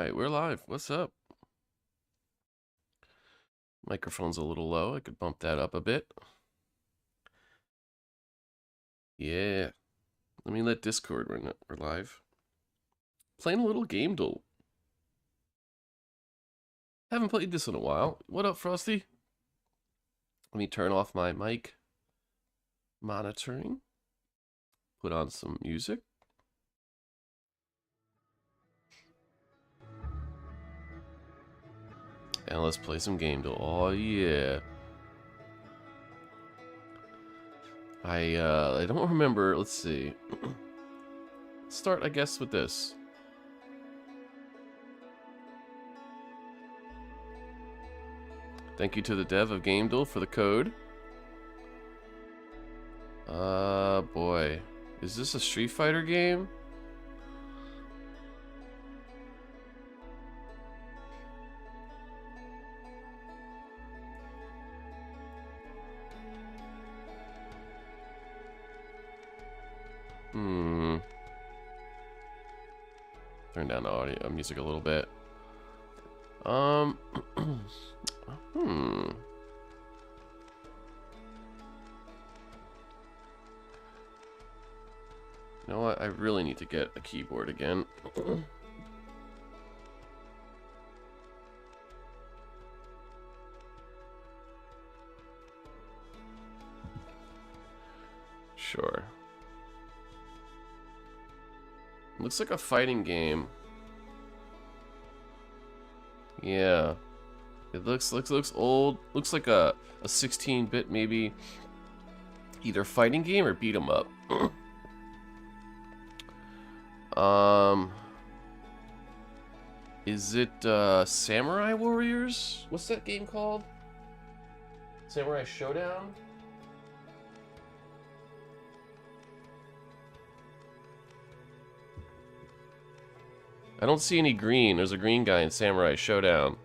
Alright, we're live. What's up? Microphone's a little low. I could bump that up a bit. Yeah. Let me let Discord. We're live. Playing a little Gamedle. Haven't played this in a while. What up, Frosty? Let me turn off my mic monitoring. Put on some music. And let's play some Gamedle. Oh yeah. I don't remember. Let's see. Start, I guess, with this. Thank you to the dev of Gamedle for the code. Boy. Is this a Street Fighter game? Turn down the audio music a little bit. You know what? I really need to get a keyboard again. Sure. Looks like a fighting game. Yeah. It looks old. Looks like a 16-bit maybe either fighting game or beat 'em up. Is it Samurai Warriors? What's that game called? Samurai Showdown? I don't see any green. There's a green guy in Samurai Showdown.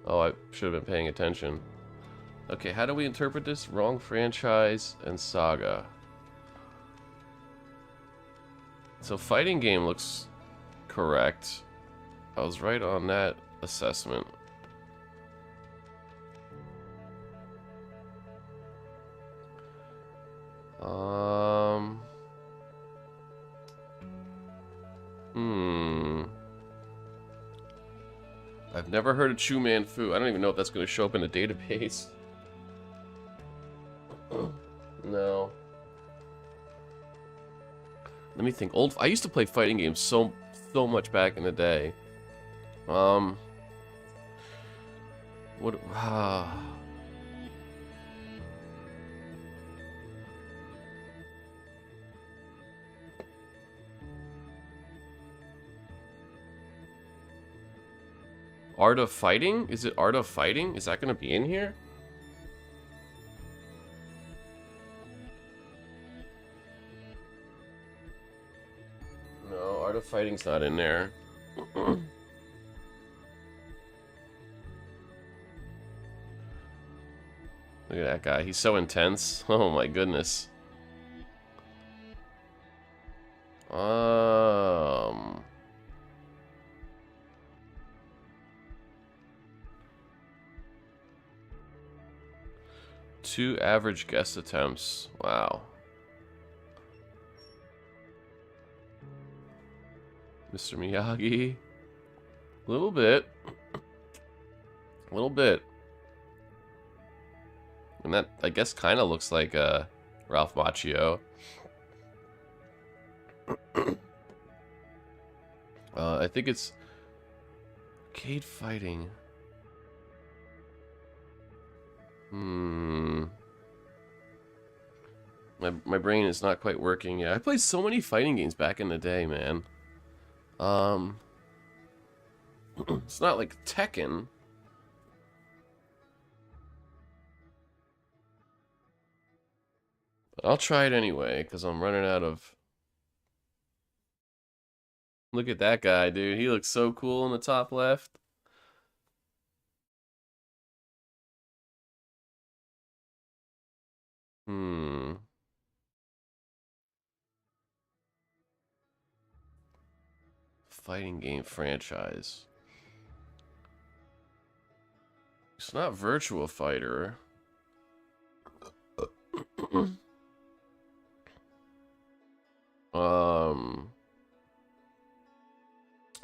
Oh, I should have been paying attention. Okay, how do we interpret this? Wrong franchise and saga. So fighting game looks correct. I was right on that assessment. I've never heard of Chu Man Fu. I don't even know if that's going to show up in a database. No. Let me think. I used to play fighting games so much back in the day. What? Art of Fighting? Is it Art of Fighting? Is that going to be in here? No, Art of Fighting's not in there. Look at that guy. He's so intense. Oh my goodness. Two average guess attempts. Wow. Mr. Miyagi. A little bit. A little bit. And that, I guess, kind of looks like Ralph Macchio. I think it's arcade fighting. My brain is not quite working yet. I played so many fighting games back in the day, man. It's not like Tekken. But I'll try it anyway, because I'm running out of... Look at that guy, dude. He looks so cool in the top left. fighting game franchise. It's not Virtua Fighter.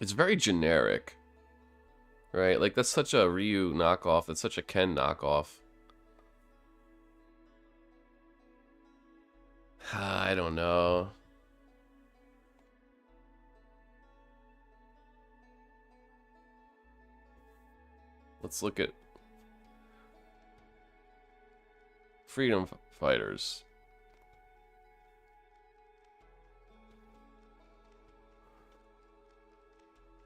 It's very generic, right? Like that's such a Ryu knockoff. That's such a Ken knockoff. I don't know. Let's look at Freedom Fighters.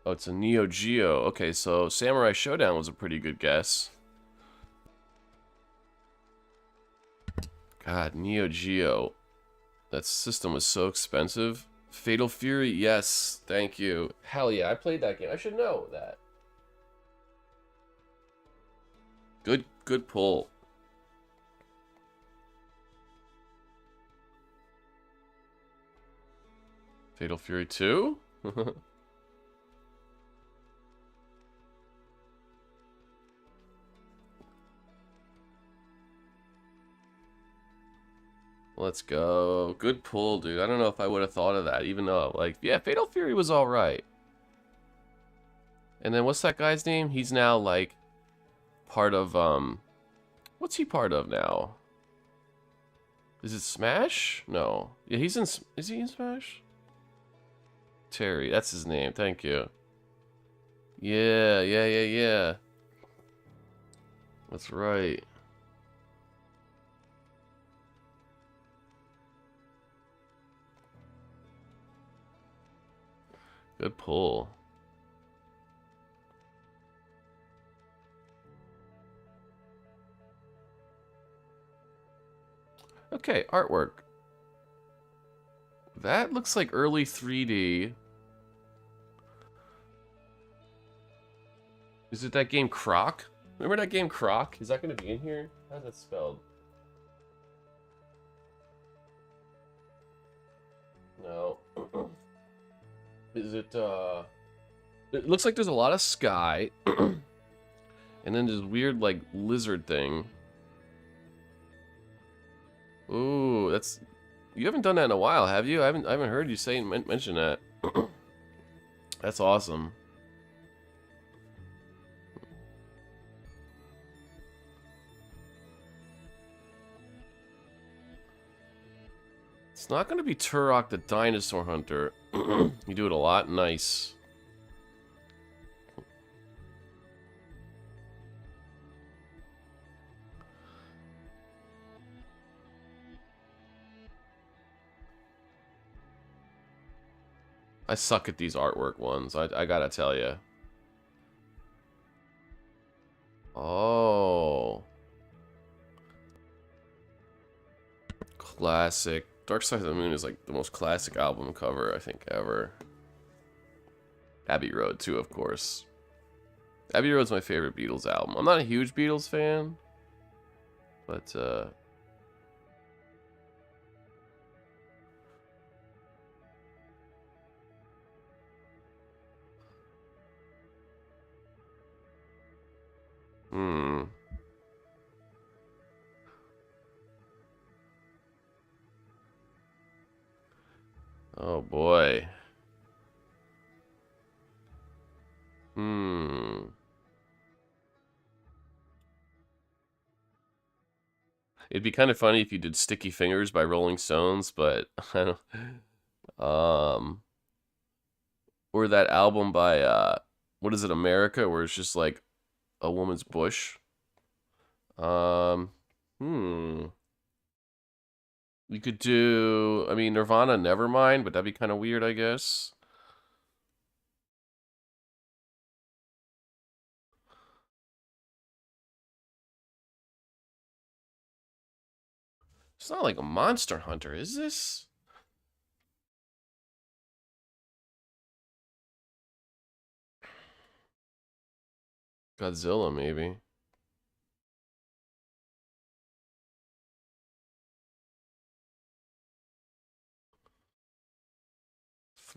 Oh, it's a Neo Geo. Okay, so Samurai Showdown was a pretty good guess. God, Neo Geo. That system was so expensive. Fatal Fury, yes, thank you. Hell yeah, I played that game. I should know that. Good pull. Fatal Fury 2? Let's go. Good pull, dude. I don't know if I would have thought of that, even though, like, yeah, Fatal Fury was alright. And then what's that guy's name? He's now, like, part of, what's he part of now? Is it Smash? No. Yeah, he's in, is he in Smash? Terry, that's his name. Thank you. Yeah. That's right. Good pull. Okay, artwork. That looks like early 3D. Is it that game Croc? Remember that game Croc? Is that going to be in here? How's that spelled? No. Is it, it looks like there's a lot of sky. And then this weird, like, lizard thing. Ooh, that's... You haven't done that in a while, have you? I haven't heard you say mention that. That's awesome. It's not going to be Turok the Dinosaur Hunter. You do it a lot. Nice. I suck at these artwork ones. I gotta tell you. Oh. Classic. Dark Side of the Moon is like the most classic album cover, I think, ever. Abbey Road, too, of course. Abbey Road's my favorite Beatles album. I'm not a huge Beatles fan, but, Oh, boy. It'd be kind of funny if you did Sticky Fingers by Rolling Stones, but I don't... Or that album by, what is it, America, where it's just like a woman's bush. You could do, I mean, Nirvana, Nevermind, but that'd be kind of weird, I guess. It's not like a Monster Hunter, is this? Godzilla, maybe.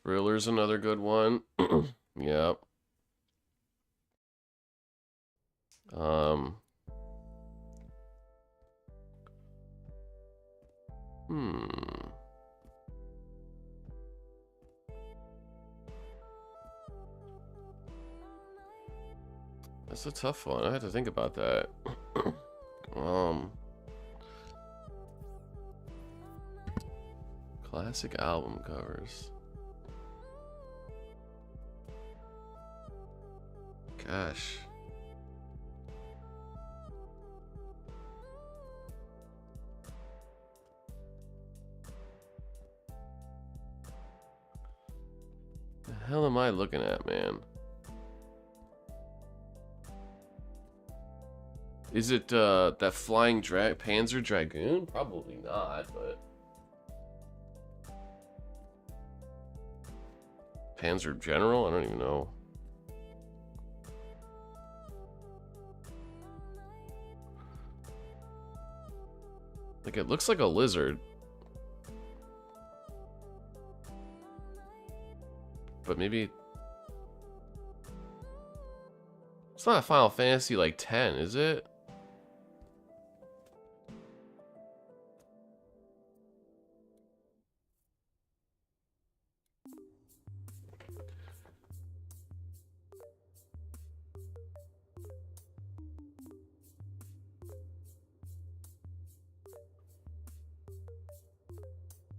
Thriller's another good one. Yep. Um. Hmm. That's a tough one. I had to think about that. um. Classic album covers. Gosh. The hell am I looking at, man? Is it that flying Panzer Dragoon? Probably not, but Panzer General? I don't even know. Like, it looks like a lizard. But maybe it's not a Final Fantasy like 10, is it?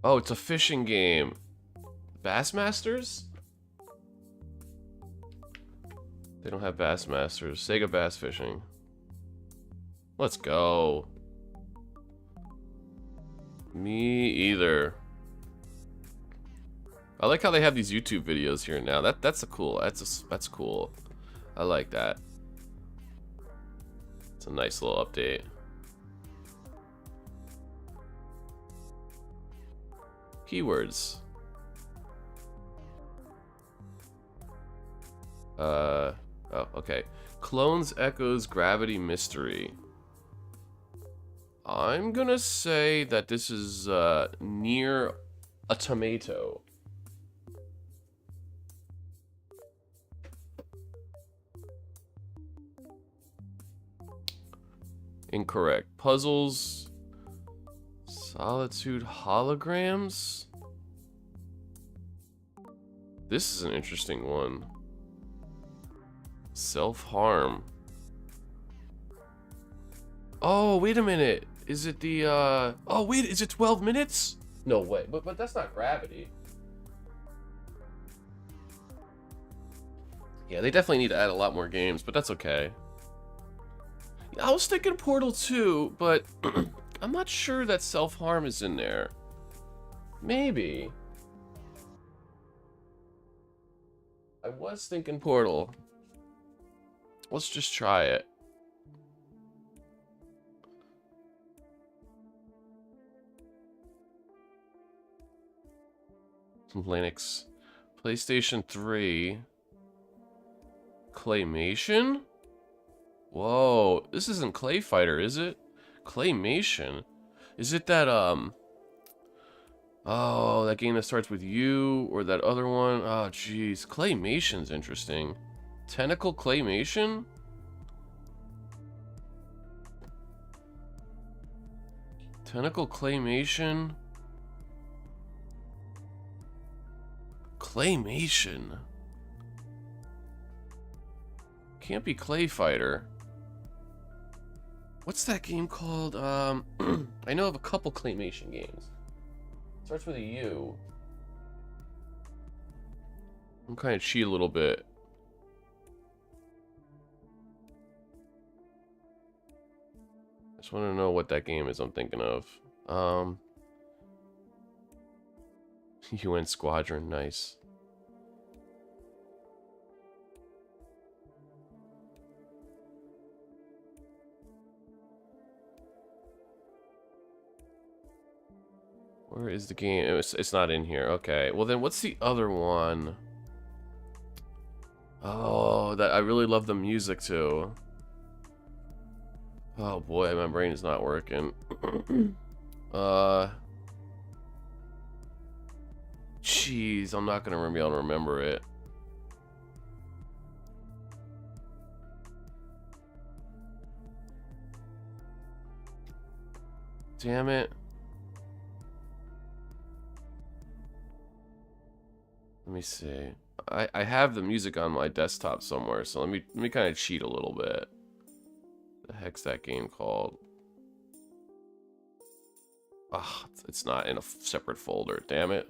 Oh, it's a fishing game. Bassmasters? They don't have Bassmasters. Sega Bass Fishing. Let's go. Me either. I like how they have these YouTube videos here now. That's cool. That's cool. I like that. It's a nice little update. Keywords. Oh, okay. Clones, Echoes, Gravity, Mystery. I'm gonna say that this is near a tomato. Incorrect. Puzzles. Solitude holograms. This is an interesting one. Self-harm. Oh, wait a minute. Is it the oh wait, is it 12 minutes? No way. But that's not Gravity. Yeah, they definitely need to add a lot more games, but that's okay. I was thinking Portal 2, but I'm not sure that self-harm is in there. Maybe. I was thinking Portal. Let's just try it. Linux. PlayStation 3. Claymation? Whoa, this isn't Clay Fighter, is it? Claymation? Is it that, oh, that game that starts with U, or that other one? Oh, jeez. Claymation's interesting. Tentacle Claymation? Tentacle Claymation? Claymation? Can't be Clay Fighter. What's that game called? I know of a couple Claymation games. Starts with a U. I'm kind of cheat a little bit. Just want to know what that game is I'm thinking of. UN Squadron, nice. Where is the game? It's not in here. Okay. Well, then what's the other one? Oh, that I really love the music too. Oh boy, my brain is not working. Jeez, I'm not gonna be able to remember it. Damn it. Let me see. I have the music on my desktop somewhere, so let me kind of cheat a little bit. The heck's that game called? Ah, it's not in a separate folder. Damn it.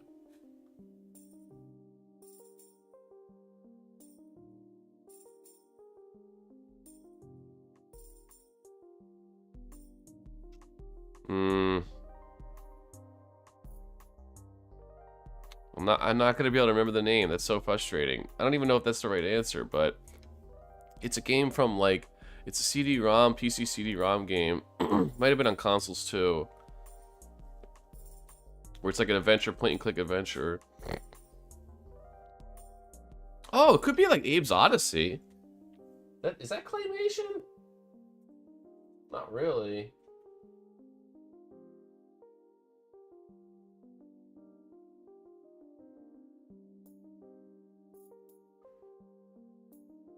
I'm not gonna be able to remember the name. That's so frustrating. I don't even know if that's the right answer, but it's a game from like, it's a CD-ROM, PC CD-ROM game. Might have been on consoles too. Where it's like an adventure, point and click adventure. Oh, it could be like Abe's Odyssey. Is that claymation? Not really.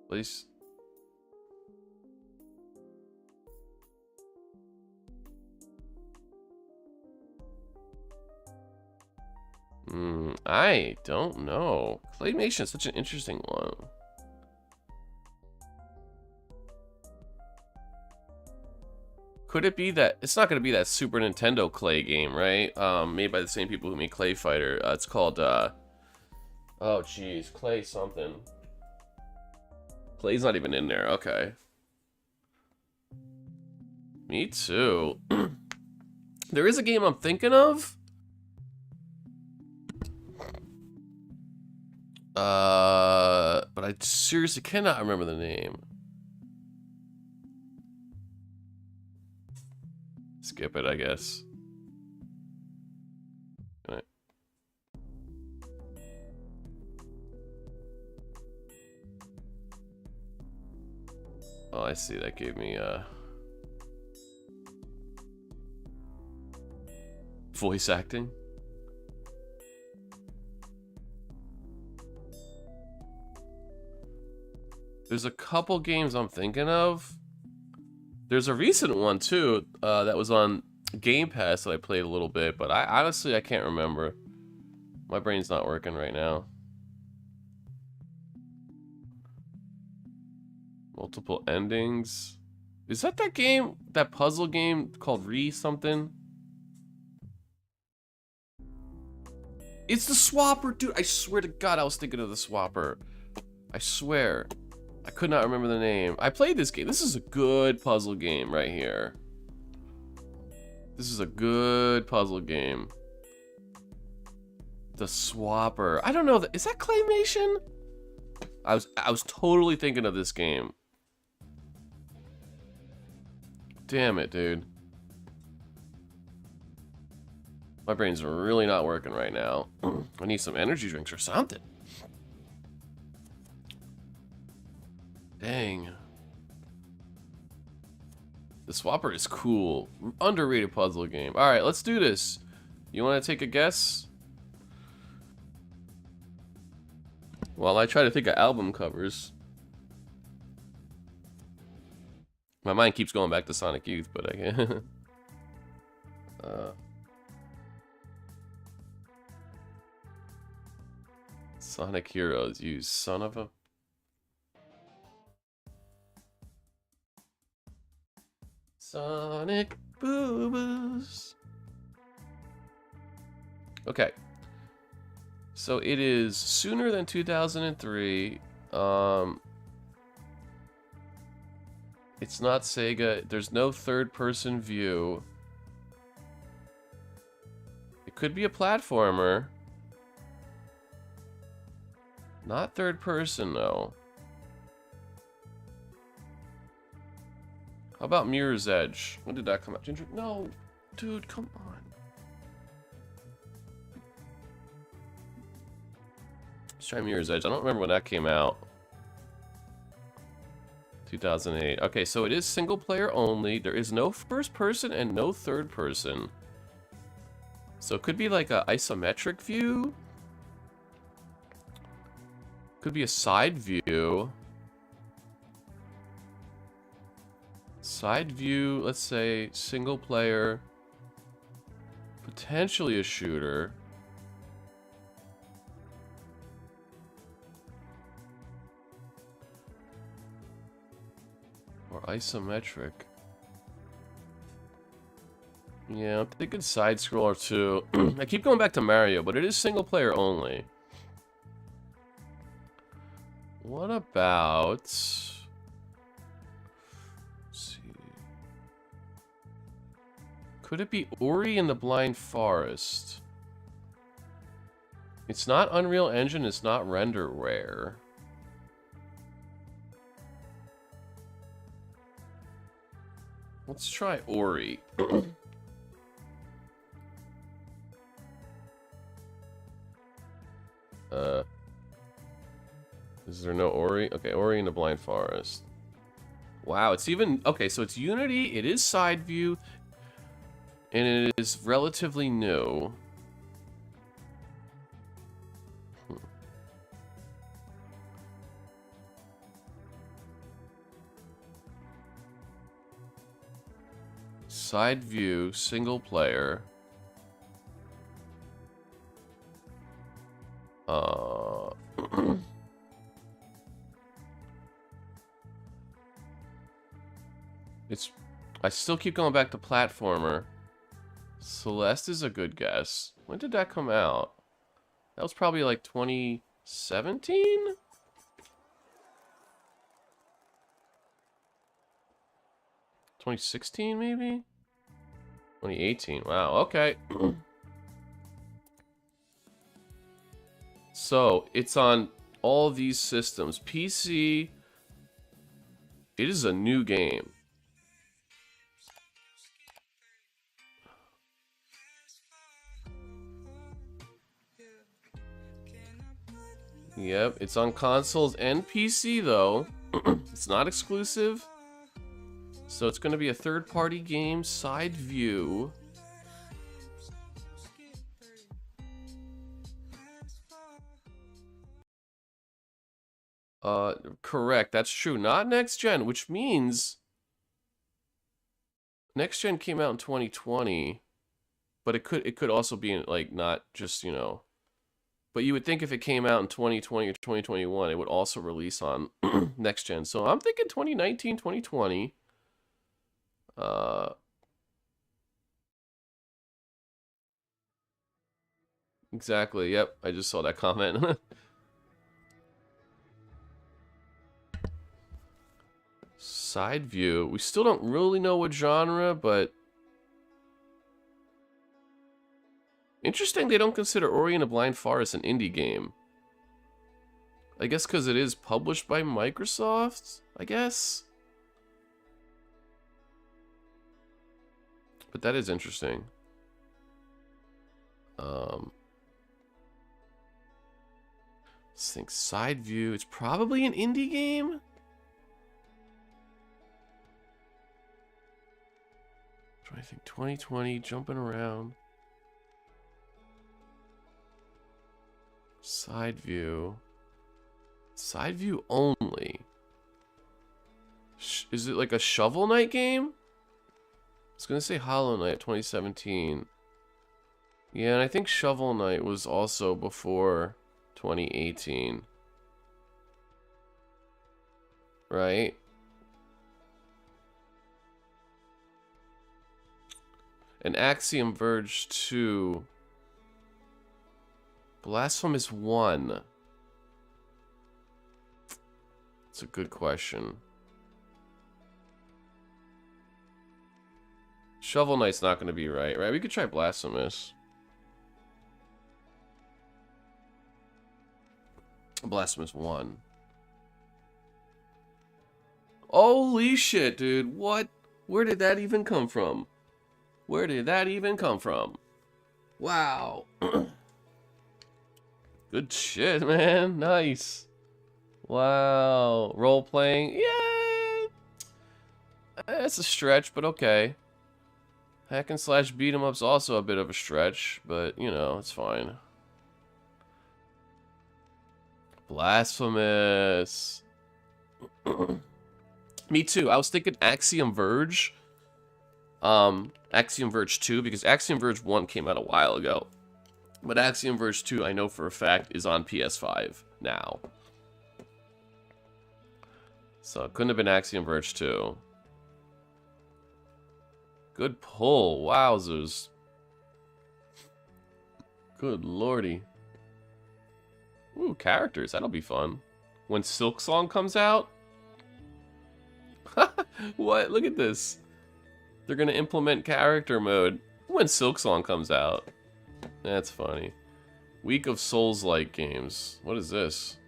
Please. I don't know. Claymation is such an interesting one. Could it be that it's not going to be that Super Nintendo Clay game, right? Made by the same people who made Clay Fighter. It's called oh jeez, Clay something. Clay's not even in there. Okay. Me too. There is a game I'm thinking of. But I seriously cannot remember the name. Skip it, I guess. Oh, I see. That gave me voice acting. There's a couple games I'm thinking of. There's a recent one too that was on Game Pass that I played a little bit, but I honestly can't remember. My brain's not working right now. Multiple endings. Is that game, that puzzle game called Re something? It's the Swapper, dude. I swear to God, I was thinking of the Swapper. I swear. I could not remember the name. I played this game. This is a good puzzle game right here. This is a good puzzle game. The Swapper. I don't know. Is that claymation? I was totally thinking of this game. Damn it, dude. My brain's really not working right now. I need some energy drinks or something. Dang. The Swapper is cool. Underrated puzzle game. Alright, let's do this. You want to take a guess? While I try to think of album covers. My mind keeps going back to Sonic Youth, but I can't. Sonic Heroes, you son of a... Sonic Boo-Boos. Okay. So it is sooner than 2003. It's not Sega. There's no third-person view. It could be a platformer. Not third-person, though. How about Mirror's Edge? When did that come out? Ginger? No, dude, come on. Let's try Mirror's Edge. I don't remember when that came out. 2008. Okay, so it is single player only. There is no first person and no third person. So it could be like a isometric view. Could be a side view. Side view, let's say single player. Potentially a shooter. Or isometric. Yeah, I'm thinking side scroller too. I keep going back to Mario, but it is single player only. What about... Let's see. Could it be Ori and the Blind Forest? It's not Unreal Engine, it's not RenderWare. Let's try Ori. Is there no Ori? Okay, Ori and the Blind Forest. Wow, it's even... Okay, so it's Unity, it is side view, and it is relatively new. Side view, single player. I still keep going back to platformer. Celeste is a good guess. When did that come out? That was probably like 2017? 2016 maybe? 2018. Wow, okay. So, it's on all these systems. PC, it is a new game. Yep, it's on consoles and PC though. It's not exclusive. So it's going to be a third-party game, side view. Correct, that's true. Not next gen, which means next gen came out in 2020, but it could also be like not just, you know. But you would think if it came out in 2020 or 2021, it would also release on next gen. So I'm thinking 2019, 2020. Exactly. Yep, I just saw that comment. Side view. We still don't really know what genre, but interesting they don't consider Ori and the Blind Forest an indie game. I guess because it is published by Microsoft, I guess. But that is interesting. Let's think side view. It's probably an indie game. I think 2020, jumping around. Side view. Side view only. Is it like a Shovel Knight game? I was gonna say Hollow Knight 2017. Yeah, and I think Shovel Knight was also before 2018. Right? And Axiom Verge 2. Blasphemous 1. That's a good question. Shovel Knight's not going to be right? We could try Blasphemous. Blasphemous 1. Holy shit, dude. What? Where did that even come from? Where did that even come from? Wow. Good shit, man. Nice. Wow. Role playing. Yay! That's a stretch, but okay. Hack and slash beat 'em up's also a bit of a stretch, but you know, it's fine. Blasphemous. Me too. I was thinking Axiom Verge. Axiom Verge 2, because Axiom Verge 1 came out a while ago. But Axiom Verge 2, I know for a fact, is on PS5 now. So it couldn't have been Axiom Verge 2. Good pull. Wowzers. Good lordy. Ooh, characters. That'll be fun. When Silk Song comes out? What? Look at this. They're going to implement character mode when Silk Song comes out. That's funny. Week of Souls-like games. What is this?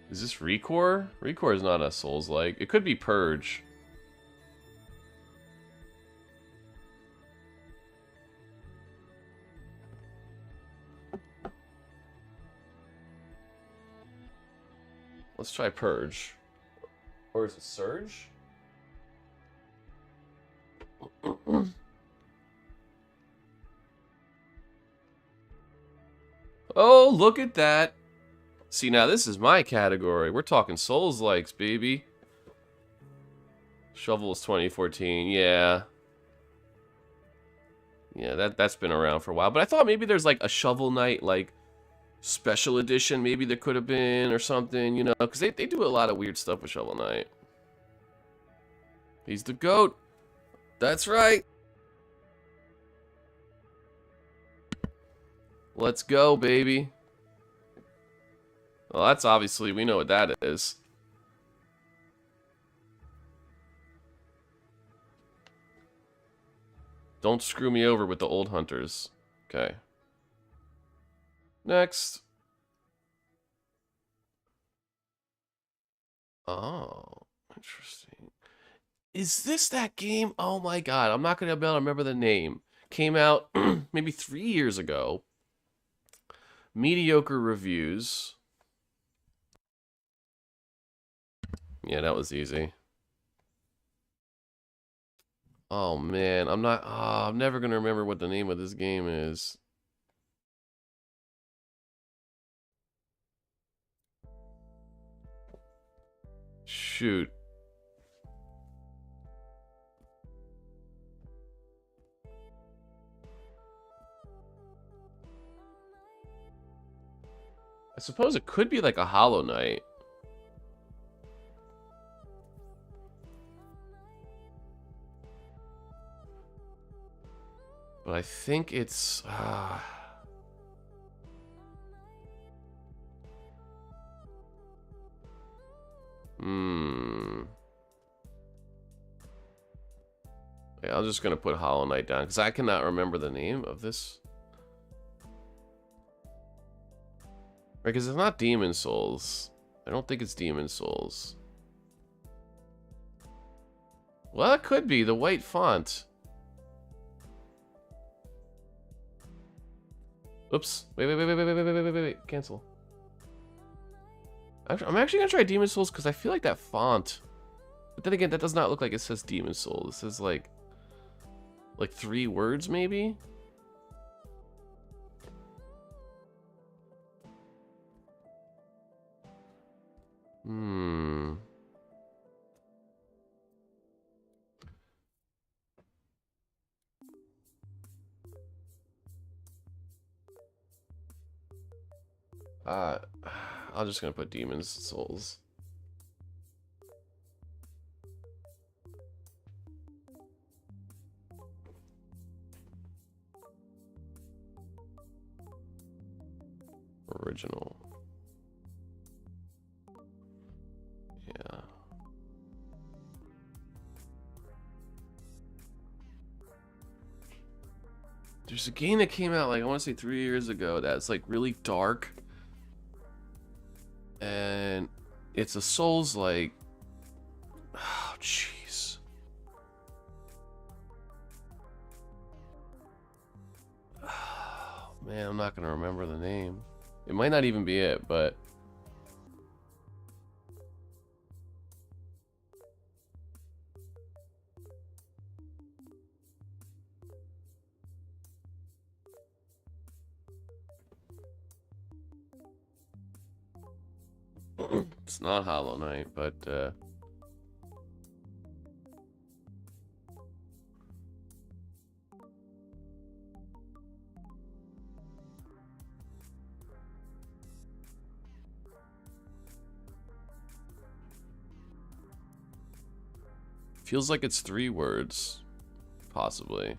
Is this Recore? Recore is not a Souls-like. It could be Purge. Let's try Purge. Or is it Surge? Oh, look at that. See, now this is my category. We're talking Souls-likes, baby. Shovel is 2014. Yeah. Yeah, that's been around for a while. But I thought maybe there's like a Shovel Knight, like, special edition maybe there could have been or something, you know, because they do a lot of weird stuff with Shovel Knight. He's the GOAT. That's right. Let's go, baby. Well, that's obviously, we know what that is. Don't screw me over with the old hunters. Okay. Next. Oh, interesting. Is this that game? Oh my god, I'm not going to be able to remember the name. Came out maybe 3 years ago. Mediocre reviews. Yeah, that was easy. Oh man, I'm never going to remember what the name of this game is. Shoot. I suppose it could be like a Hollow Knight. But I think it's... Yeah, I'm just going to put Hollow Knight down, because I cannot remember the name of this. Right, because it's not Demon Souls. I don't think it's Demon Souls. Well, it could be. The white font. Oops. Wait. Cancel. I'm actually going to try Demon Souls, because I feel like that font... But then again, that does not look like it says Demon Souls. It says, like 3 words, maybe? I'm just gonna put Demon Souls. Original. Yeah. There's a game that came out, like, I want to say 3 years ago that's, like, really dark. And it's a Souls-like. Oh, jeez. Oh, man, I'm not going to remember the name. It might not even be it, but... It's not Hollow Knight, but feels like it's 3 words, possibly.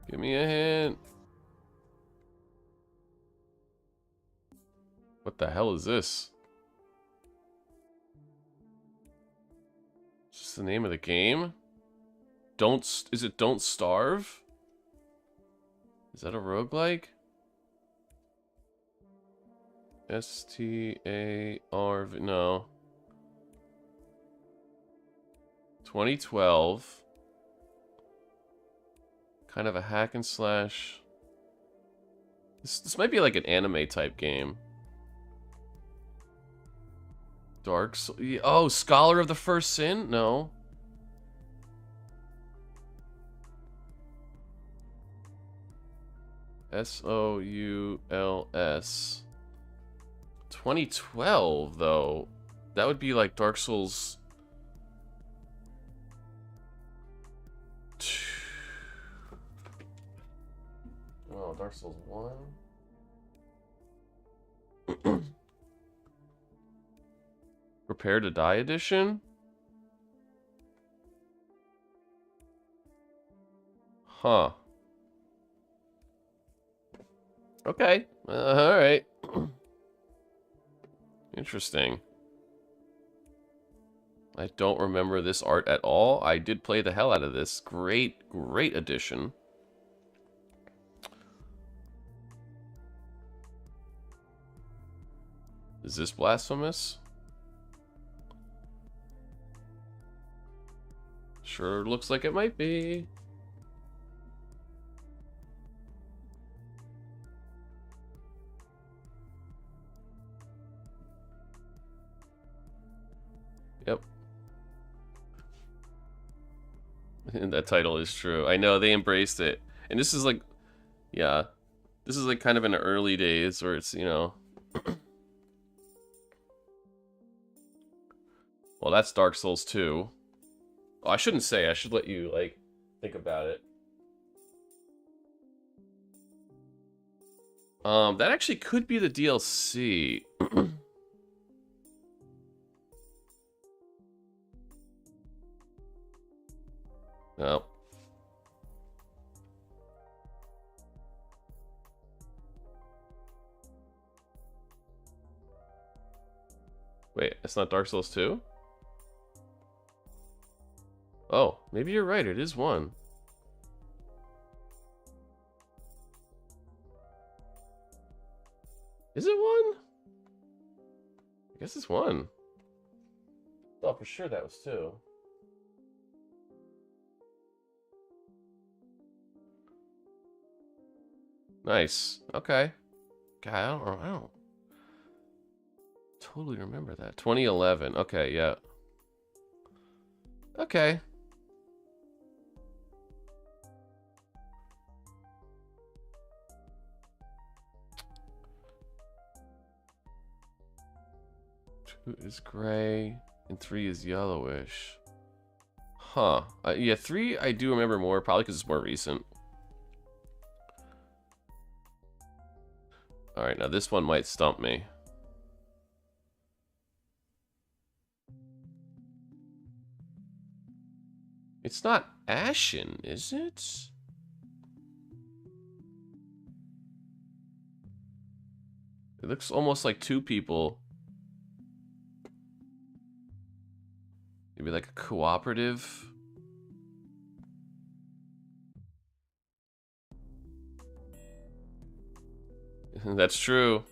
Give me a hint. What the hell is this? Is this the name of the game? Is it Don't Starve? Is that a roguelike? S-T-A-R-V, no. 2012. Kind of a hack and slash. This might be like an anime type game. Dark Souls. Oh, Scholar of the First Sin? No. S-O-U-L-S. 2012, though. That would be like Dark Souls. Oh, Dark Souls 1. Prepare to Die edition? Huh. Okay. Alright. Interesting. I don't remember this art at all. I did play the hell out of this. Great, great addition. Is this blasphemous? Sure looks like it might be. Yep. And that title is true. I know, they embraced it. And this is like, yeah. This is like kind of in the early days where it's, you know. Well, that's Dark Souls 2. Oh, I shouldn't say. I should let you, like, think about it. That actually could be the DLC. No. Wait, it's not Dark Souls 2? Oh, maybe you're right. It is 1. Is it 1? I guess it's 1. Thought for sure that was 2. Nice. Okay. God, I don't totally remember that. 2011. Okay, yeah. Okay. Two is gray and 3 is yellowish. Huh. Yeah, 3 I do remember more, probably because it's more recent. Alright, now this one might stump me. It's not Ashen, is it? It looks almost like 2 people. Maybe like a cooperative. That's true.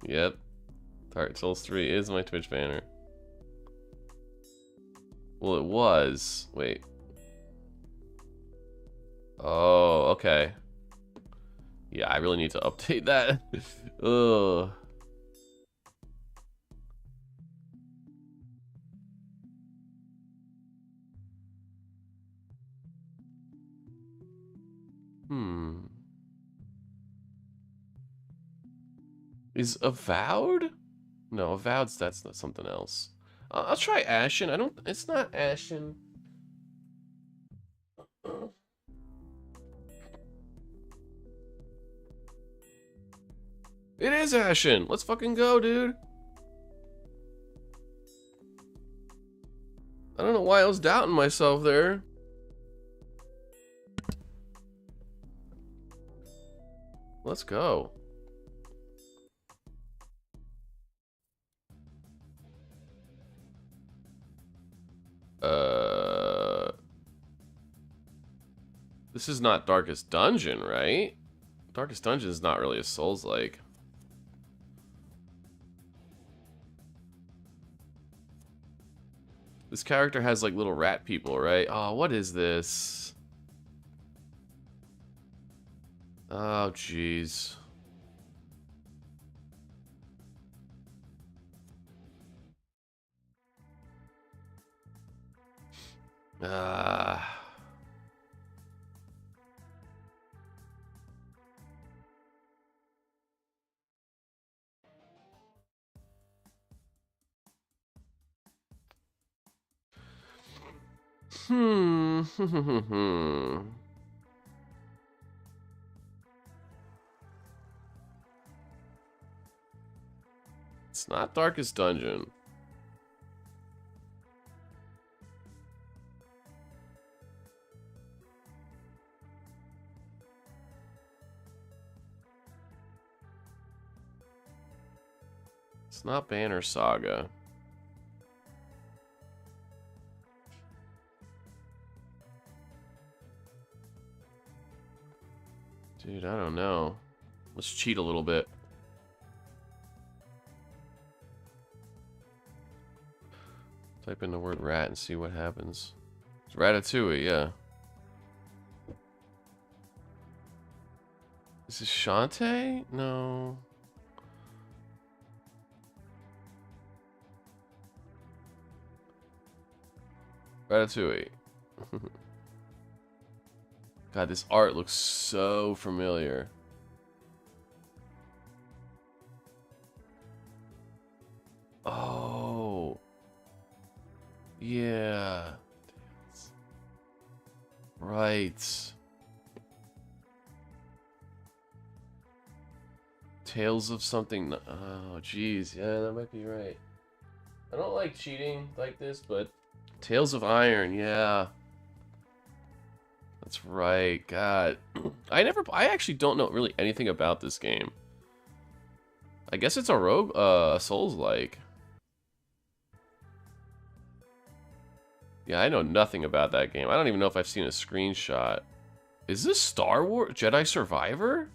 Yep. Dark Souls 3 is my Twitch banner. Well, it was. Wait. Oh, okay. Yeah, I really need to update that. Ugh. Hmm. Is Avowed? No, Avowed's that's not something else. I'll try Ashen. I don't. It's not Ashen. It is Ashen. Let's fucking go, dude. I don't know why I was doubting myself there. Let's go. This is not Darkest Dungeon, right? Darkest Dungeon is not really a Souls-like. This character has like little rat people, right? Oh, what is this? Oh, jeez. Ah. Hmm. It's not Darkest Dungeon. It's not Banner Saga. Dude, I don't know. Let's cheat a little bit. Type in the word rat and see what happens. It's Ratatouille, yeah. Is this Shantae? No. Ratatouille. God, this art looks so familiar. Oh. Yeah. Right. Tales of something. Oh, jeez. Yeah, that might be right. I don't like cheating like this, but Tales of Iron, yeah. That's right. God. I actually don't know really anything about this game. I guess it's a Souls-like. Yeah, I know nothing about that game. I don't even know if I've seen a screenshot. Is this Star Wars Jedi Survivor?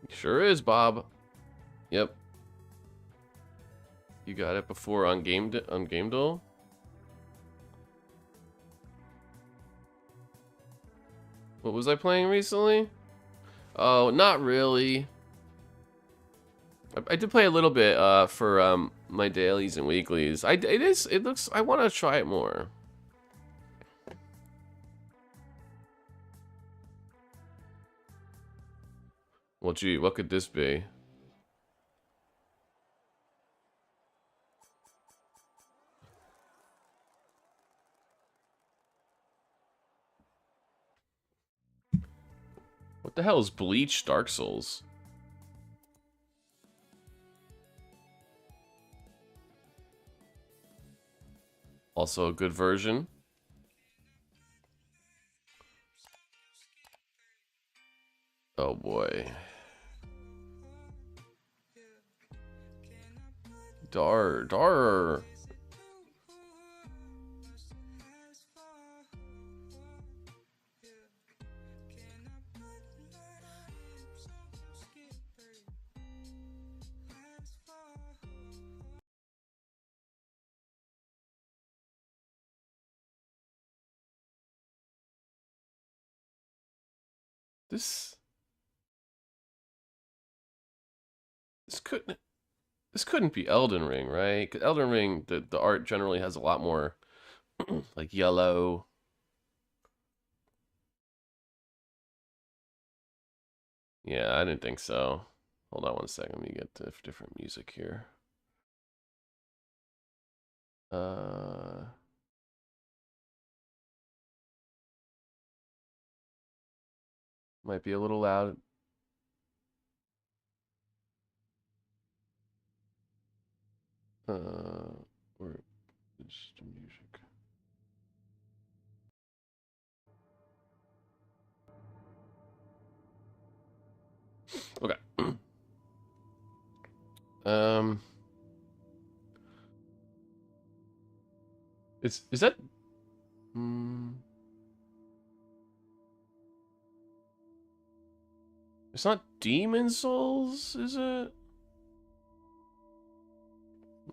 Sure is, Bob. Yep. You got it before on Gamedle? What was I playing recently? Oh, not really. I did play a little bit for my dailies and weeklies. It looks I want to try it more. Well, gee, what could this be? What the hell is Bleach Dark Souls? Also a good version. Oh boy. Dar. This This couldn't be Elden Ring, right? 'Cause Elden Ring, the art generally has a lot more like yellow. Yeah, I didn't think so. Hold on one second. Let me get the different music here. Uh, might be a little loud. Where is the music? Okay. um, is that? Hmm, it's not Demon Souls, is it?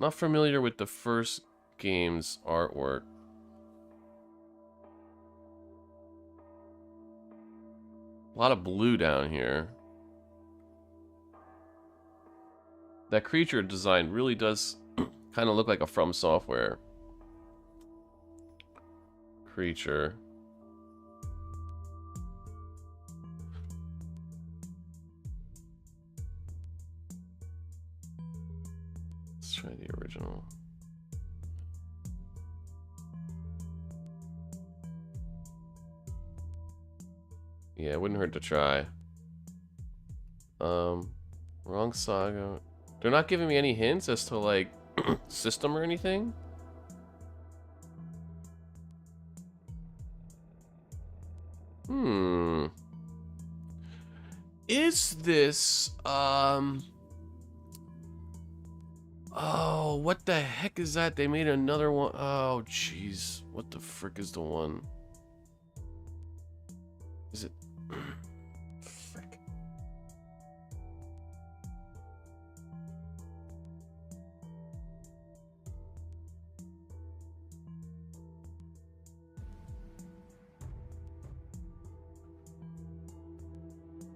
Not familiar with the first game's artwork. A lot of blue down here. That creature design really does kind of look like a From Software creature. Let's try the original. Yeah, it wouldn't hurt to try. Wrong saga. They're not giving me any hints as to like system or anything. Is this oh, what the heck is that? They made another one. Oh, jeez. What the frick is the one? Is it frick?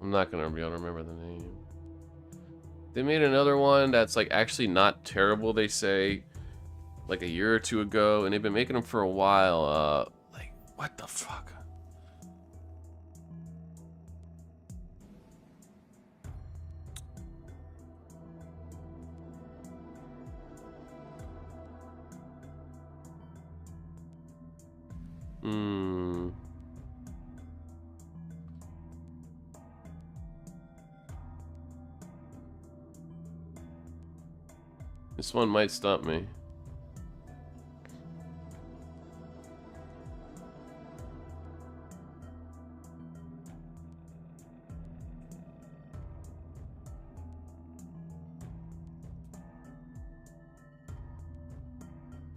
I'm not gonna be able to remember the name. They made another one that's like actually not terrible, they say, like a year or two ago, and they've been making them for a while. Like, what the fuck? This one might stop me.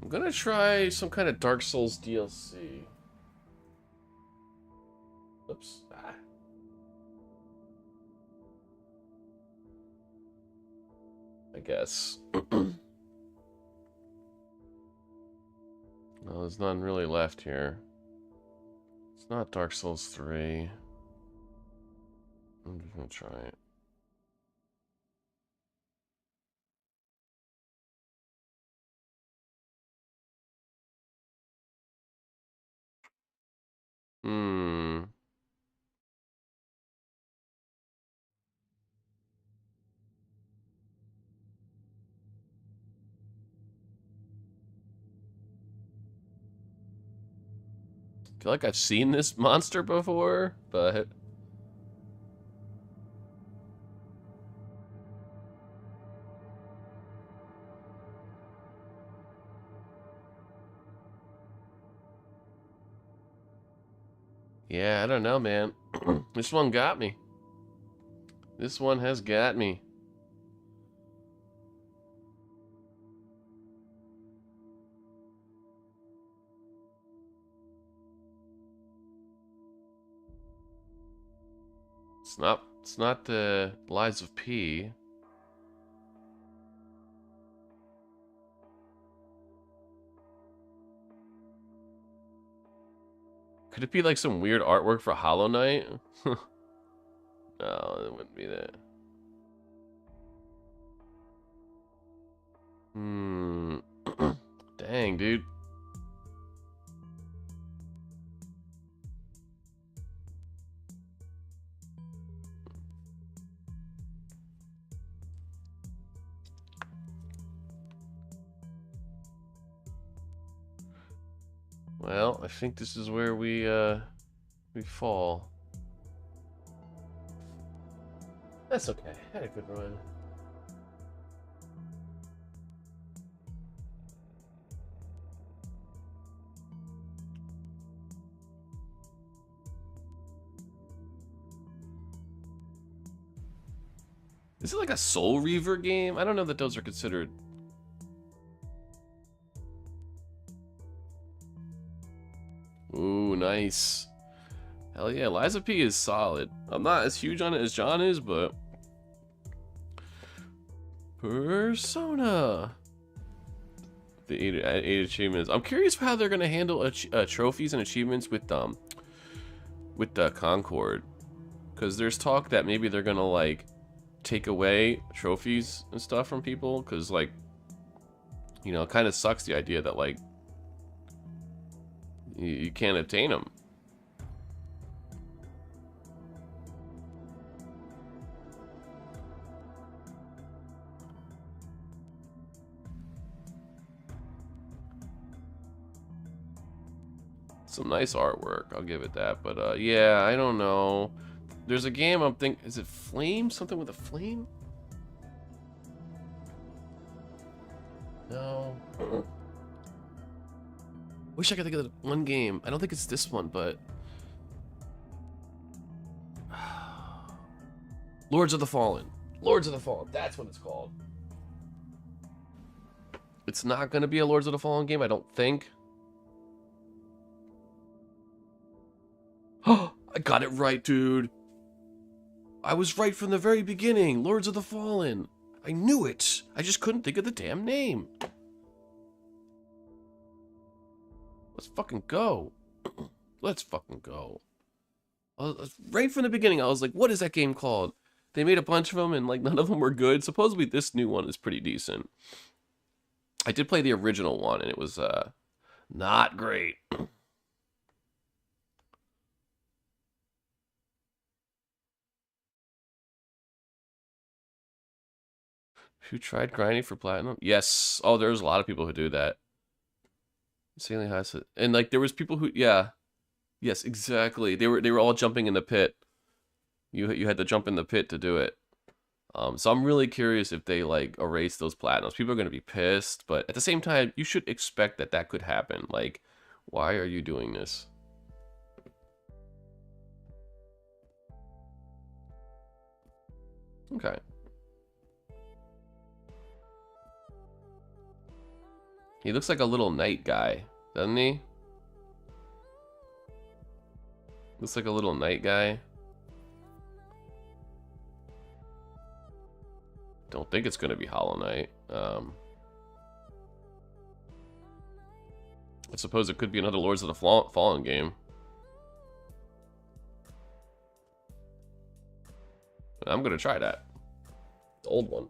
I'm gonna try some kind of Dark Souls DLC. Oops. Ah. I guess. No, there's none really left here. It's not Dark Souls 3. I'm just gonna try it. I feel like I've seen this monster before, but... yeah, I don't know, man. This one got me. This one has got me. It's not the Lies of P. Could it be like some weird artwork for Hollow Knight? No, it wouldn't be that. Hmm. Dang, dude. Well, I think this is where we fall. That's okay. Had a good run. Is it like a Soul Reaver game? I don't know that those are considered. Ooh, nice. Hell yeah, Liza P is solid. I'm not as huge on it as John is, but Persona. The eight achievements. I'm curious how they're gonna handle trophies and achievements with the Concord, because there's talk that maybe they're gonna like take away trophies and stuff from people, because like, you know, it kind of sucks the idea that like you can't obtain them. Some nice artwork, I'll give it that. But yeah, I don't know. There's a game I'm thinking, is it Flame? Something with a flame? No. Wish I could think of one game. I don't think it's this one, but Lords of the Fallen. Lords of the Fallen. That's what it's called. It's not going to be a Lords of the Fallen game, I don't think. Oh, I got it right, dude. I was right from the very beginning. Lords of the Fallen. I knew it. I just couldn't think of the damn name. Let's fucking go. Let's fucking go. Right from the beginning, I was like, what is that game called? They made a bunch of them, and like none of them were good. Supposedly this new one is pretty decent. I did play the original one, and it was not great. Who tried grinding for platinum? Yes. Oh, there's a lot of people who do that. Insanely high. And like there was people who, yeah. Yes, exactly. They were all jumping in the pit. You had to jump in the pit to do it. So I'm really curious if they like erase those platinums. People are gonna be pissed, but at the same time, you should expect that that could happen. Like, why are you doing this? Okay. He looks like a little knight guy, doesn't he? Looks like a little knight guy. Don't think it's gonna be Hollow Knight. I suppose it could be another Lords of the Fallen game. I'm gonna try that. The old one.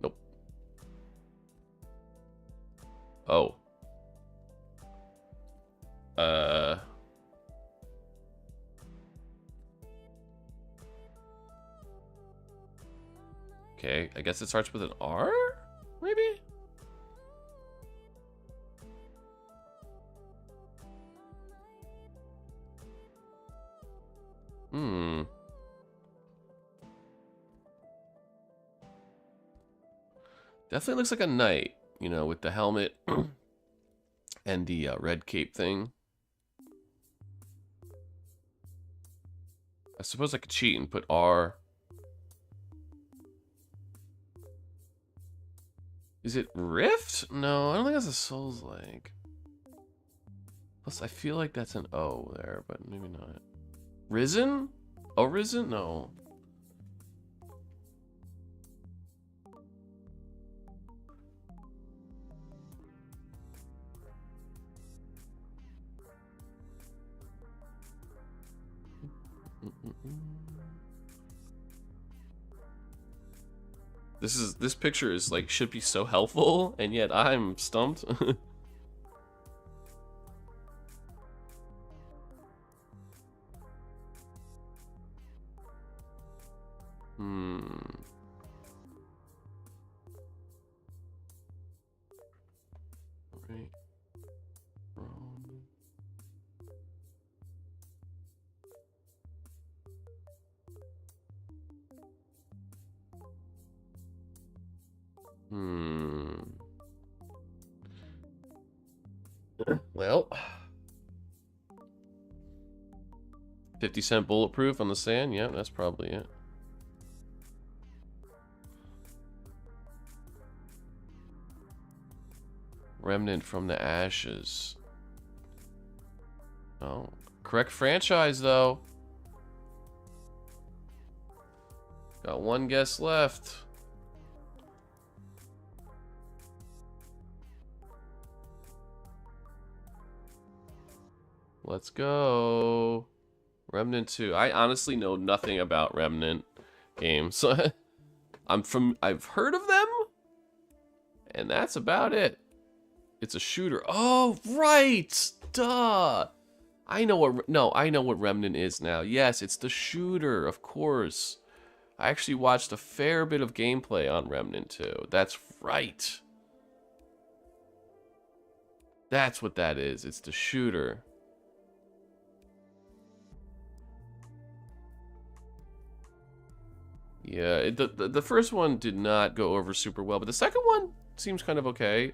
Nope. Oh. Okay, I guess it starts with an R? Maybe? Hmm. Definitely looks like a knight, you know, with the helmet and the red cape thing. I suppose I could cheat and put R. Is it Rift? No, I don't think that's a Souls-like. Plus, I feel like that's an O there, but maybe not. Risen? Oh, Risen? No. This picture is like should be so helpful, and yet I'm stumped. Right. Wrong. Well, 50-cent bulletproof on the sand. Yeah, that's probably it. Remnant from the ashes. Oh, correct franchise though. Got one guess left. Let's go. Remnant 2. I honestly know nothing about Remnant games. I've heard of them, and that's about it. It's a shooter. Oh, right. Duh. I know what Remnant is now. Yes, it's the shooter, of course. I actually watched a fair bit of gameplay on Remnant 2. That's right. That's what that is. It's the shooter. Yeah, the first one did not go over super well, but the second one seems kind of okay.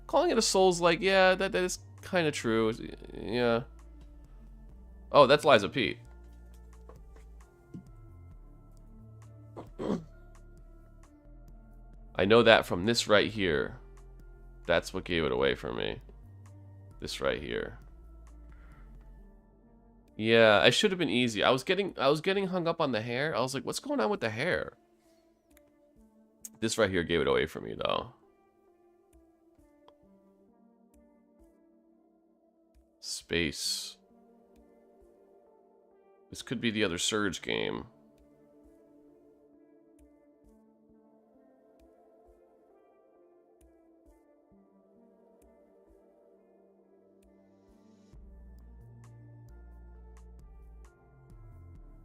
Calling it a Souls-like, yeah, that is kind of true. Yeah. Oh, that's Liza P. I know that from this right here. That's what gave it away for me. This right here. Yeah, I should have been easy. I was getting hung up on the hair. I was like, what's going on with the hair? This right here gave it away for me though. Space. This could be the other Surge game.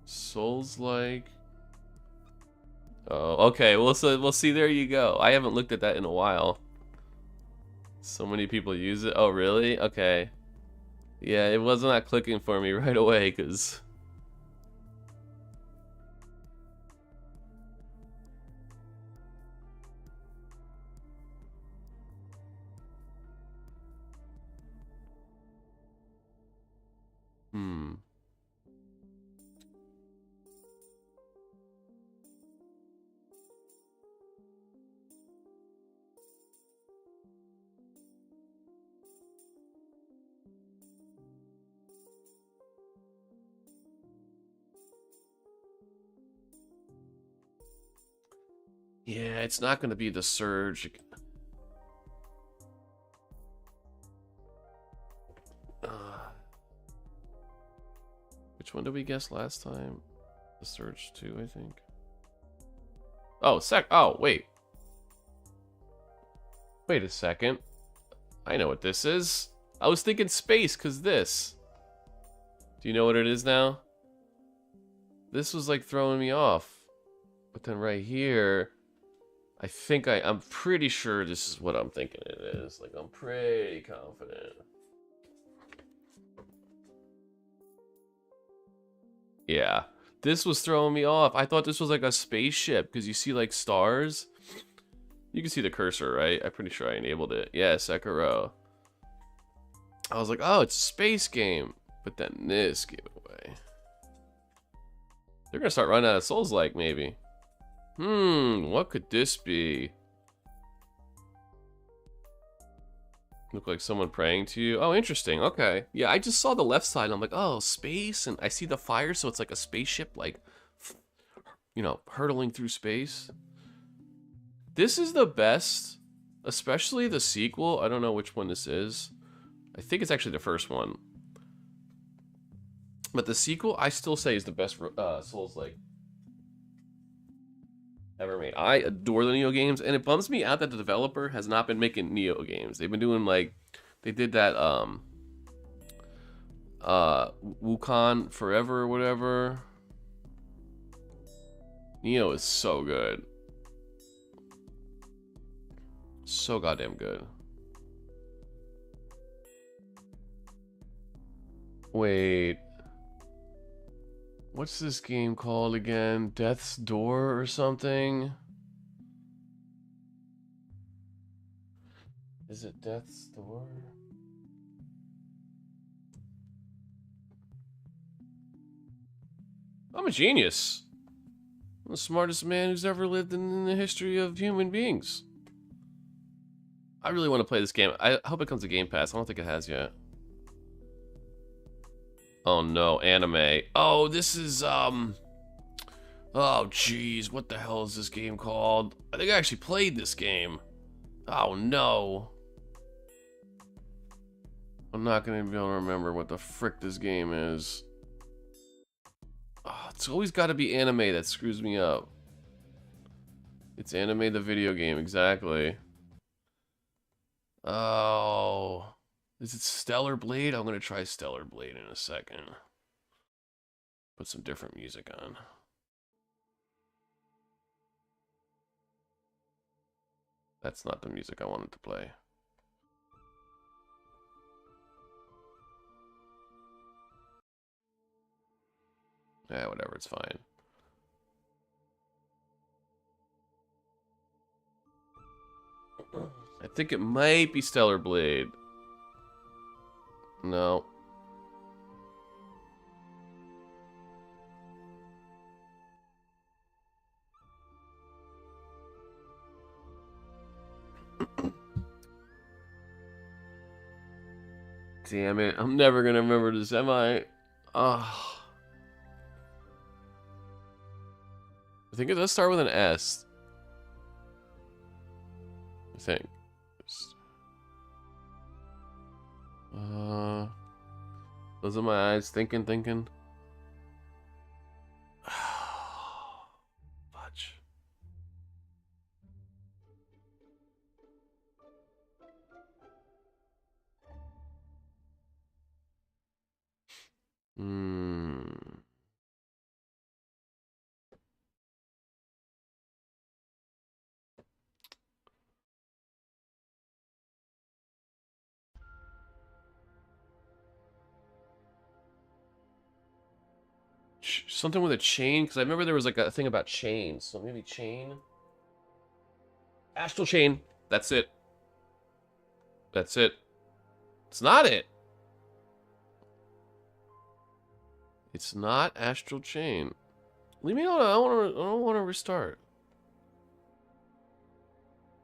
Souls-like. Oh, okay. We'll see. There you go. I haven't looked at that in a while. So many people use it. Oh, really? Okay. Yeah, it was not clicking for me right away because. Yeah, it's not going to be the Surge. Which one did we guess last time? The Surge 2, I think. Oh, oh, wait. Wait a second. I know what this is. I was thinking space, because this. Do you know what it is now? This was like throwing me off. But then right here, I'm pretty sure this is what I'm thinking it is. Like, I'm pretty confident. Yeah. This was throwing me off. I thought this was like a spaceship because you see like stars. You can see the cursor, right? I'm pretty sure I enabled it. Yeah, Sekiro. I was like, oh, it's a space game. But then this gave it away. They're going to start running out of Souls-like, maybe. What could this be? Look like someone praying to you. Oh, interesting. Okay. Yeah, I just saw the left side. And I'm like, oh, space. And I see the fire, so it's like a spaceship, like, you know, hurtling through space. This is the best, especially the sequel. I don't know which one this is. I think it's actually the first one. But the sequel, I still say, is the best Souls-like. ever made. I adore the Neo games, and it bums me out that the developer has not been making Neo games. They've been doing like, they did that Wukong Forever or whatever. Neo is so good. So goddamn good. Wait. What's this game called again? Death's Door or something? Is it Death's Door? I'm a genius. I'm the smartest man who's ever lived in the history of human beings. I really want to play this game. I hope it comes to Game Pass. I don't think it has yet. Oh no, anime. Oh, this is oh jeez, what the hell is this game called? I think I actually played this game. Oh no. I'm not gonna be able to remember what the frick this game is. Oh, it's always gotta be anime that screws me up. It's anime the video game, exactly. Oh. Is it Stellar Blade? I'm gonna try Stellar Blade in a second. Put some different music on. That's not the music I wanted to play. Yeah, whatever, it's fine. I think it might be Stellar Blade. No. Damn it. I'm never gonna remember this, am I? Oh. I think it does start with an S. I think. Those are my eyes thinking. Fudge. Something with a chain, because I remember there was like a thing about chains. So maybe chain. Astral chain. That's it. That's it. It's not it. It's not astral chain. Leave me alone. I don't want to restart.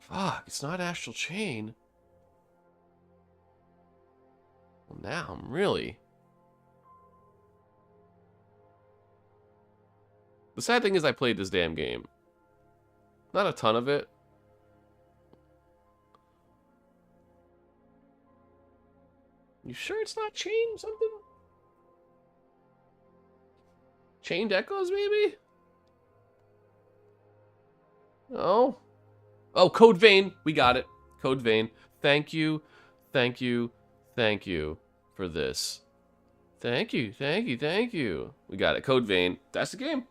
Fuck, it's not astral chain. Well, now I'm really. The sad thing is I played this damn game. Not a ton of it. You sure it's not chain something? Chained Echoes, maybe? No. Oh, Code Vein. We got it. Code Vein. Thank you. Thank you. Thank you for this. Thank you. Thank you. Thank you. We got it. Code Vein. That's the game.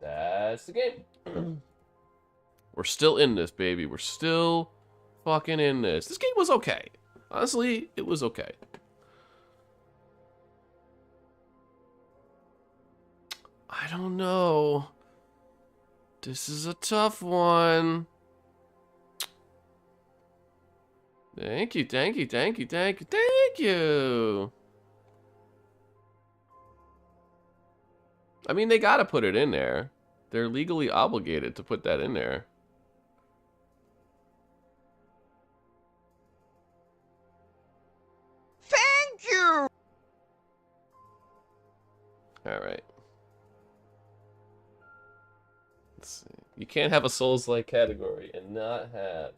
That's the game. We're still in this, baby. We're still fucking in this. This game was okay. Honestly, it was okay. I don't know. This is a tough one. Thank you, thank you, thank you, thank you, thank you. I mean, they gotta put it in there. They're legally obligated to put that in there. Thank you! Alright. Let's see. You can't have a Souls-like category and not have...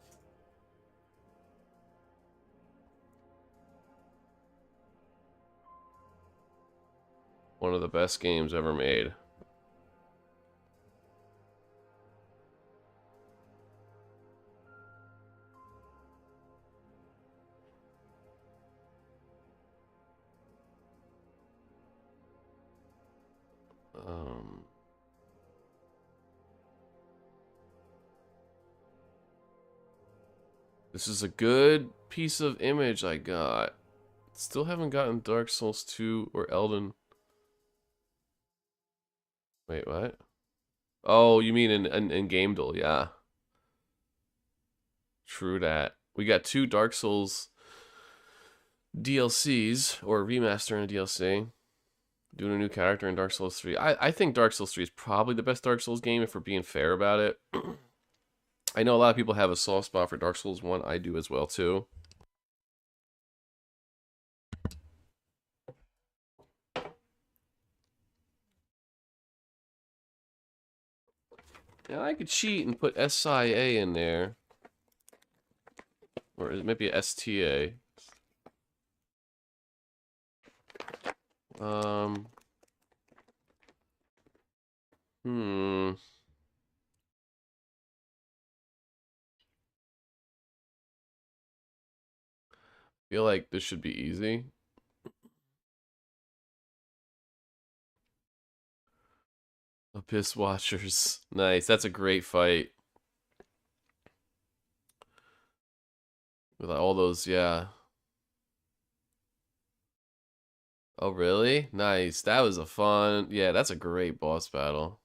one of the best games ever made. Um, this is a good piece of image I got. Still haven't gotten Dark Souls 2 or Elden. Wait, what? Oh, you mean in Gamedle, yeah. True that. We got 2 Dark Souls DLCs, or remaster and a DLC. Doing a new character in Dark Souls 3. I think Dark Souls 3 is probably the best Dark Souls game if we're being fair about it. I know a lot of people have a soft spot for Dark Souls 1. I do as well, too. Yeah, I could cheat and put SIA in there. Or it might be STA. Hmm. Feel like this should be easy. Abyss Watchers. Nice. That's a great fight. With all those, yeah. Oh, really? Nice. That was a fun... Yeah, that's a great boss battle.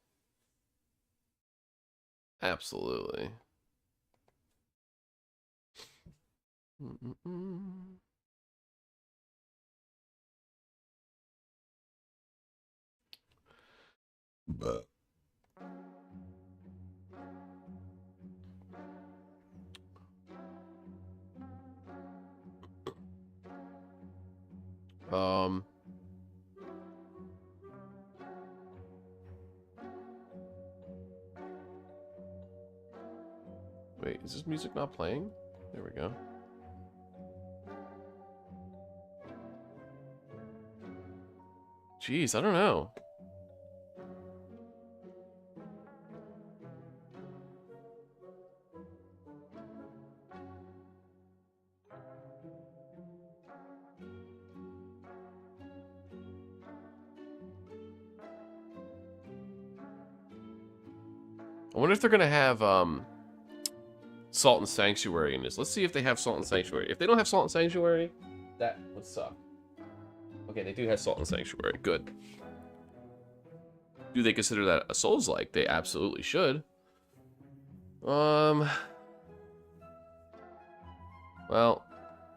Absolutely. But... Um... Wait, is this music not playing? There we go. Jeez, I don't know. I wonder if they're gonna have Salt and Sanctuary in this. Let's see if they have Salt and Sanctuary. If they don't have Salt and Sanctuary, that would suck. Okay, they do have Salt and Sanctuary. Good. Do they consider that a Souls-like? They absolutely should. Well,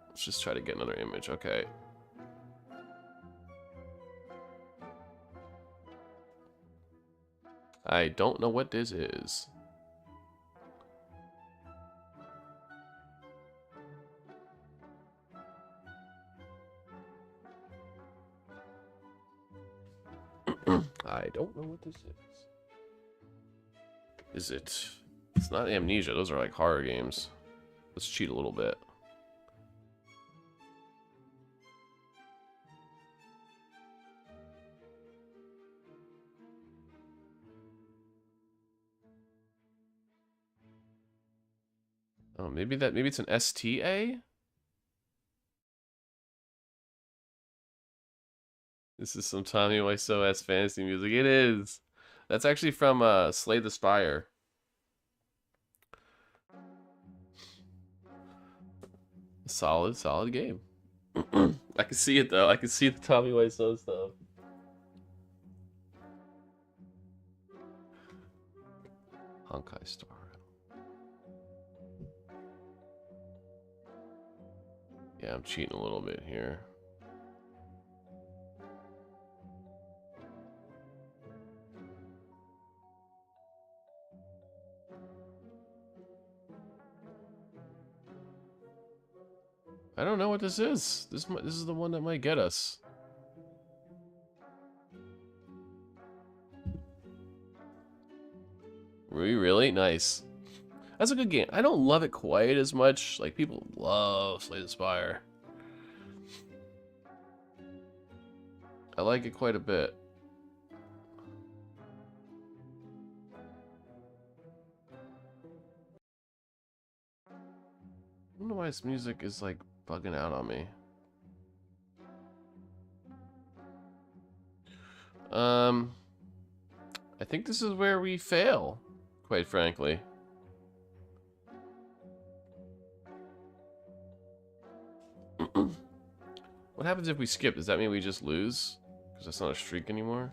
let's just try to get another image. Okay. I don't know what this is. I don't know what this is. Is it? It's not Amnesia. Those are like horror games. Let's cheat a little bit. Oh, maybe it's an STA? This is some Tommy Wiseau-esque fantasy music. It is. That's actually from Slay the Spire. Solid game. I can see it though. I can see the Tommy Wiseau stuff. Honkai Star. Yeah, I'm cheating a little bit here. I don't know what this is. This is the one that might get us. Really? Nice. That's a good game. I don't love it quite as much. Like, people love Slay the Spire. I like it quite a bit. I don't know why this music is, like, bugging out on me. think this is where we fail, quite frankly. What happens if we skip? Does that mean we just lose? Because that's not a streak anymore?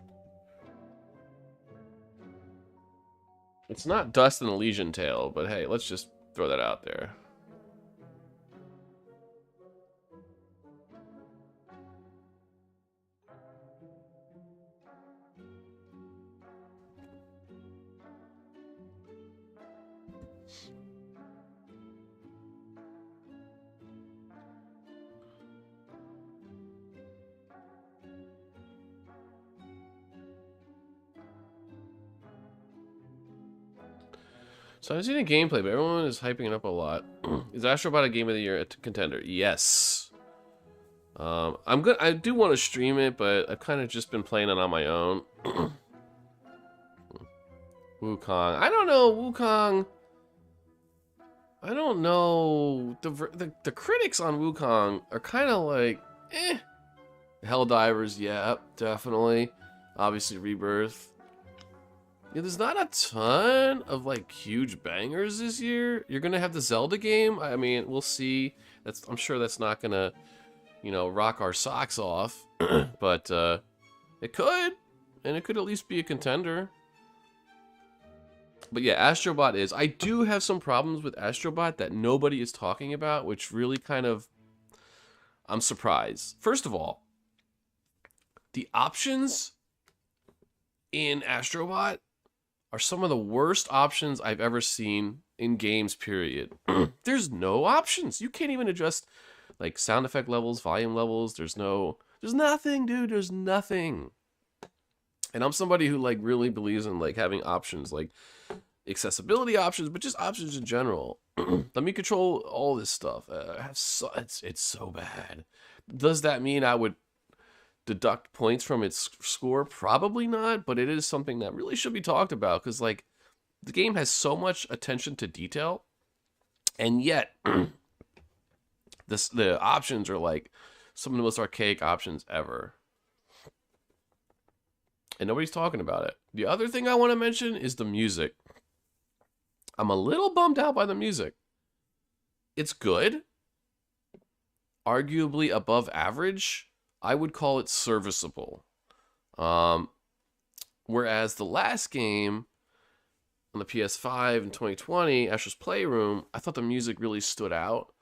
It's not Dust and Elysian Tail, but hey, let's just throw that out there. So I've seen a gameplay, but everyone is hyping it up a lot. Is Astrobot a Game of the Year contender? Yes. I'm good. I do want to stream it, but I've kind of just been playing it on my own. Wukong. I don't know, Wukong. I don't know. The critics on Wukong are kind of like, eh. Helldivers, yeah, definitely. Obviously, Rebirth. Yeah, there's not a ton of like huge bangers this year. You're gonna have the Zelda game. I mean, we'll see. I'm sure that's not gonna, you know, rock our socks off. But it could, and it could at least be a contender. But yeah, Astrobot is. I do have some problems with Astrobot that nobody is talking about, which really kind of, I'm surprised. First of all, the options in Astrobot are some of the worst options I've ever seen in games, period. There's no options. You can't even adjust like sound effect levels, volume levels. There's nothing, dude. There's nothing. And I'm somebody who like really believes in like having options, like accessibility options, but just options in general. Let me control all this stuff. It's so bad. Does that mean I would deduct points from its score? Probably not, but it is something that really should be talked about, because like the game has so much attention to detail, and yet the options are like some of the most archaic options ever, and nobody's talking about it. The other thing I want to mention is the music. I'm a little bummed out by the music. It's good, arguably above average. I would call it serviceable. Whereas the last game on the PS5 in 2020, Astro's Playroom, I thought the music really stood out.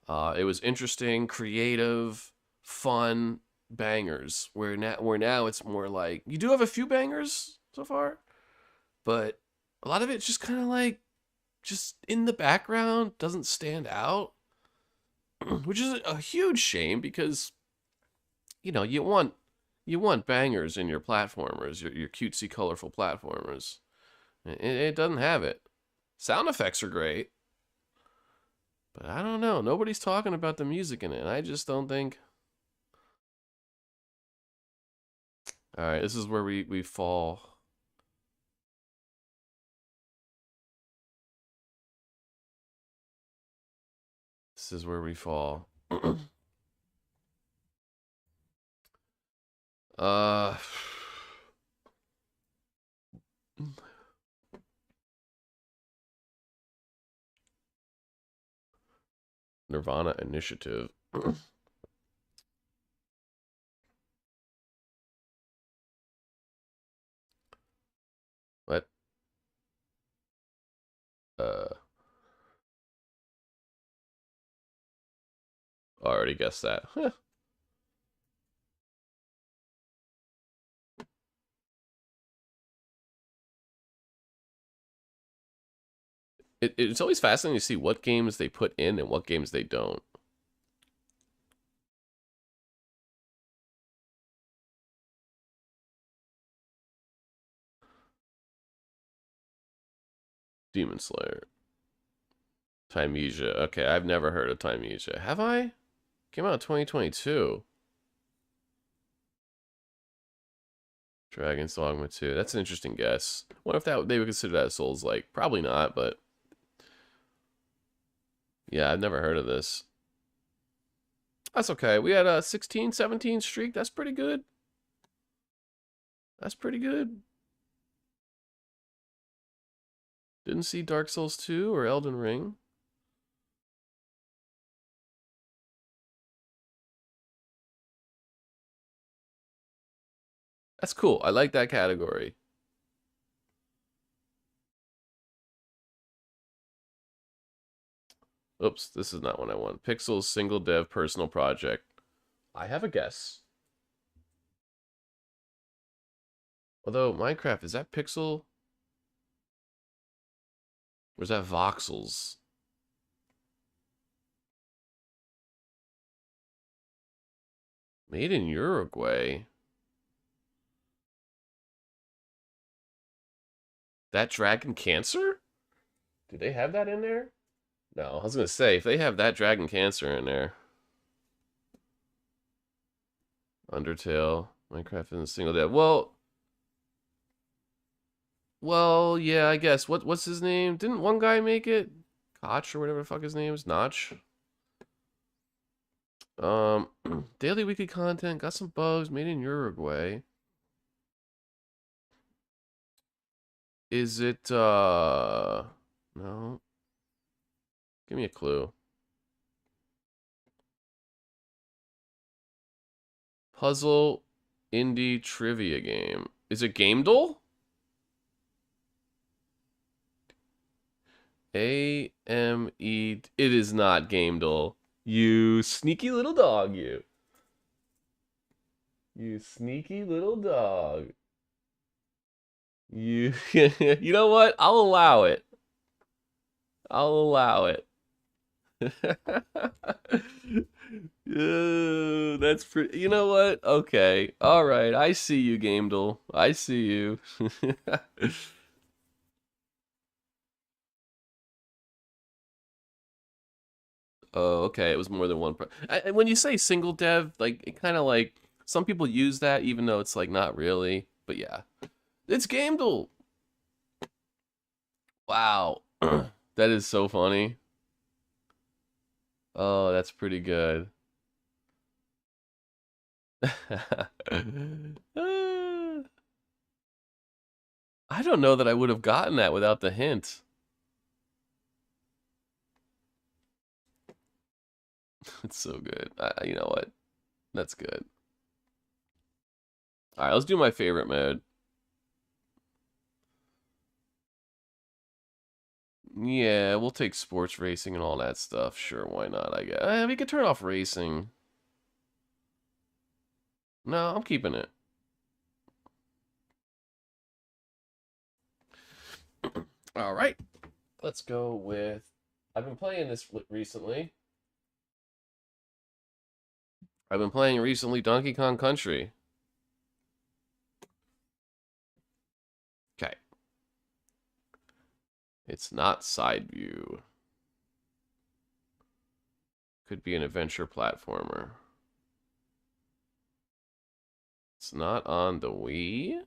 It was interesting, creative, fun, bangers. Where now it's more like, you do have a few bangers so far, but a lot of it's just kind of like, just in the background, doesn't stand out. Which is a huge shame, because you know, you want bangers in your platformers, your cutesy, colorful platformers. It doesn't have it. Sound effects are great, but I don't know. Nobody's talking about the music in it, and I just don't think. All right, this is where we fall. This is where we fall. Nirvana Initiative. What? I already guessed that. It's always fascinating to see what games they put in and what games they don't. Demon Slayer. Timesia. Okay, I've never heard of Timesia. Have I? Came out in 2022. Dragon's Dogma 2. That's an interesting guess. What if they would consider that Souls-like? Probably not, but yeah, I've never heard of this. That's okay. We had a 16, 17 streak. That's pretty good. That's pretty good. Didn't see Dark Souls 2 or Elden Ring. That's cool. I like that category. Oops, this is not what I want. Pixels single dev personal project. I have a guess. Although Minecraft, is that Pixel? Or is that Voxels? Made in Uruguay. That Dragon Cancer? Do they have that in there? No, I was gonna say, if they have that Dragon Cancer in there. Undertale, Minecraft isn't single dev. Well, yeah, I guess. What's his name? Didn't one guy make it? Koch or whatever the fuck his name is? Notch? Daily weekly content, got some bugs, made in Uruguay. Is it, no. Give me a clue. Puzzle indie trivia game. Is it Gamedle? A-M-E. It is not Gamedle. You sneaky little dog, you. You sneaky little dog. You you know what? I'll allow it. I'll allow it. That's pretty. You know what? Okay. All right. I see you, Gamedle. I see you. Oh, okay. It was more than one. When you say single dev, like it kind of like some people use that, even though it's like not really. But yeah, it's Gamedle. Wow, that is so funny. Oh, that's pretty good. I don't know that I would have gotten that without the hint. It's so good. You know what? That's good. All right, let's do my favorite mode. Yeah, we'll take sports racing and all that stuff. Sure, why not? I guess. We could turn off racing. No, I'm keeping it. All right. Let's go with... I've been playing this recently. I've been playing recently Donkey Kong Country. Okay. It's not side view. Could be an adventure platformer. It's not on the Wii.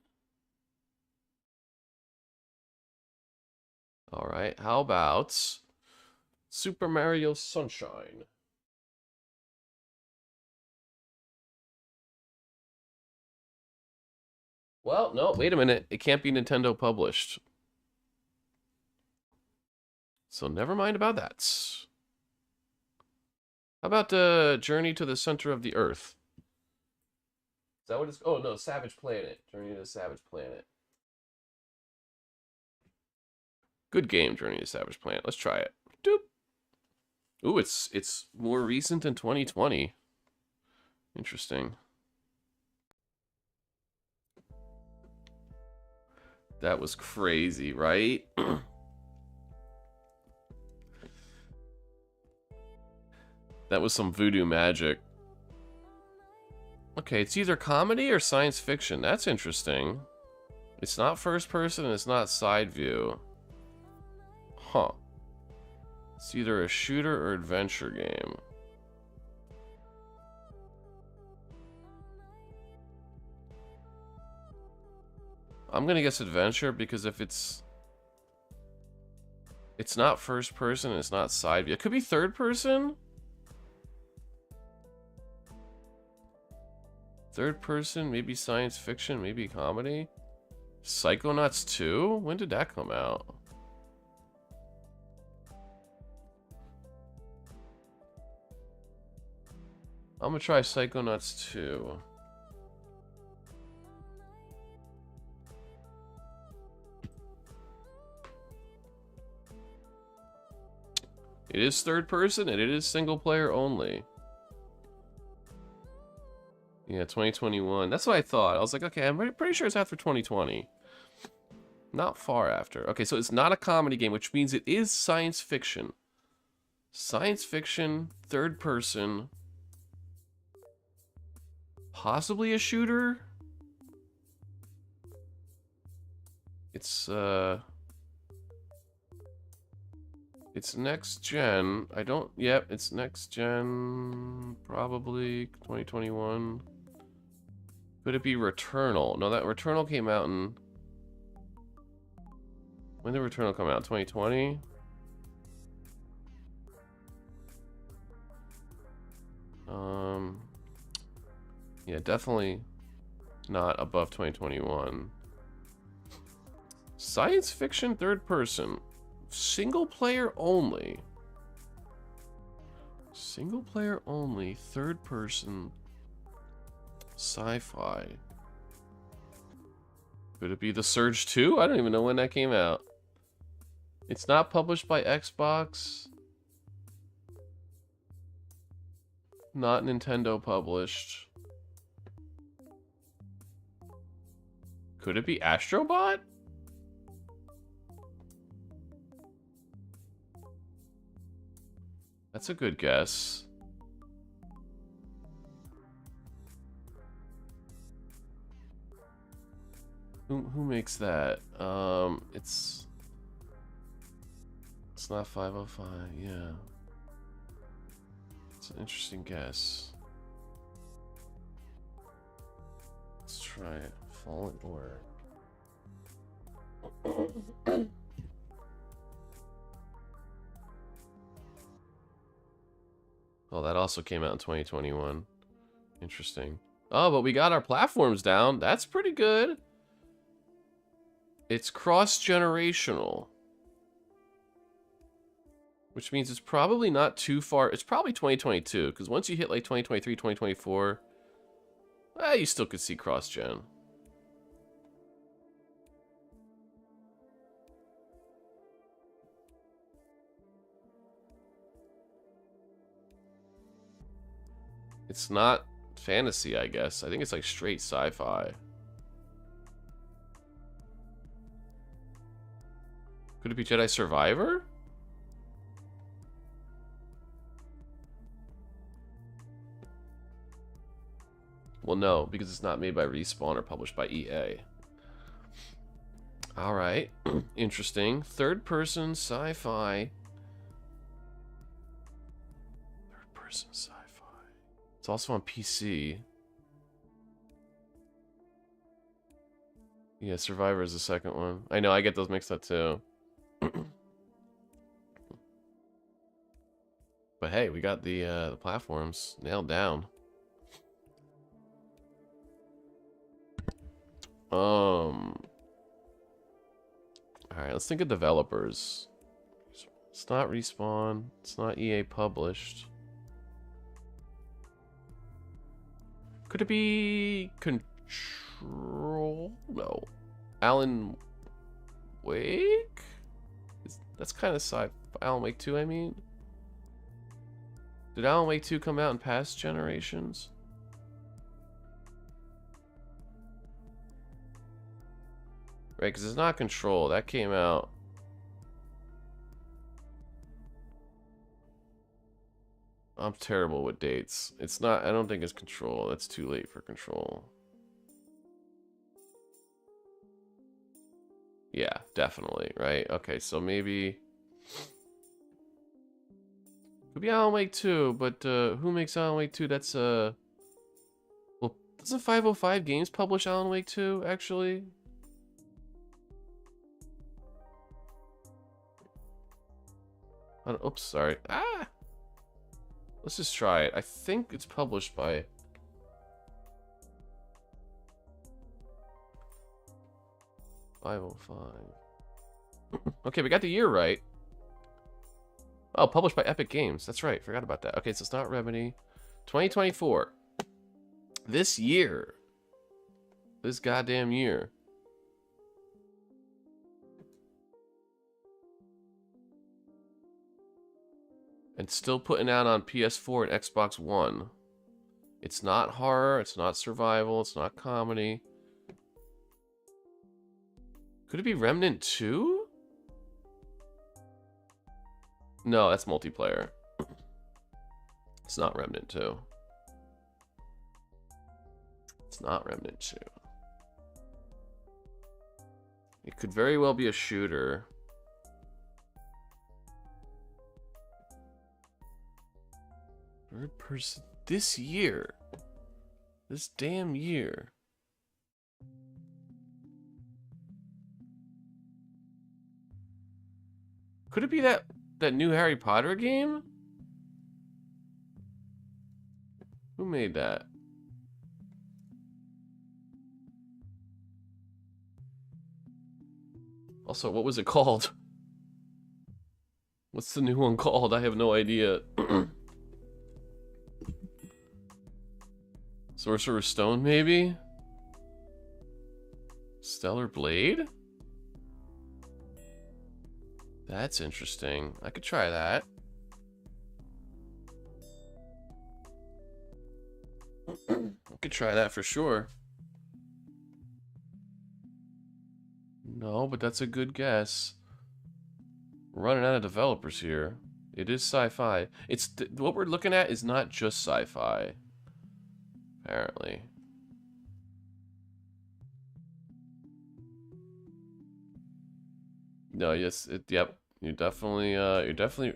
All right. How about Super Mario Sunshine? Well, no, wait a minute. It can't be Nintendo published. So never mind about that. How about Journey to the Center of the Earth? Is that what it's... Oh, no, Savage Planet. Journey to the Savage Planet. Good game, Journey to Savage Planet. Let's try it. Doop. Ooh, it's more recent than 2020. Interesting. That was crazy, right? That was some voodoo magic. Okay, it's either comedy or science fiction. That's interesting. It's not first person and it's not side view. Huh. It's either a shooter or adventure game. I'm gonna guess adventure because if it's not first person and it's not side view. It could be third person? Third person, maybe science fiction, maybe comedy. Psychonauts 2? When did that come out? I'm gonna try Psychonauts 2. It is third person and it is single player only. Yeah, 2021. That's what I thought. I was like, okay, I'm pretty sure it's after 2020. Not far after. Okay, so it's not a comedy game, which means it is science fiction. Science fiction, third person. Possibly a shooter? It's next gen. Yep, it's next gen. Probably 2021. Could it be Returnal? No, that Returnal came out in... When did Returnal come out? 2020? Yeah, definitely not above 2021. Science fiction third person. Single player only. Single player only, third person, sci-fi. Could it be The Surge 2? I don't even know when that came out. It's not published by Xbox. Not Nintendo published. Could it be Astrobot? That's a good guess. Who makes that? It's not 505, yeah. It's an interesting guess. Let's try it. Fallen Order. Oh, that also came out in 2021. Interesting. Oh, but we got our platforms down. That's pretty good. It's cross-generational. Which means it's probably not too far. It's probably 2022, because once you hit like 2023, 2024, you still could see cross-gen. It's not fantasy, I guess. I think it's like straight sci-fi. Could it be Jedi Survivor? Well, no, because it's not made by Respawn or published by EA. Alright. Interesting. Third person sci-fi. Third person sci-fi. It's also on PC. Yeah, Survivor is the second one. I know, I get those mixed up too. But hey, we got the platforms nailed down. Alright, let's think of developers. It's not Respawn. It's not EA published. Could it be Control? No. Alan Wake? That's kind of sci-fi. Alan Wake 2, I mean. Did Alan Wake 2 come out in past generations? Right, because it's not Control. That came out. I'm terrible with dates. It's not, I don't think it's Control. That's too late for Control. Yeah, definitely, right? Okay, so maybe... Could be Alan Wake 2, but who makes Alan Wake 2? That's, well, doesn't 505 Games publish Alan Wake 2, actually? Oops, sorry. Ah! Let's just try it. I think it's published by... Okay, we got the year right. Oh, published by Epic Games. That's right. Forgot about that. Okay, so it's not Remedy. 2024. This year. This goddamn year. And still putting out on PS4 and Xbox One. It's not horror, it's not survival, it's not comedy. Could it be Remnant 2? No, that's multiplayer. It's not Remnant 2. It's not Remnant 2. It could very well be a shooter. Third person this year. This damn year. Could it be that new Harry Potter game? Who made that? Also, what was it called? What's the new one called? I have no idea. Sorcerer's Stone, maybe? Stellar Blade? That's interesting. I could try that. I could try that for sure. No, but that's a good guess. We're running out of developers here. It is sci-fi. It's what we're looking at is not just sci-fi. Apparently. No, yes, yep. You're definitely,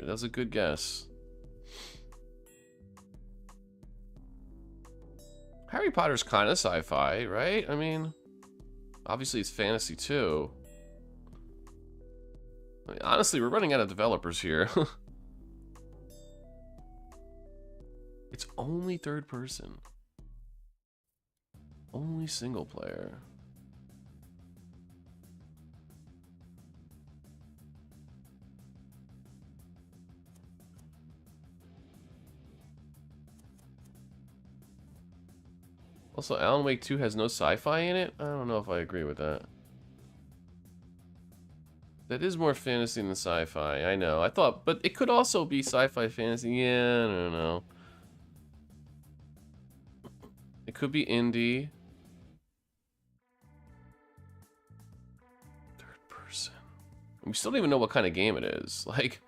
that's a good guess. Harry Potter's kind of sci-fi, right? I mean, obviously it's fantasy too. I mean, honestly, we're running out of developers here. It's only third person. Only single player. Also, Alan Wake 2 has no sci-fi in it? I don't know if I agree with that. That is more fantasy than sci-fi, I know. I thought, but it could also be sci-fi fantasy. Yeah, I don't know. It could be indie. Third person. We still don't even know what kind of game it is. Like...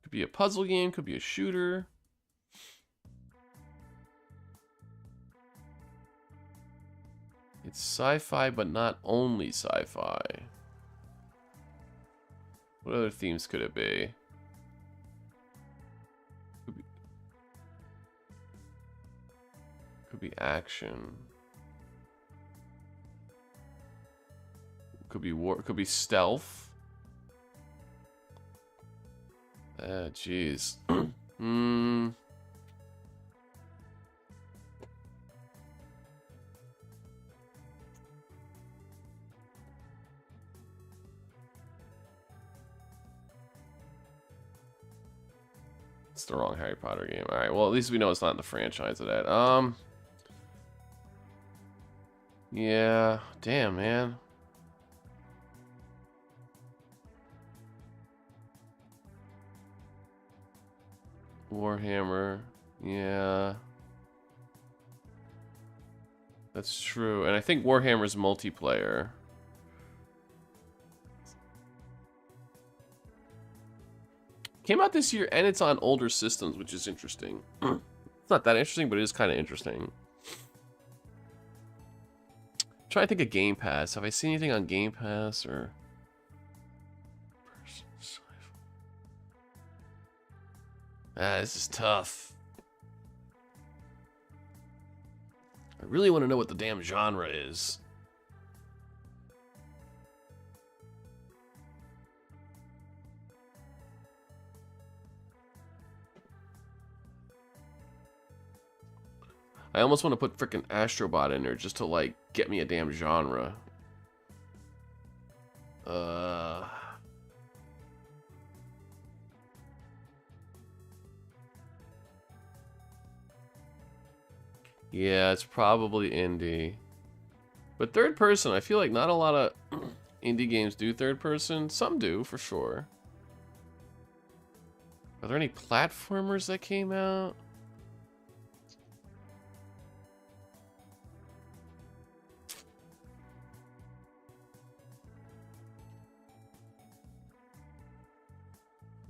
Could be a puzzle game, could be a shooter. It's sci-fi, but not only sci-fi. What other themes could it be? Could be action. Could be war. Could be stealth. Jeez. It's the wrong Harry Potter game. All right. Well, at least we know it's not in the franchise of that. Yeah. Damn, man. Warhammer, yeah. That's true. And I think Warhammer's multiplayer. Came out this year and it's on older systems, which is interesting. It's not that interesting, but it is kind of interesting. I'm trying to think of Game Pass. Have I seen anything on Game Pass or... this is tough. I really want to know what the damn genre is. I almost want to put frickin' Astrobot in there just to, like, get me a damn genre. Yeah, it's probably indie. But third person, I feel like not a lot of indie games do third person. Some do, for sure. Are there any platformers that came out?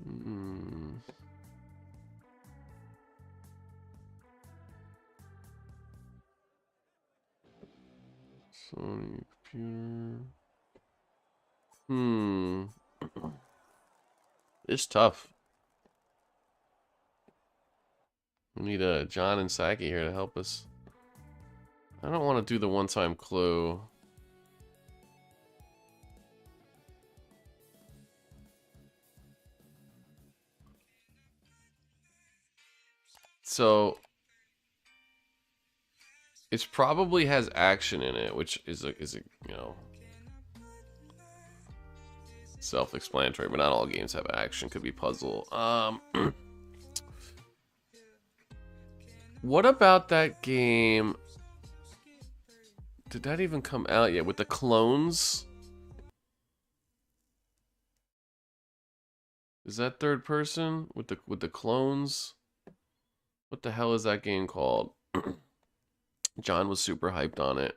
Hmm. Sony computer. Hmm. It's tough. We need John and Saki here to help us. I don't want to do the one-time clue. So it probably has action in it, which is a you know, self-explanatory, but not all games have action. Could be puzzle. What about that game? Did that even come out yet with the clones? Is that third person with the clones? What the hell is that game called? John was super hyped on it.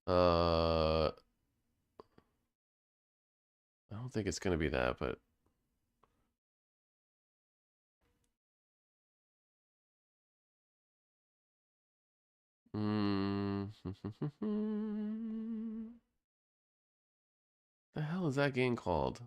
I don't think it's gonna be that, but the hell is that game called?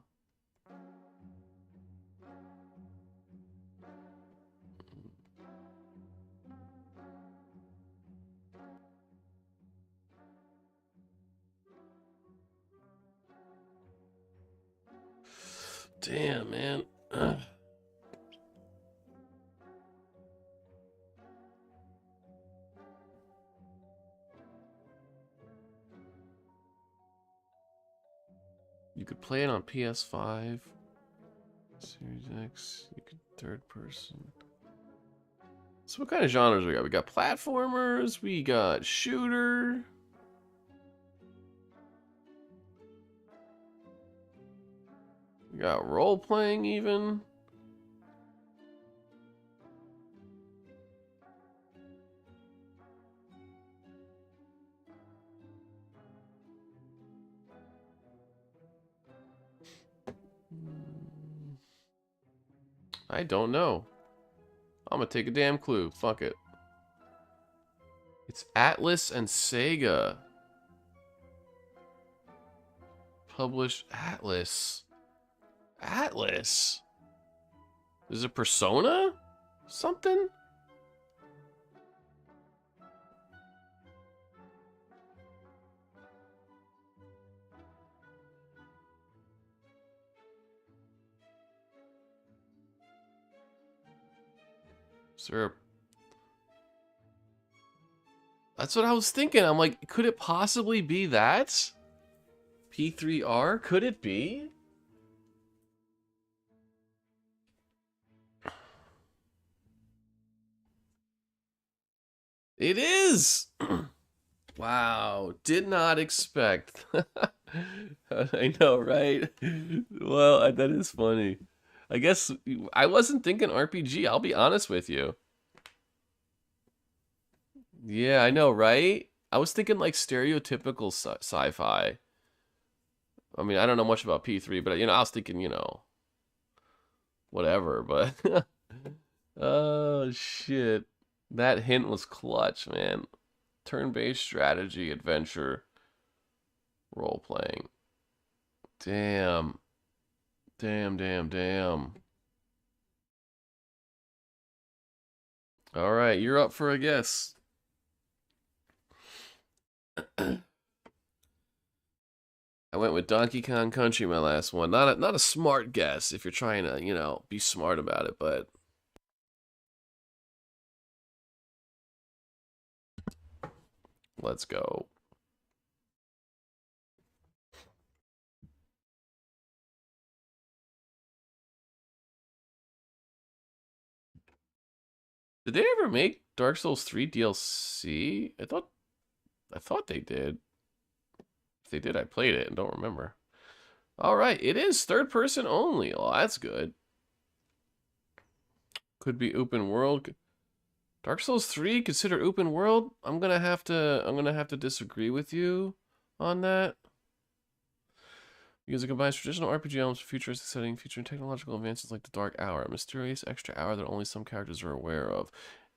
Damn, man. Ugh. You could play it on PS5, Series X. You could third person. So what kind of genres we got? We got platformers. We got shooter. We got role playing even. I don't know. I'm gonna take a damn clue. Fuck it. It's Atlas and Sega. Published Atlas. Atlas? Is it Persona? Something? Is there a... That's what I was thinking. I'm like, could it possibly be that? P3R? Could it be? It is! Wow. Did not expect. I know, right? Well, that is funny. I guess I wasn't thinking RPG. I'll be honest with you. Yeah, I know, right? I was thinking like stereotypical sci-fi. I mean, I don't know much about P3, but you know, I was thinking, you know, whatever, but oh shit. That hint was clutch, man. Turn-based strategy, adventure, role-playing. Damn. Damn, damn, damn. All right, you're up for a guess. I went with Donkey Kong Country, my last one. Not a smart guess if you're trying to, you know, be smart about it, but let's go. Did they ever make Dark Souls 3 DLC? I thought they did. If they did, I played it and don't remember. All right, it is third person only. Oh, that's good. Could be open world. Dark Souls 3 considered open world? I'm gonna have to disagree with you on that. Because it combines traditional RPG elements with futuristic setting, featuring technological advances like the Dark Hour, a mysterious extra hour that only some characters are aware of,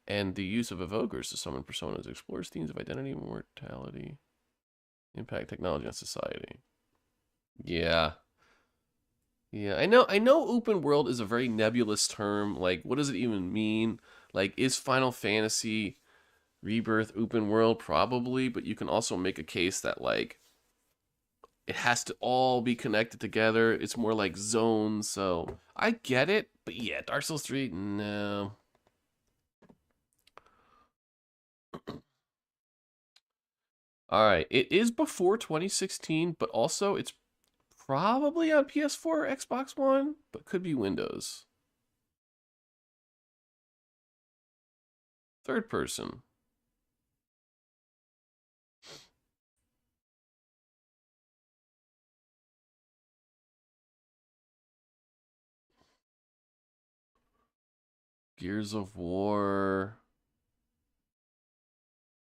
and the use of evokers to summon personas explores themes of identity, mortality, impact, technology on society. Yeah. Yeah, I know open world is a very nebulous term. Like, what does it even mean? Like, is Final Fantasy Rebirth open world? Probably, but you can also make a case that, like, it has to all be connected together. It's more like zones, so I get it. But yeah, Dark Souls 3, no. All right, it is before 2016, but also it's probably on PS4 or Xbox One, but could be Windows. Third person. Gears of War.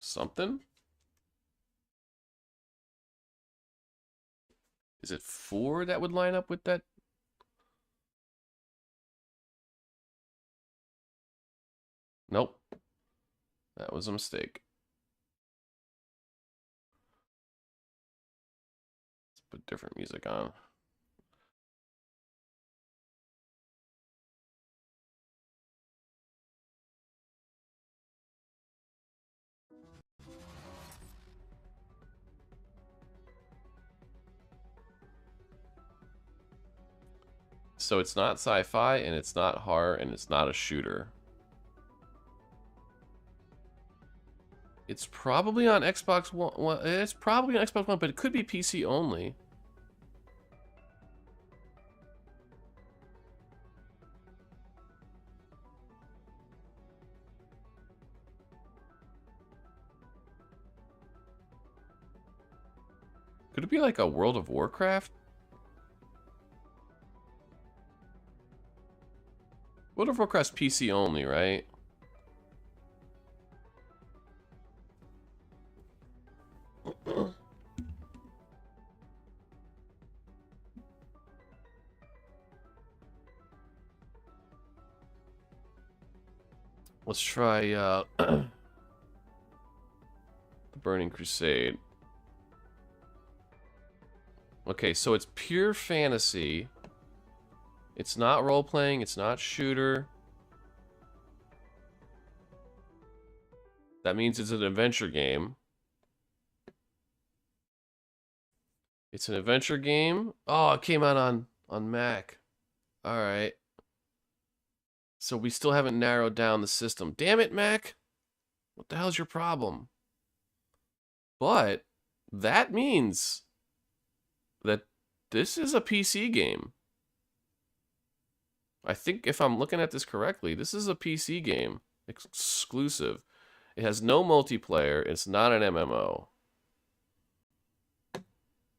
Something? Is it 4 that would line up with that? Nope. That was a mistake. Let's put different music on. So it's not sci-fi, and it's not horror, and it's not a shooter. It's probably on Xbox One. Well, it's probably on Xbox One, but it could be PC only. Could it be like a World of Warcraft? World of Warcraft's PC only, right? Let's try the Burning Crusade. Okay, so it's pure fantasy. It's not role-playing, it's not shooter. That means it's an adventure game. It's an adventure game. Oh, it came out on Mac. All right. So we still haven't narrowed down the system. Damn it, Mac. What the hell's your problem? But that means that this is a PC game. I think if I'm looking at this correctly, this is a PC game. Exclusive. It has no multiplayer. It's not an MMO.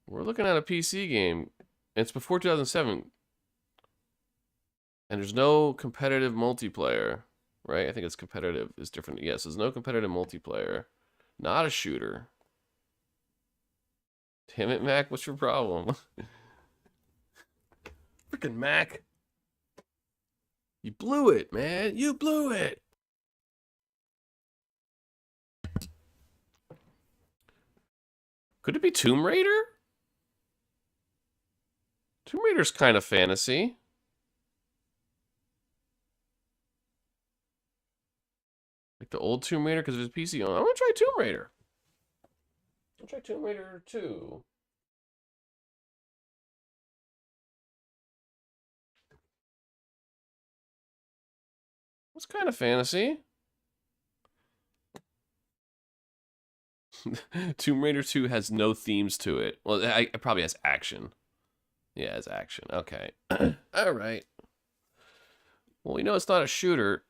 We're looking at a PC game. It's before 2007. And there's no competitive multiplayer, right? I think it's competitive is different. Yes, there's no competitive multiplayer. Not a shooter. Damn it, Mac, what's your problem? Freaking Mac. You blew it, man. You blew it. Could it be Tomb Raider? Tomb Raider's kind of fantasy. Like the old Tomb Raider, because there's a PC on. I'm gonna try Tomb Raider. I'll try Tomb Raider 2. It's kind of fantasy. Tomb Raider 2 has no themes to it. Well, it probably has action. Yeah, it's action. Okay. All right. Well, we know it's not a shooter.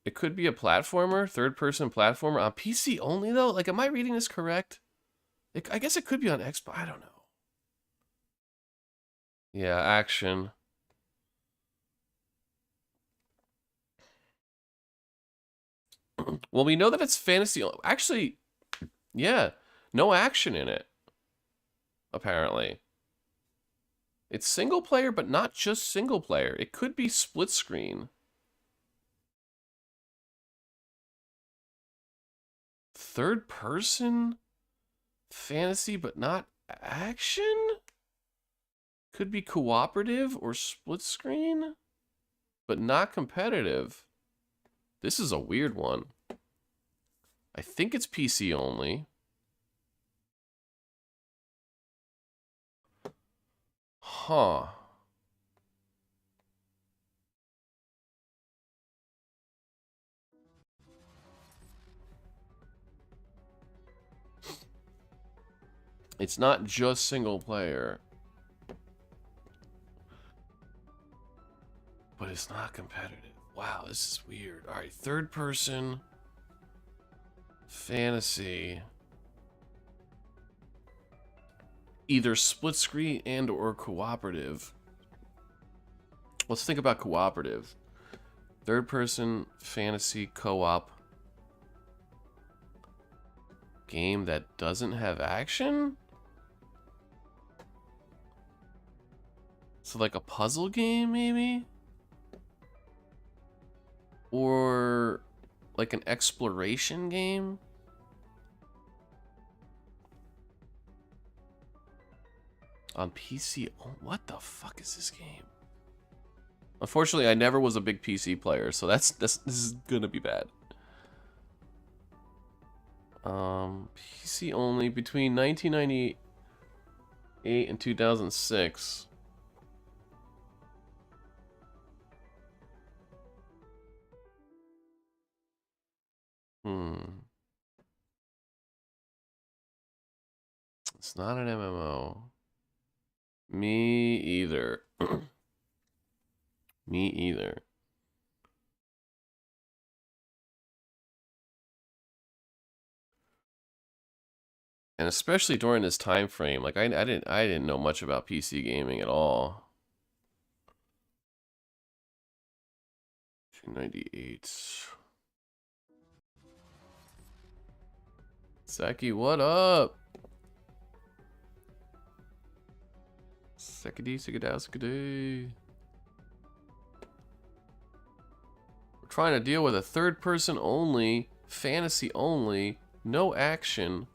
It could be a platformer, third-person platformer on PC only though. Like, am I reading this correct? I guess it could be on Xbox. I don't know. Yeah, action. Well, we know that it's fantasy. Actually, yeah, no action in it. Apparently, it's single player, but not just single player. It could be split screen. Third person fantasy, but not action? Could be cooperative or split screen, but not competitive. This is a weird one. I think it's PC only. Huh. It's not just single player. But it's not competitive. Wow, this is weird. All right, third person fantasy. Either split screen and or cooperative. Let's think about cooperative. Third person fantasy co-op game that doesn't have action? So like a puzzle game maybe? Or like an exploration game? On PC? Oh, what the fuck is this game? Unfortunately, I never was a big PC player, so this is gonna be bad. PC only between 1998 and 2006. It's not an MMO. Me either. Me either. And especially during this time frame, like I didn't know much about PC gaming at all. 298. Seki, what up? Sekidi. We're trying to deal with a third person only, fantasy only, no action.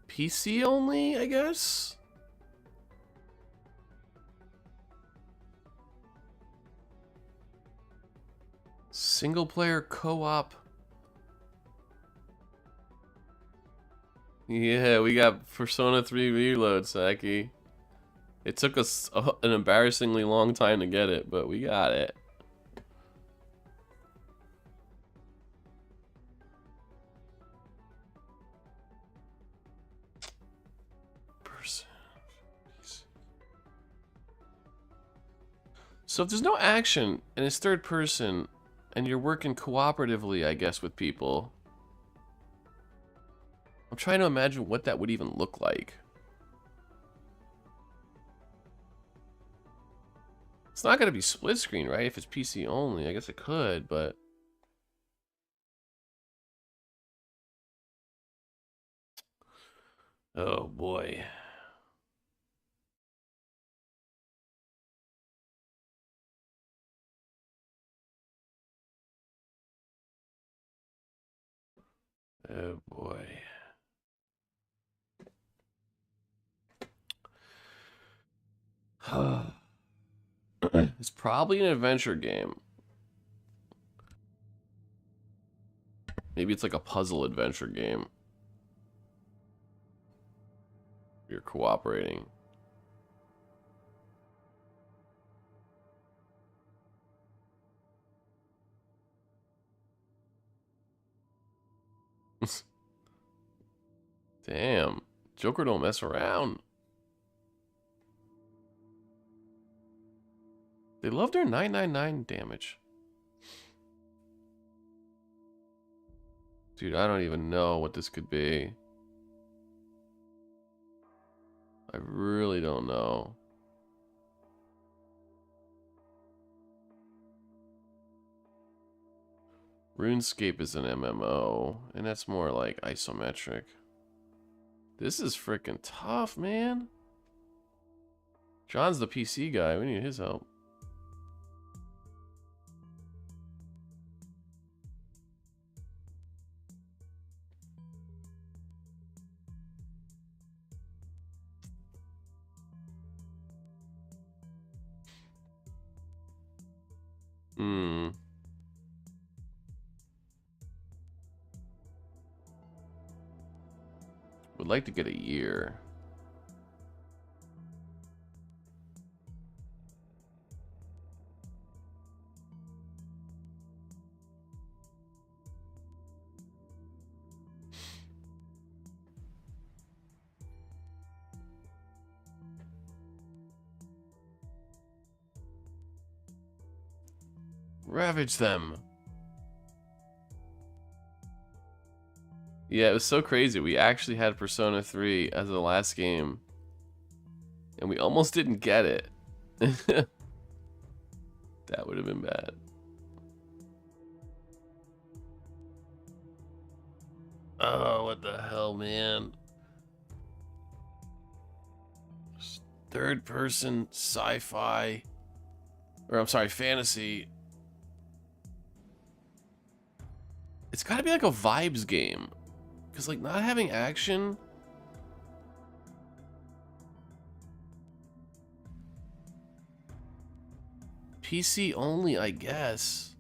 PC only, I guess? Single player co-op. Yeah, we got Persona 3 Reload, Saki. It took us an embarrassingly long time to get it, but we got it. So if there's no action and it's third person and you're working cooperatively, I guess, with people, I'm trying to imagine what that would even look like. It's not going to be split screen, right? If it's PC only, I guess it could, but... Oh boy. Oh boy. It's probably an adventure game. Maybe it's like a puzzle adventure game. You're cooperating. Damn. Joker don't mess around. They love their 999 damage. Dude, I don't even know what this could be. I really don't know. RuneScape is an MMO, and that's more like isometric. This is freaking tough, man. John's the PC guy. We need his help. Hmm. Would like to get a year. Ravage them. Yeah, it was so crazy. We actually had Persona 3 as the last game, and we almost didn't get it. That would have been bad. Oh, what the hell, man. Third person sci-fi, or I'm sorry, fantasy. It's gotta be like a vibes game. Because, like, not having action. PC only, I guess.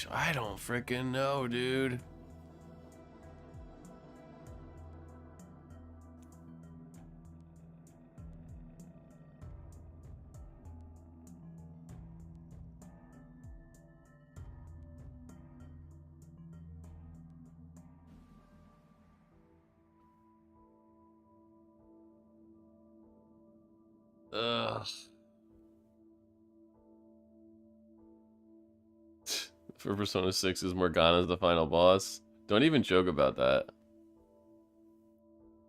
I don't freaking know, dude. Ugh. For Persona 6 is Morgana's the final boss. Don't even joke about that.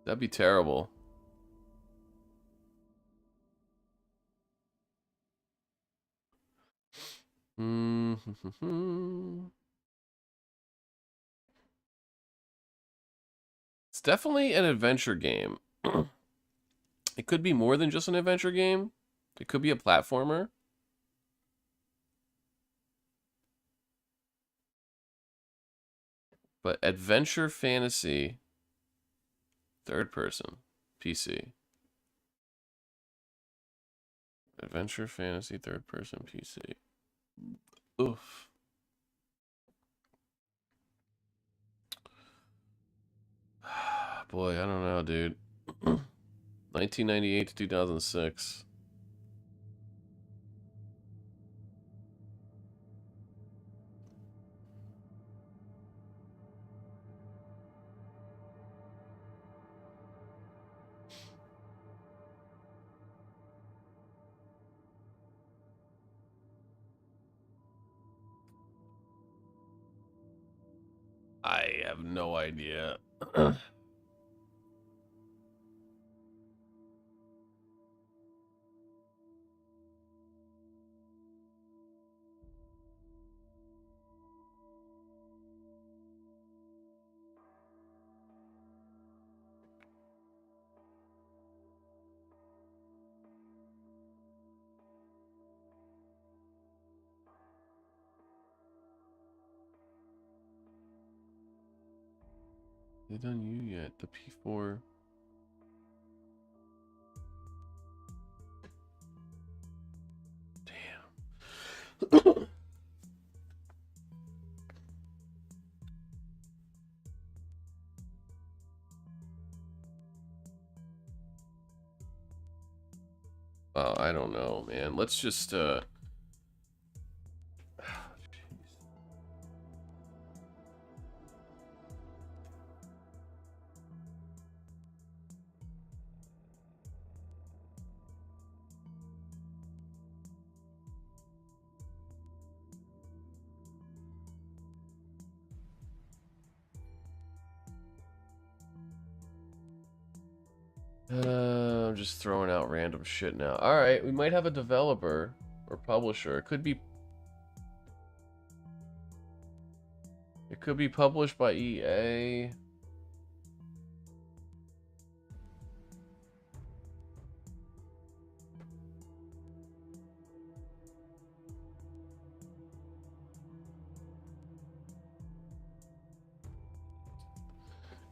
That'd be terrible. It's definitely an adventure game. It could be more than just an adventure game. It could be a platformer. But adventure fantasy, third person, PC. Adventure fantasy, third person, PC. Oof. Boy, I don't know, dude. 1998 to 2006. I have no idea. They done you yet? The P4. Damn. Oh, I don't know, man. Let's just I'm just throwing out random shit now. Alright, we might have a developer or publisher. It could be published by EA.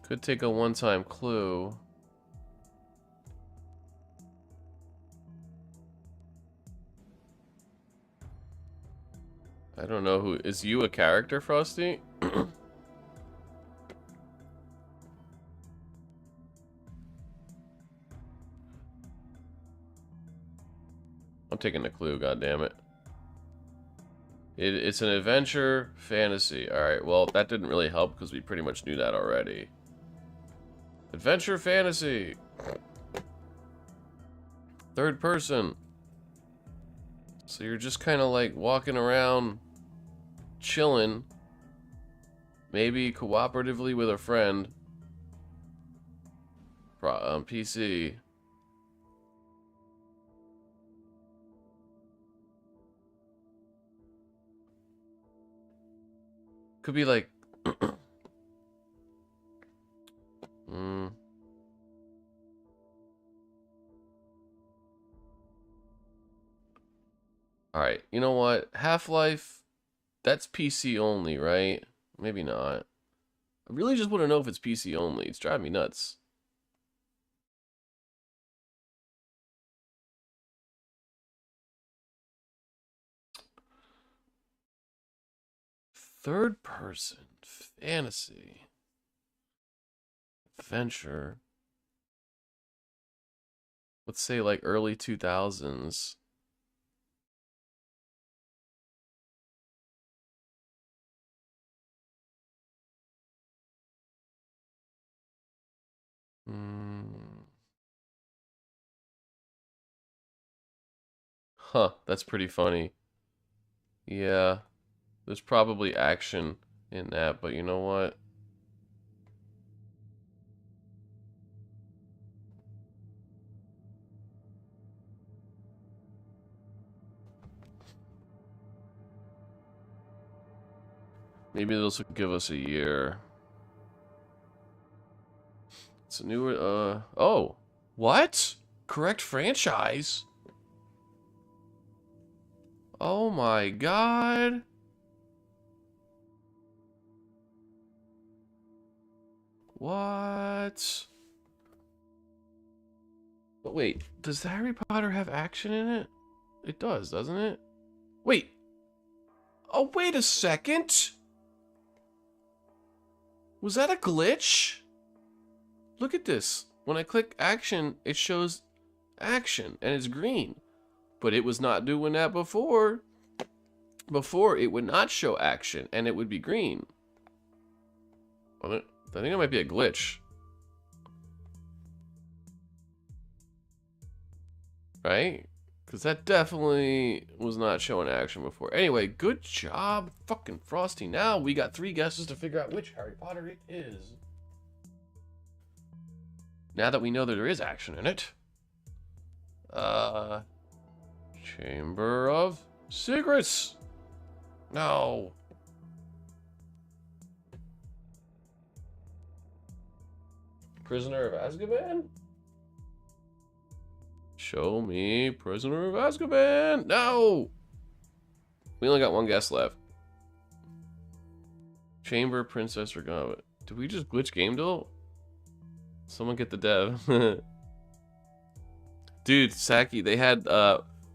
Could take a one-time clue. I don't know who is you a character, Frosty? I'm taking a clue, goddammit. It's an adventure fantasy. Alright, well, that didn't really help because we pretty much knew that already. Adventure fantasy. Third person. So you're just kind of like walking around, chilling. Maybe cooperatively with a friend. On PC. Could be like... Alright, you know what? Half-Life, that's PC only, right? Maybe not. I really just want to know if it's PC only. It's driving me nuts. Third person fantasy adventure. Let's say like early 2000s. Huh, that's pretty funny. Yeah, there's probably action in that, but you know what? Maybe this will give us a year. It's a newer, oh! What? Correct franchise? Oh my god! What? But wait, does Harry Potter have action in it? It does, doesn't it? Wait! Oh, wait a second! Was that a glitch? Look at this. When I click action, it shows action, and it's green. But it was not doing that before. Before, it would not show action, and it would be green. I think that might be a glitch. Right? Because that definitely was not showing action before. Anyway, good job, fucking Frosty. Now we got 3 guesses to figure out which Harry Potter it is. Now that we know that there is action in it. Chamber of Secrets. No. Prisoner of Azkaban? Show me Prisoner of Azkaban. No. We only got 1 guess left. Chamber Princess or Goblet. Did we just glitch Gamedle? Someone get the dev. Dude, Saki, they had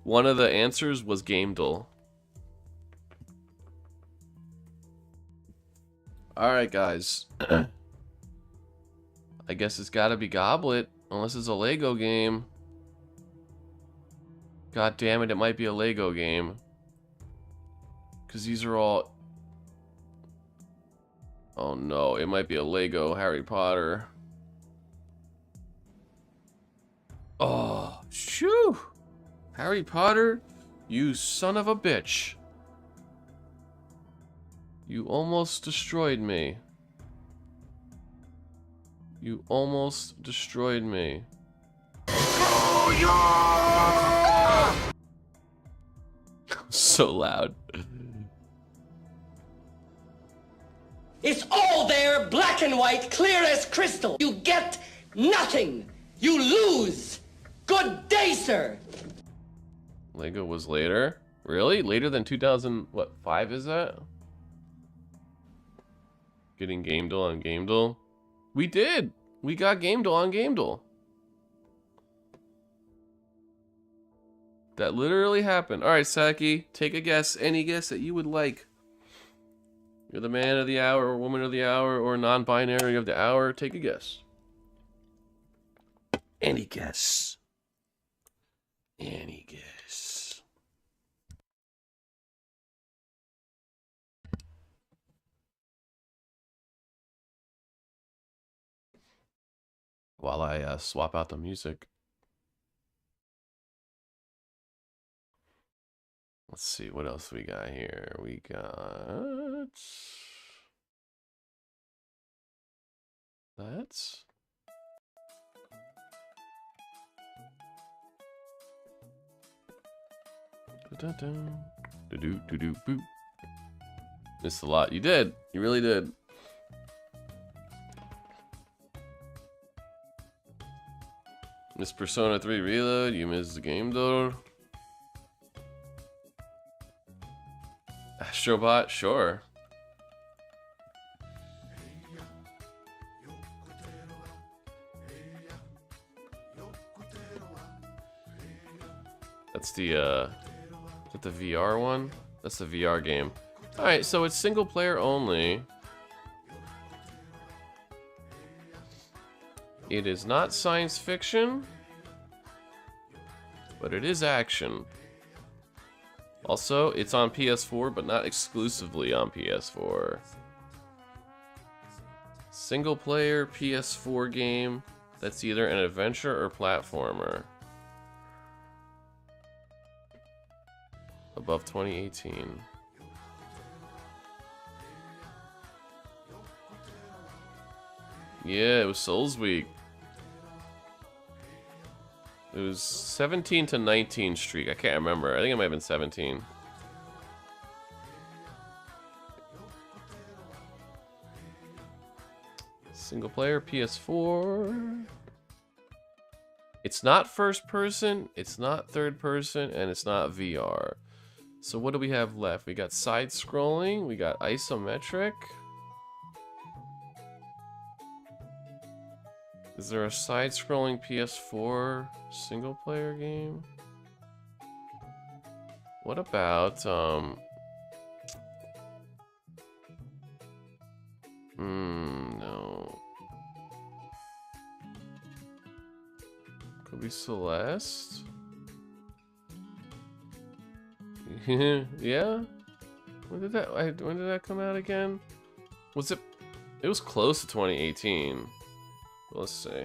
one of the answers was Gamedle. Alright, guys. I guess it's gotta be Goblet, unless it's a Lego game. God damn it, it might be a Lego game. Because these are all... Oh no, it might be a Lego Harry Potter. Oh, shoo! Harry Potter, you son of a bitch. You almost destroyed me. You almost destroyed me. So loud. It's all there, black and white, clear as crystal. You get nothing. You lose. Good day, sir. Lego was later. Really? Later than 2000, what, 5 is that? Getting Gamedle on Gamedle? We did! We got Gamedle on Gamedle. That literally happened. Alright, Saki, take a guess. Any guess that you would like. You're the man of the hour, or woman of the hour, or non-binary of the hour. Take a guess. Any guess. Any guess. While I swap out the music. Let's see, what else we got here? We got... That's... Do-do-do-do-boo. Missed a lot. You did. You really did. Miss Persona 3 Reload. You missed the game though. Astrobot, sure. That's the is that the VR one? That's the VR game. Alright, so it's single player only. It is not science fiction, but it is action. Also, it's on PS4, but not exclusively on PS4. Single player PS4 game that's either an adventure or platformer. Above 2018. Yeah, it was Souls Week. It was 17 to 19 streak. I can't remember. I think it might have been 17. Single player, PS4. It's not first person, it's not third person, and it's not VR. So what do we have left? We got side scrolling, we got isometric. Is there a side-scrolling PS4 single-player game? What about, no. Could be Celeste? Yeah? When did that come out again? Was it... It was close to 2018. Let's see.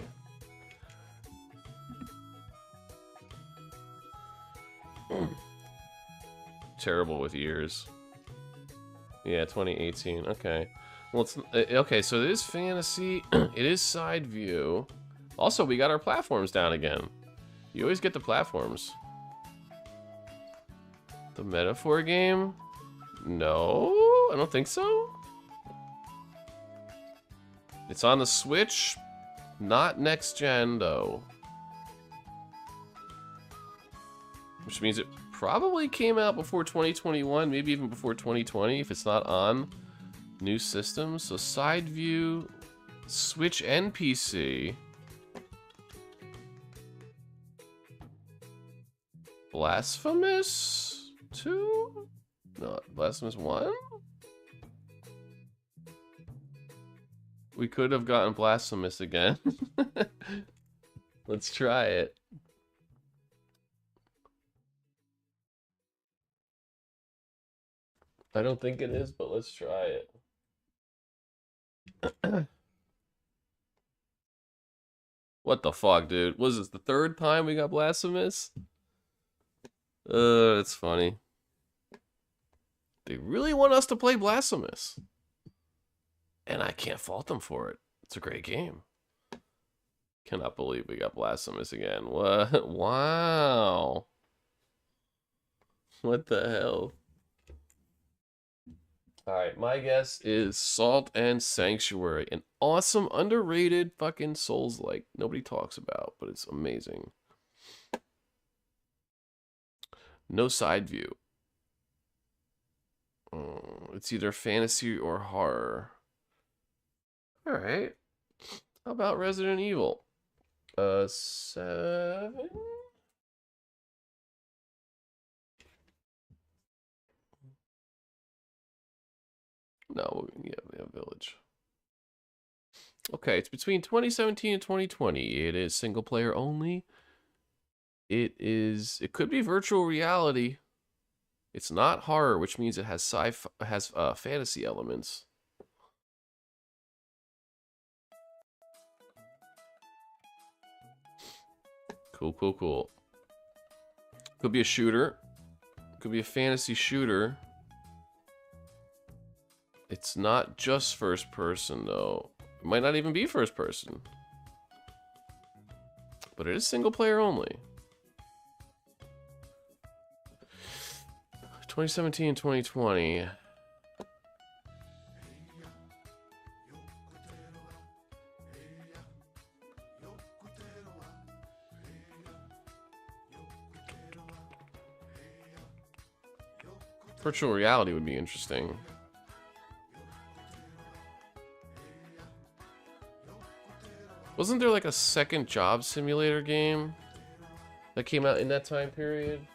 Terrible with years. Yeah, 2018. Okay. Well, it's okay. So it is fantasy. It is side view. Also, we got our platforms down again. You always get the platforms. The metaphor game? No, I don't think so. It's on the Switch. Not next gen, though. Which means it probably came out before 2021, maybe even before 2020 if it's not on new systems. So side view, Switch and PC. Blasphemous 2? No, Blasphemous 1? We could have gotten Blasphemous again. Let's try it. I don't think it is, but let's try it. What the fuck, dude? Was this the third time we got Blasphemous? It's funny. They really want us to play Blasphemous. And I can't fault them for it. It's a great game. Cannot believe we got Blasphemous again. What? Wow. What the hell? Alright, my guess is Salt and Sanctuary. An awesome, underrated fucking Souls-like. Nobody talks about, but it's amazing. No side view. It's either fantasy or horror. Alright. How about Resident Evil? 7? No, yeah, we have Village. Okay, it's between 2017 and 2020. It is single player only. It could be virtual reality. It's not horror, which means it has fantasy elements. Cool, cool, cool. Could be a shooter. Could be a fantasy shooter. It's not just first person, though. It might not even be first person. But it is single player only. 2017 and 2020. Virtual reality would be interesting. Wasn't there like a second job simulator game that came out in that time period?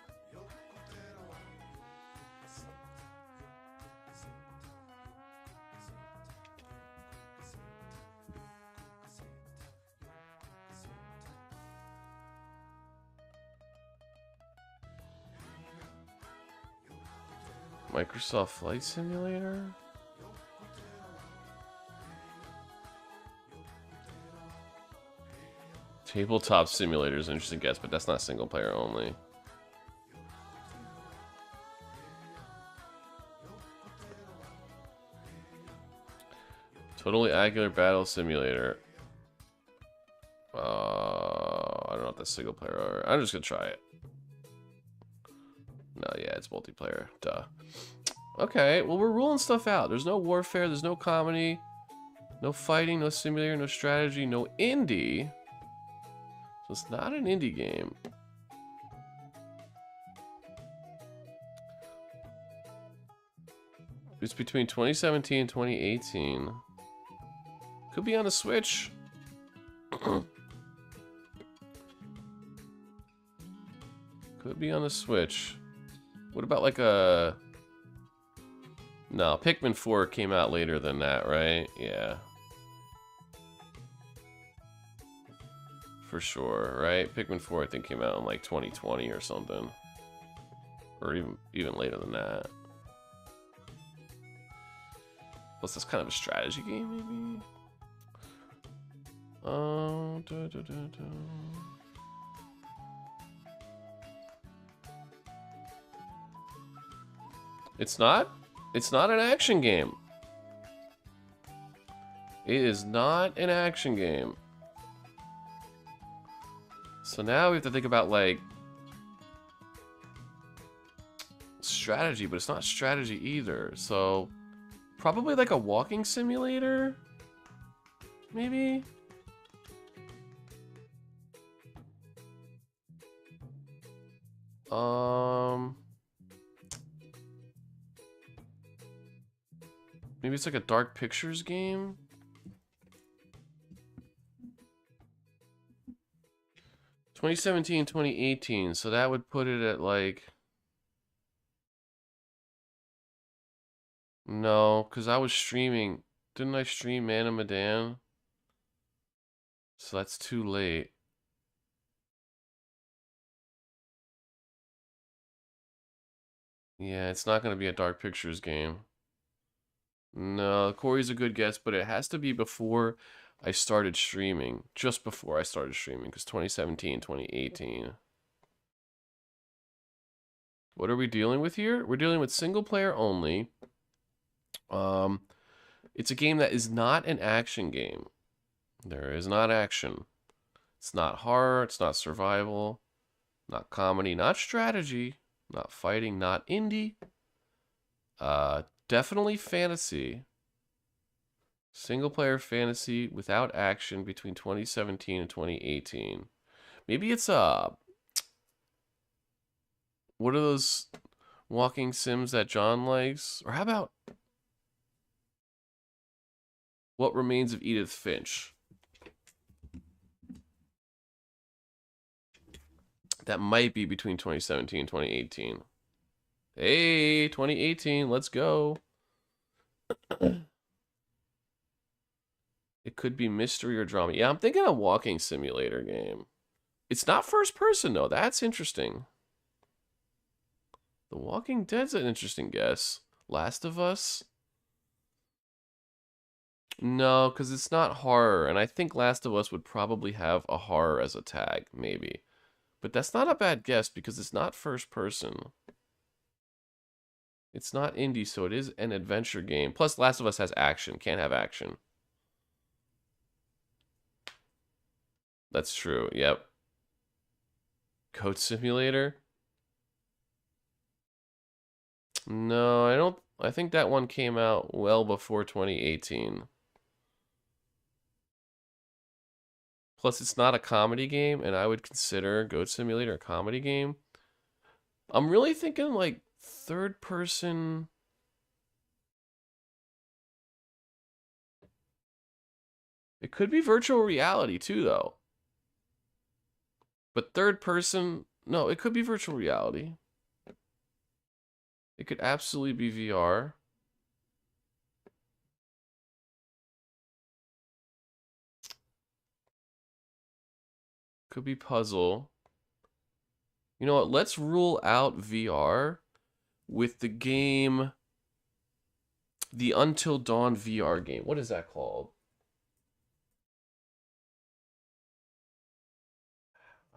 Microsoft Flight Simulator? Tabletop Simulator is an interesting guess, but that's not single player only. Totally Accurate Battle Simulator. I don't know if that's single player or... I'm just gonna try it. No, yeah, it's multiplayer. Duh. Okay, well, we're ruling stuff out. There's no warfare, there's no comedy, no fighting, no simulator, no strategy, no indie. So it's not an indie game. It's between 2017 and 2018. Could be on the Switch. Could be on the Switch. What about like a... No, Pikmin 4 came out later than that, right? Yeah. For sure, right? Pikmin 4 I think came out in like 2020 or something. Or even later than that. Plus that's kind of a strategy game, maybe? It's not? It's not an action game. It is not an action game. So now we have to think about, like, strategy, but it's not strategy either. So, probably like a walking simulator? Maybe? Maybe it's like a Dark Pictures game? (2017, 2018), so that would put it at like... No, because I was streaming. Didn't I stream Man of Medan? So that's too late. Yeah, it's not going to be a Dark Pictures game. No, Corey's a good guess, but it has to be before I started streaming. Just before I started streaming, because 2017, 2018. What are we dealing with here? We're dealing with single player only. It's a game that is not an action game. There is not action. It's not horror, it's not survival, not comedy, not strategy, not fighting, not indie. Definitely fantasy. Single player fantasy without action between 2017 and 2018. Maybe it's what are those walking sims that John likes? Or how about What Remains of Edith Finch? That might be between 2017 and 2018. Hey, 2018, let's go. It could be mystery or drama. Yeah, I'm thinking a walking simulator game. It's not first person, though. That's interesting. The Walking Dead's an interesting guess. Last of Us? No, because it's not horror. And I think Last of Us would probably have a horror as a tag, maybe. But that's not a bad guess because it's not first person. It's not indie, so it is an adventure game. Plus, Last of Us has action. Can't have action. That's true. Yep. Coach Simulator? No, I don't. I think that one came out well before 2018. Plus, it's not a comedy game, and I would consider Goat Simulator a comedy game. I'm really thinking like third person. It could be virtual reality too, though. But third person, no, it could be virtual reality. It could absolutely be VR. Could be puzzle. You know what? Let's rule out VR with the game, the Until Dawn VR game. What is that called?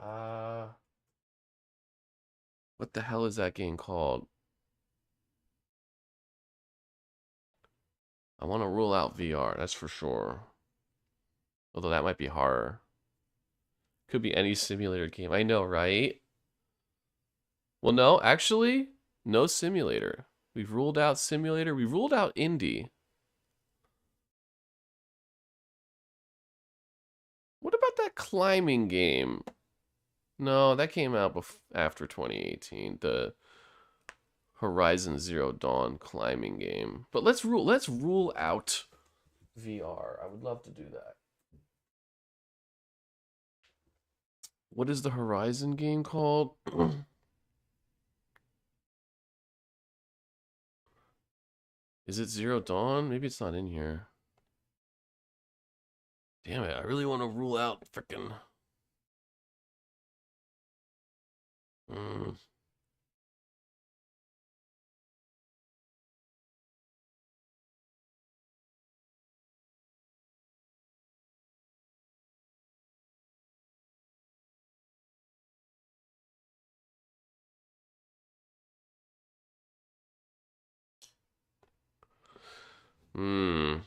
Uh, what the hell is that game called? I want to rule out VR, that's for sure. Although that might be horror. Could be any simulator game. I know, right? Well, no, actually, no simulator. We've ruled out simulator. We ruled out indie. What about that climbing game? No, that came out after 2018. The Horizon Zero Dawn climbing game. But let's rule out VR. I would love to do that. What is the Horizon game called? Is it Zero Dawn? Maybe it's not in here. Damn it, I really want to rule out frickin'. Mm. Hmm.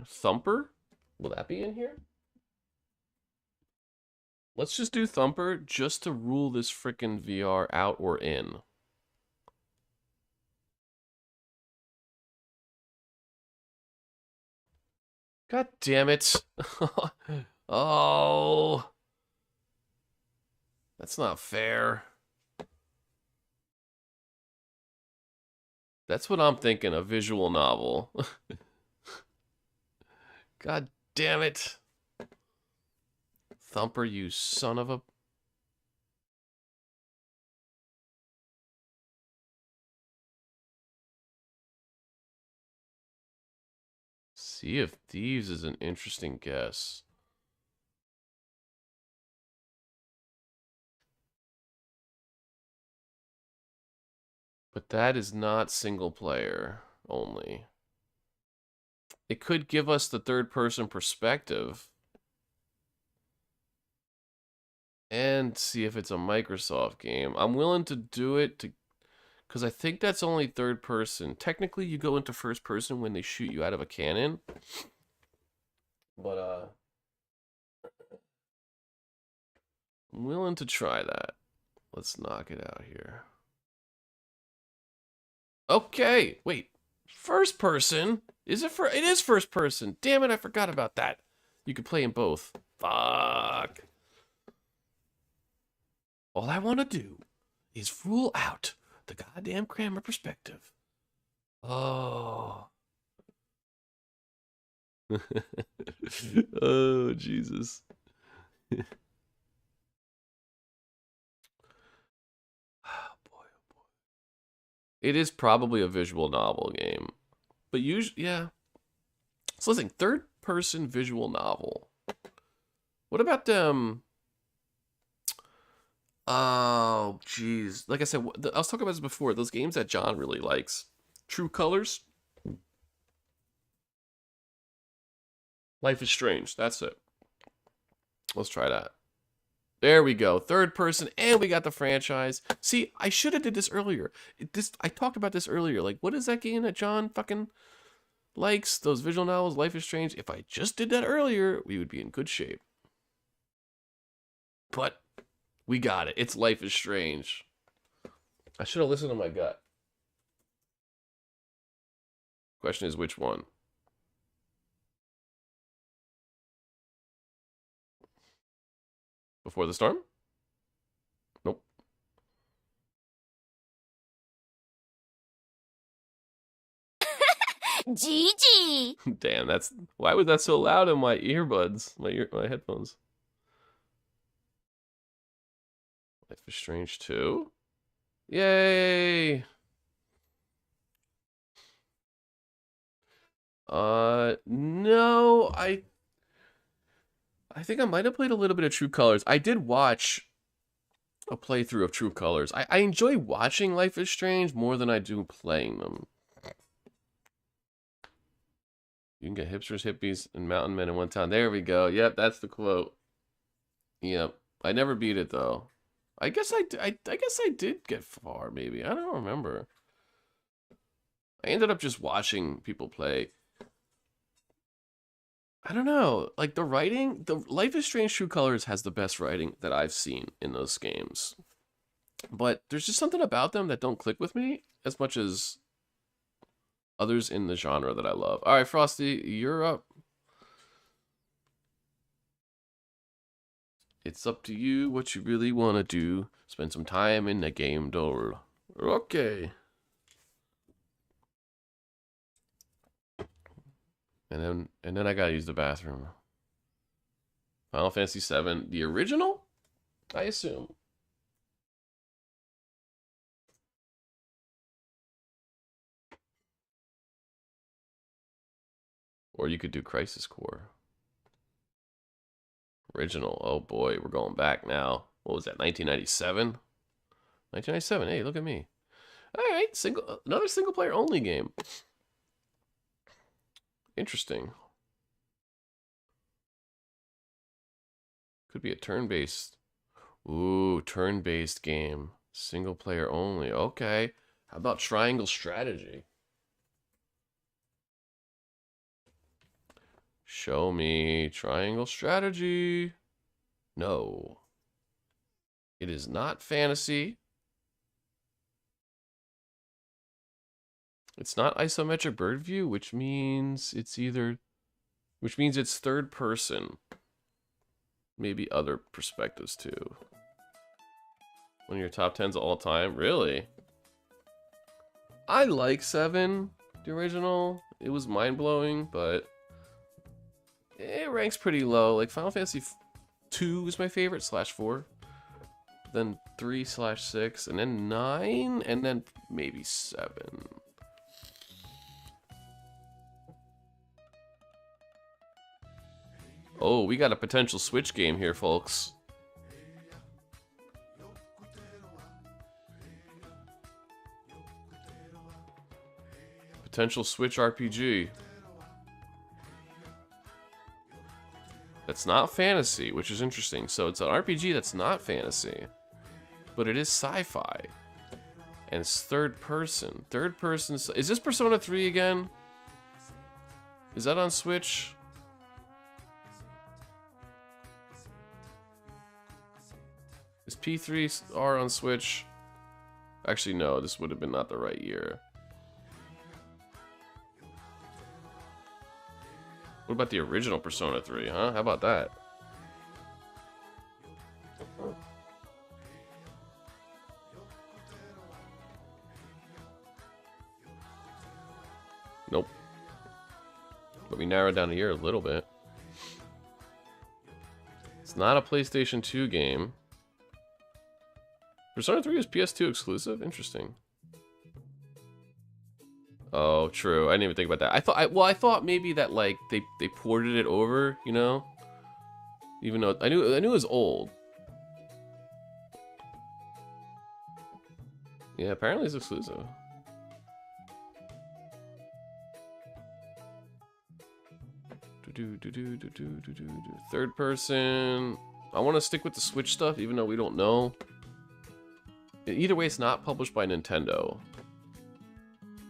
Thumper? Will that be in here? Let's just do Thumper just to rule this frickin' VR out or in. God damn it. Oh. That's not fair. That's what I'm thinking, a visual novel. God damn it. Thumper, you son of a... Sea of Thieves is an interesting guess. But that is not single player only. It could give us the third person perspective. And see if it's a Microsoft game. I'm willing to do it to Because I think that's only third person. Technically, you go into first person when they shoot you out of a cannon. But, I'm willing to try that. Let's knock it out here. Okay, wait. First person? Is it it is first person. Damn it, I forgot about that. You can play in both. Fuck. All I want to do is rule out the goddamn camera perspective. Oh. Oh, Jesus. It is probably a visual novel game. But usually, yeah. So listen, third-person visual novel. What about, oh, jeez. Like I said, I was talking about this before. Those games that John really likes. True Colors. Life is Strange. That's it. Let's try that. There we go. Third person, and we got the franchise. See, I should have did this earlier. I talked about this earlier. Like, what is that game that John fucking likes? Those visual novels, Life is Strange. If I just did that earlier, we would be in good shape. But we got it. It's Life is Strange. I should have listened to my gut. Question is, which one? Before the Storm? Nope. Gigi! Damn, why was that so loud in my earbuds? My headphones. Life is Strange 2? Yay! No, I think I might have played a little bit of True Colors. I did watch a playthrough of True Colors. I enjoy watching Life is Strange more than I do playing them. You can get hipsters, hippies, and mountain men in one town. There we go. Yep, that's the quote. Yep. I never beat it, though. I guess I guess I did get far, maybe. I don't remember. I ended up just watching people play. I don't know. Like, the writing, the Life is Strange True Colors has the best writing that I've seen in those games. But there's just something about them that don't click with me as much as others in the genre that I love. All right, Frosty, you're up. It's up to you what you really want to do. Spend some time in the Gamedle. Okay. And then I gotta use the bathroom. Final Fantasy VII, the original? I assume. Or you could do Crisis Core. Original. Oh boy, we're going back now. What was that, 1997? 1997, hey, look at me. Alright, another single player only game. Interesting. Could be a turn-based. Ooh, turn-based game. Single player only. Okay. How about Triangle Strategy? Show me Triangle Strategy. No. It is not fantasy. It's not isometric bird view, which means it's third person. Maybe other perspectives too. One of your top 10s of all time? Really? I like 7, the original. It was mind-blowing, but it ranks pretty low. Like Final Fantasy 2 is my favorite, /4. Then 3/6, and then 9, and then maybe 7. Oh, we got a potential Switch game here, folks. Potential Switch RPG. That's not fantasy, which is interesting. So it's an RPG that's not fantasy, but it is sci-fi. And it's third person. Third person. Is this Persona 3 again? Is that on Switch? Is P3R on Switch? Actually, no. This would have been not the right year. What about the original Persona 3, huh? How about that? Nope. But we narrowed down the year a little bit. It's not a PlayStation 2 game. Persona 3 is PS2 exclusive? Interesting. Oh, true. I didn't even think about that. I thought maybe that like they ported it over, you know? Even though I knew it was old. Yeah, apparently it's exclusive. Third person. I want to stick with the Switch stuff, even though we don't know. Either way, it's not published by Nintendo.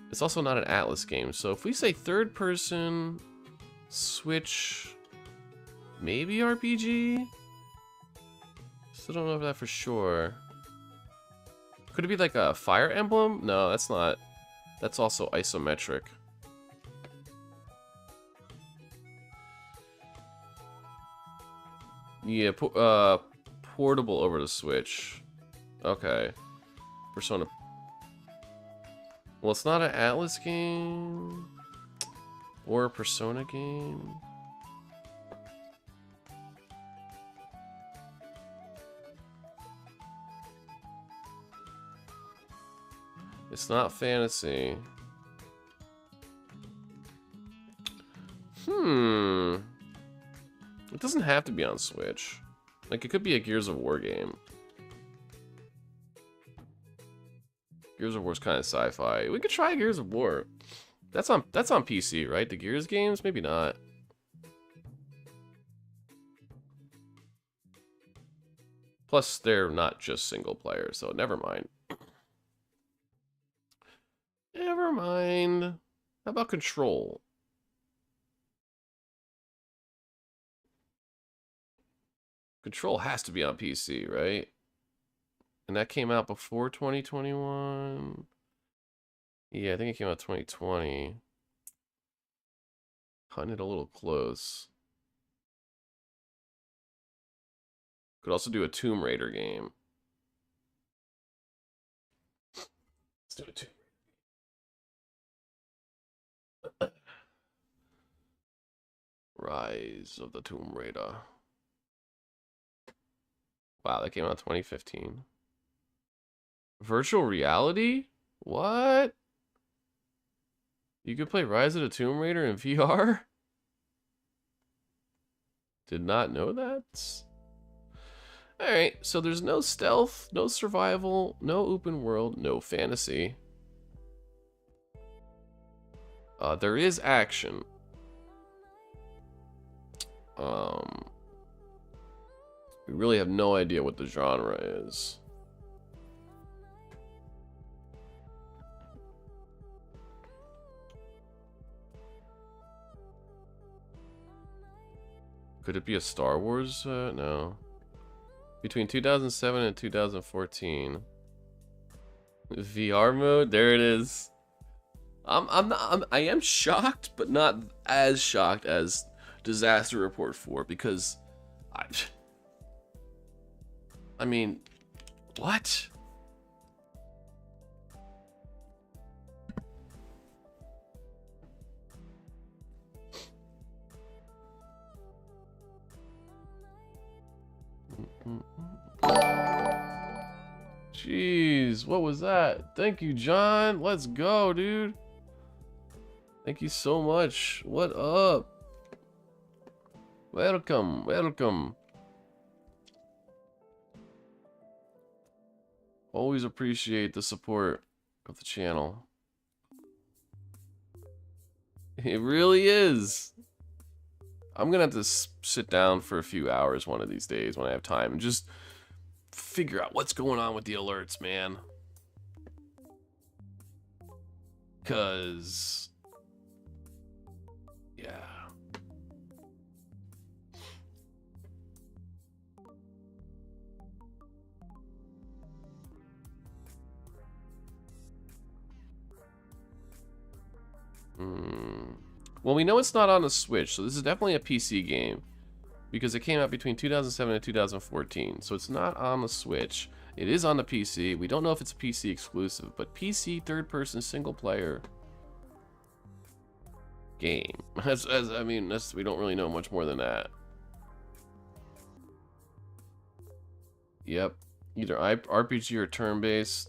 It's also not an Atlas game. So if we say third person, Switch, maybe RPG? Still don't know that for sure. Could it be like a Fire Emblem? No, that's not. That's also isometric. Yeah, portable over to Switch. Okay. Persona. Well, it's not an Atlas game or a Persona game. It's not fantasy. It doesn't have to be on Switch. Like, it could be a Gears of War game. Gears of War's kind of sci-fi. We could try Gears of War. That's on PC, right? The Gears games? Maybe not. Plus, they're not just single player, so never mind. Never mind. How about Control? Control has to be on PC, right? And that came out before 2021. Yeah, I think it came out 2020. Cutting it a little close. Could also do a Tomb Raider game. Let's do a Tomb Raider. Rise of the Tomb Raider. Wow, that came out 2015. Virtual reality? What? You could play Rise of the Tomb Raider in VR? Did not know that. Alright, so there's no stealth, no survival, no open world, no fantasy. There is action. We really have no idea what the genre is. Could it be a Star Wars? No. Between 2007 and 2014. VR mode? There it is. I am shocked, but not as shocked as Disaster Report 4, because I mean, what? Jeez, what was that? Thank you, John. Let's go, dude. Thank you so much. What up? Welcome, welcome. Always appreciate the support of the channel. It really is. I'm gonna have to sit down for a few hours one of these days when I have time and just figure out what's going on with the alerts, man. 'Cause yeah. Well, we know it's not on the Switch, so this is definitely a PC game. Because it came out between 2007 and 2014. So it's not on the Switch. It is on the PC. We don't know if it's a PC exclusive, but PC third-person single-player game. I mean, we don't really know much more than that. Yep. Either RPG or turn-based.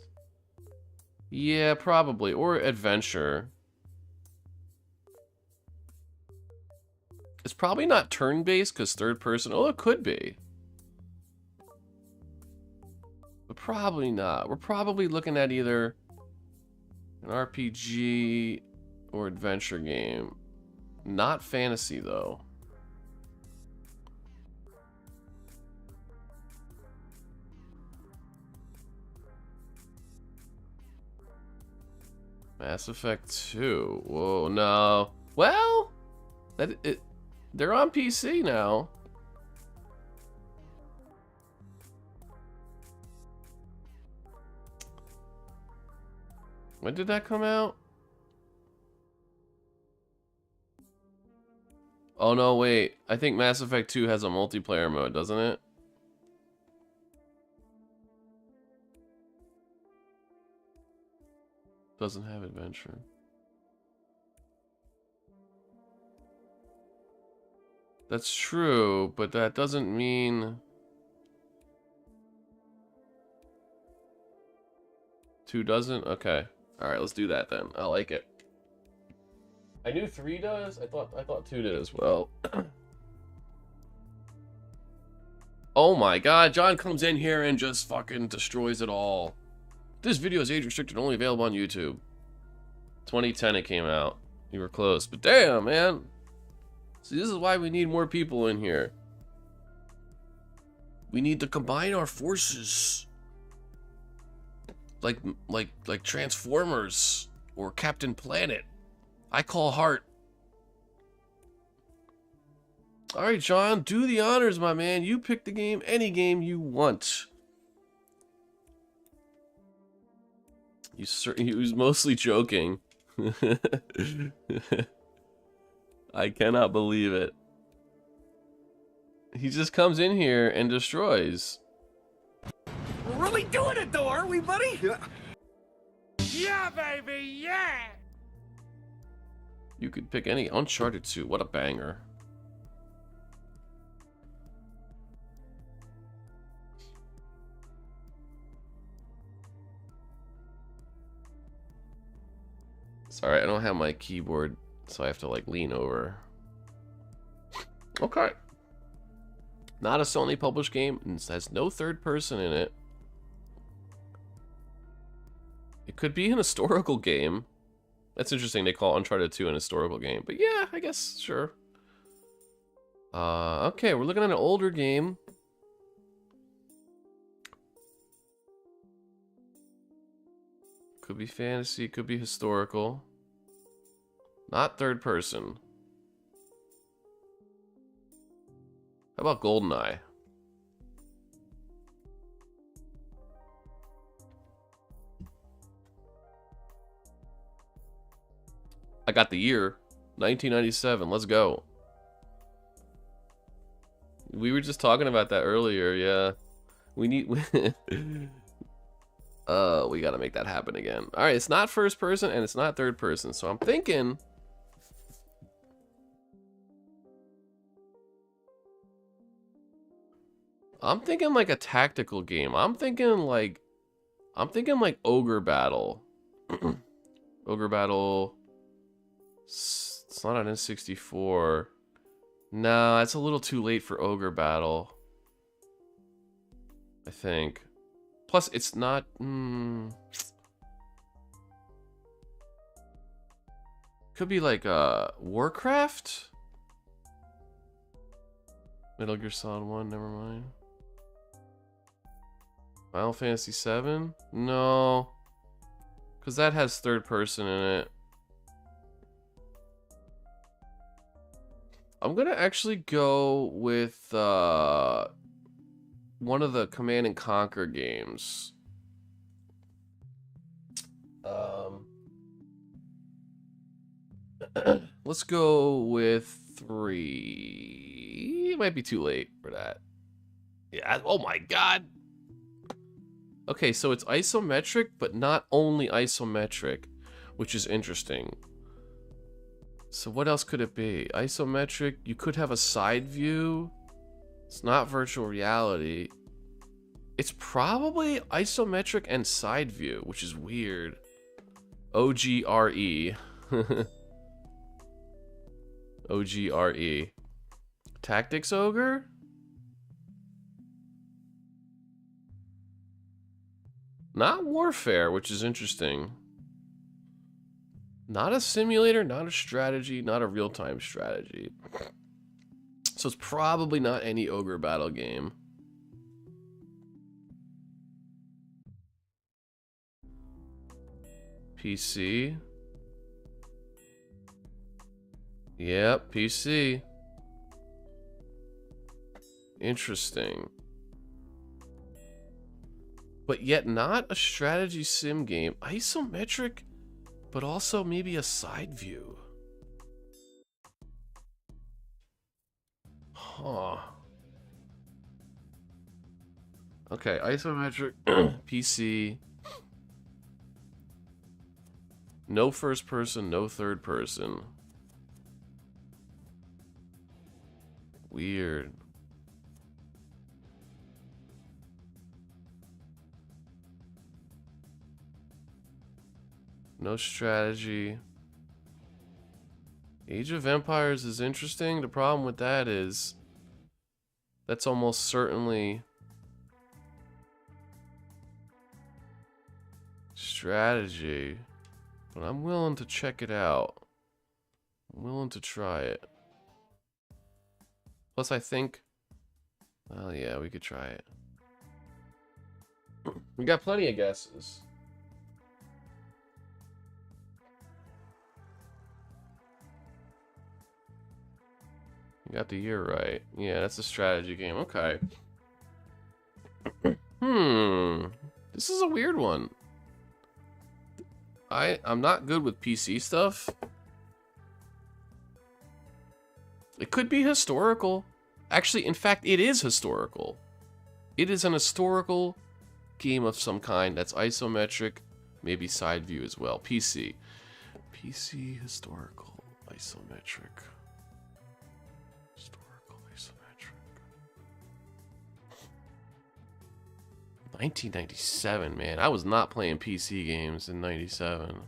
Yeah, probably. Or adventure. It's probably not turn-based because third-person. Oh, it could be. But probably not. We're probably looking at either an RPG or adventure game. Not fantasy, though. Mass Effect 2. Whoa, no. Well, they're on PC now. When did that come out? Oh no, wait. I think Mass Effect 2 has a multiplayer mode, doesn't it? Doesn't have adventure. That's true, but that doesn't mean 2 doesn't? Okay. Alright, let's do that then. I like it. I knew 3 does. I thought 2 did as well. Oh my god, John comes in here and just fucking destroys it all. This video is age restricted, only available on YouTube. 2010 it came out. You were close, but damn, man. See, this is why we need more people in here. We need to combine our forces. Like Transformers or Captain Planet. I call Heart. Alright, John, do the honors, my man. You pick the game, any game you want. He was mostly joking. I cannot believe it. He just comes in here and destroys. We're really doing it though, aren't we, buddy? Yeah, baby, yeah! You could pick any. Uncharted 2, what a banger. Sorry, I don't have my keyboard, so I have to like lean over. Okay. Not a Sony published game, and it has no third person in it. It could be an historical game. That's interesting, they call Uncharted 2 an historical game. But yeah, I guess, sure. Okay, we're looking at an older game. Could be fantasy, could be historical. Not third person. How about GoldenEye? I got the year. 1997. Let's go. We were just talking about that earlier, yeah. We need... we gotta make that happen again. Alright, it's not first person and it's not third person. So I'm thinking... like a tactical game. I'm thinking like Ogre Battle. Ogre Battle. It's not on N64. No, it's a little too late for Ogre Battle. I think. Plus, it's not... Could be like Warcraft? Metal Gear Solid 1, never mind. Final Fantasy 7? No. Because that has third person in it. I'm gonna actually go with one of the Command and Conquer games. Let's go with 3. It might be too late for that. Yeah. Oh my god. Okay, so it's isometric, but not only isometric, which is interesting. So what else could it be? Isometric, you could have a side view. It's not virtual reality. It's probably isometric and side view, which is weird. OGRE. OGRE. Tactics Ogre? Not Warfare, which is interesting. Not a simulator, not a strategy, not a real-time strategy. So it's probably not any ogre battle game. PC. Yep, PC. Interesting. But yet not a strategy sim game. Isometric, but also maybe a side view. Huh. Okay, isometric, PC. No first person, no third person. Weird. No strategy. Age of Empires is interesting. The problem with that is that's almost certainly strategy. But I'm willing to check it out. I'm willing to try it. Plus, I think... Well, yeah, we could try it. We got plenty of guesses. You got the year right. Yeah, that's a strategy game. Okay. This is a weird one. I'm not good with PC stuff. It could be historical. Actually, in fact, it is historical. It is an historical game of some kind that's isometric, maybe side view as well. PC. PC historical isometric. Historical isometric. 1997, man. I was not playing PC games in 97.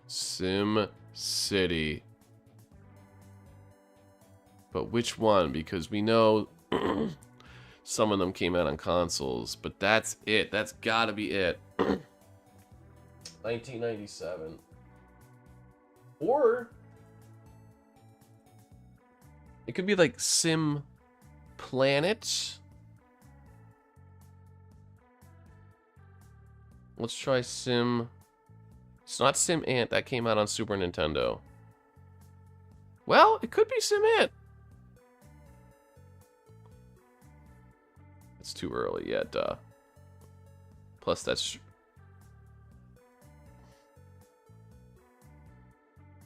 Sim City. But which one? Because we know some of them came out on consoles, but that's it. That's gotta be it. 1997. Or it could be like Sim Planet. Let's try Sim. It's not Sim Ant. That came out on Super Nintendo. Well, it could be Sim Ant. It's too early yet, duh. Plus, that's...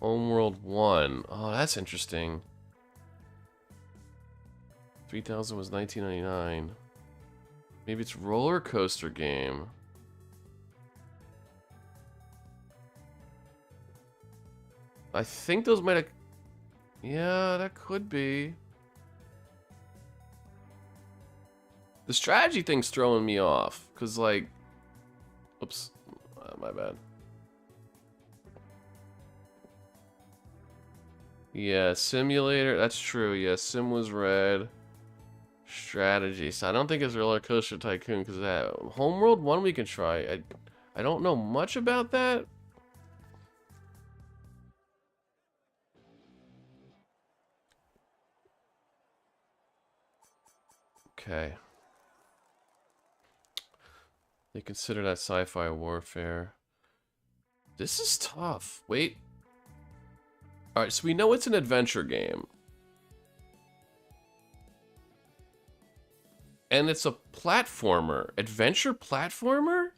Homeworld 1. Oh, that's interesting. 3000 was 1999. Maybe it's Roller Coaster Game. I think those might have... Yeah, that could be. The strategy thing's throwing me off. Because, like... Oops. My bad. Yeah, simulator. That's true. Yeah, Sim was red. Strategy. So I don't think it's Roller Coaster Tycoon because that Homeworld 1 we can try. I don't know much about that. Okay. They consider that sci-fi warfare. This is tough. Wait. Alright, so we know it's an adventure game. And it's a platformer. Adventure platformer?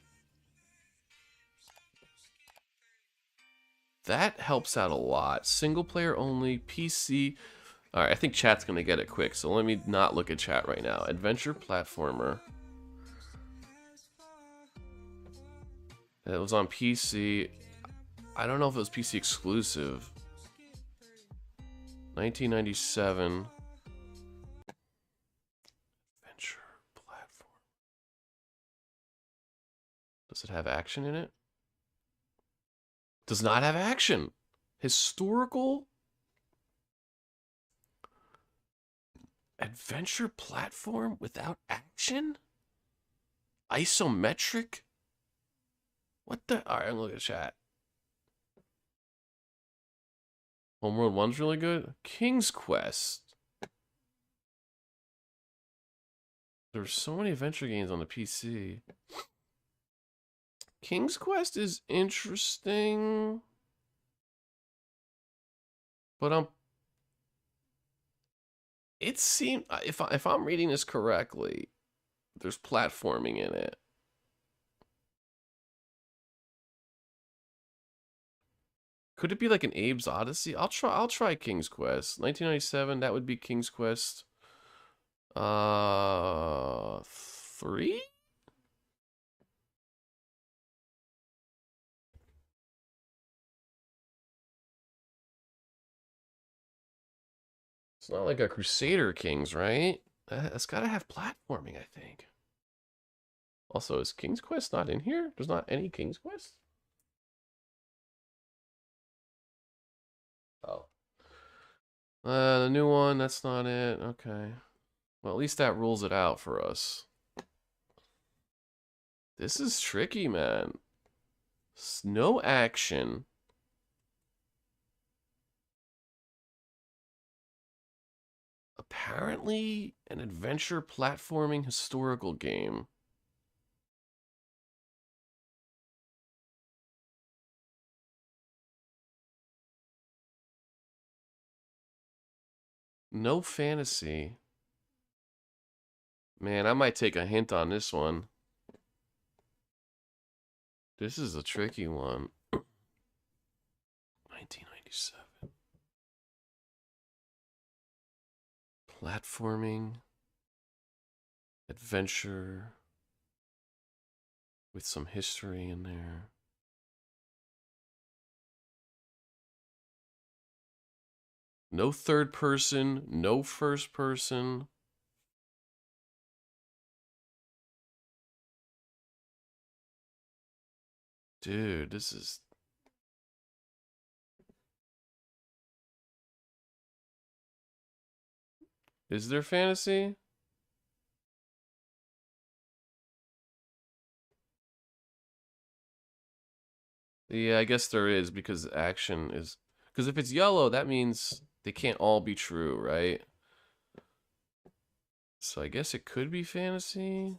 That helps out a lot. Single player only, PC. Alright, I think chat's gonna get it quick, so let me not look at chat right now. Adventure platformer. It was on PC. I don't know if it was PC exclusive. 1997. Adventure platform. Does it have action in it? Does not have action. Historical adventure platform without action? Isometric? What the? Alright, I'm looking at chat. Homeworld 1's really good. King's Quest. There's so many adventure games on the PC. King's Quest is interesting. But it seemed, if I'm reading this correctly, there's platforming in it. Could it be like an Abe's Odyssey? I'll try King's Quest. 1997, that would be King's Quest 3? It's not like a Crusader Kings, right? It's got to have platforming, I think. Also, is King's Quest not in here? There's not any King's Quest? Oh. The new one, that's not it. Okay. Well, at least that rules it out for us. This is tricky, man. No action. Apparently, an adventure platforming historical game. No fantasy. Man, I might take a hint on this one. This is a tricky one. 1997. Platforming. Adventure. With some history in there. No third person, no first person. Dude, this is... Is there fantasy? Yeah, I guess there is, because action is... Because if it's yellow, that means they can't all be true, right? So I guess it could be fantasy.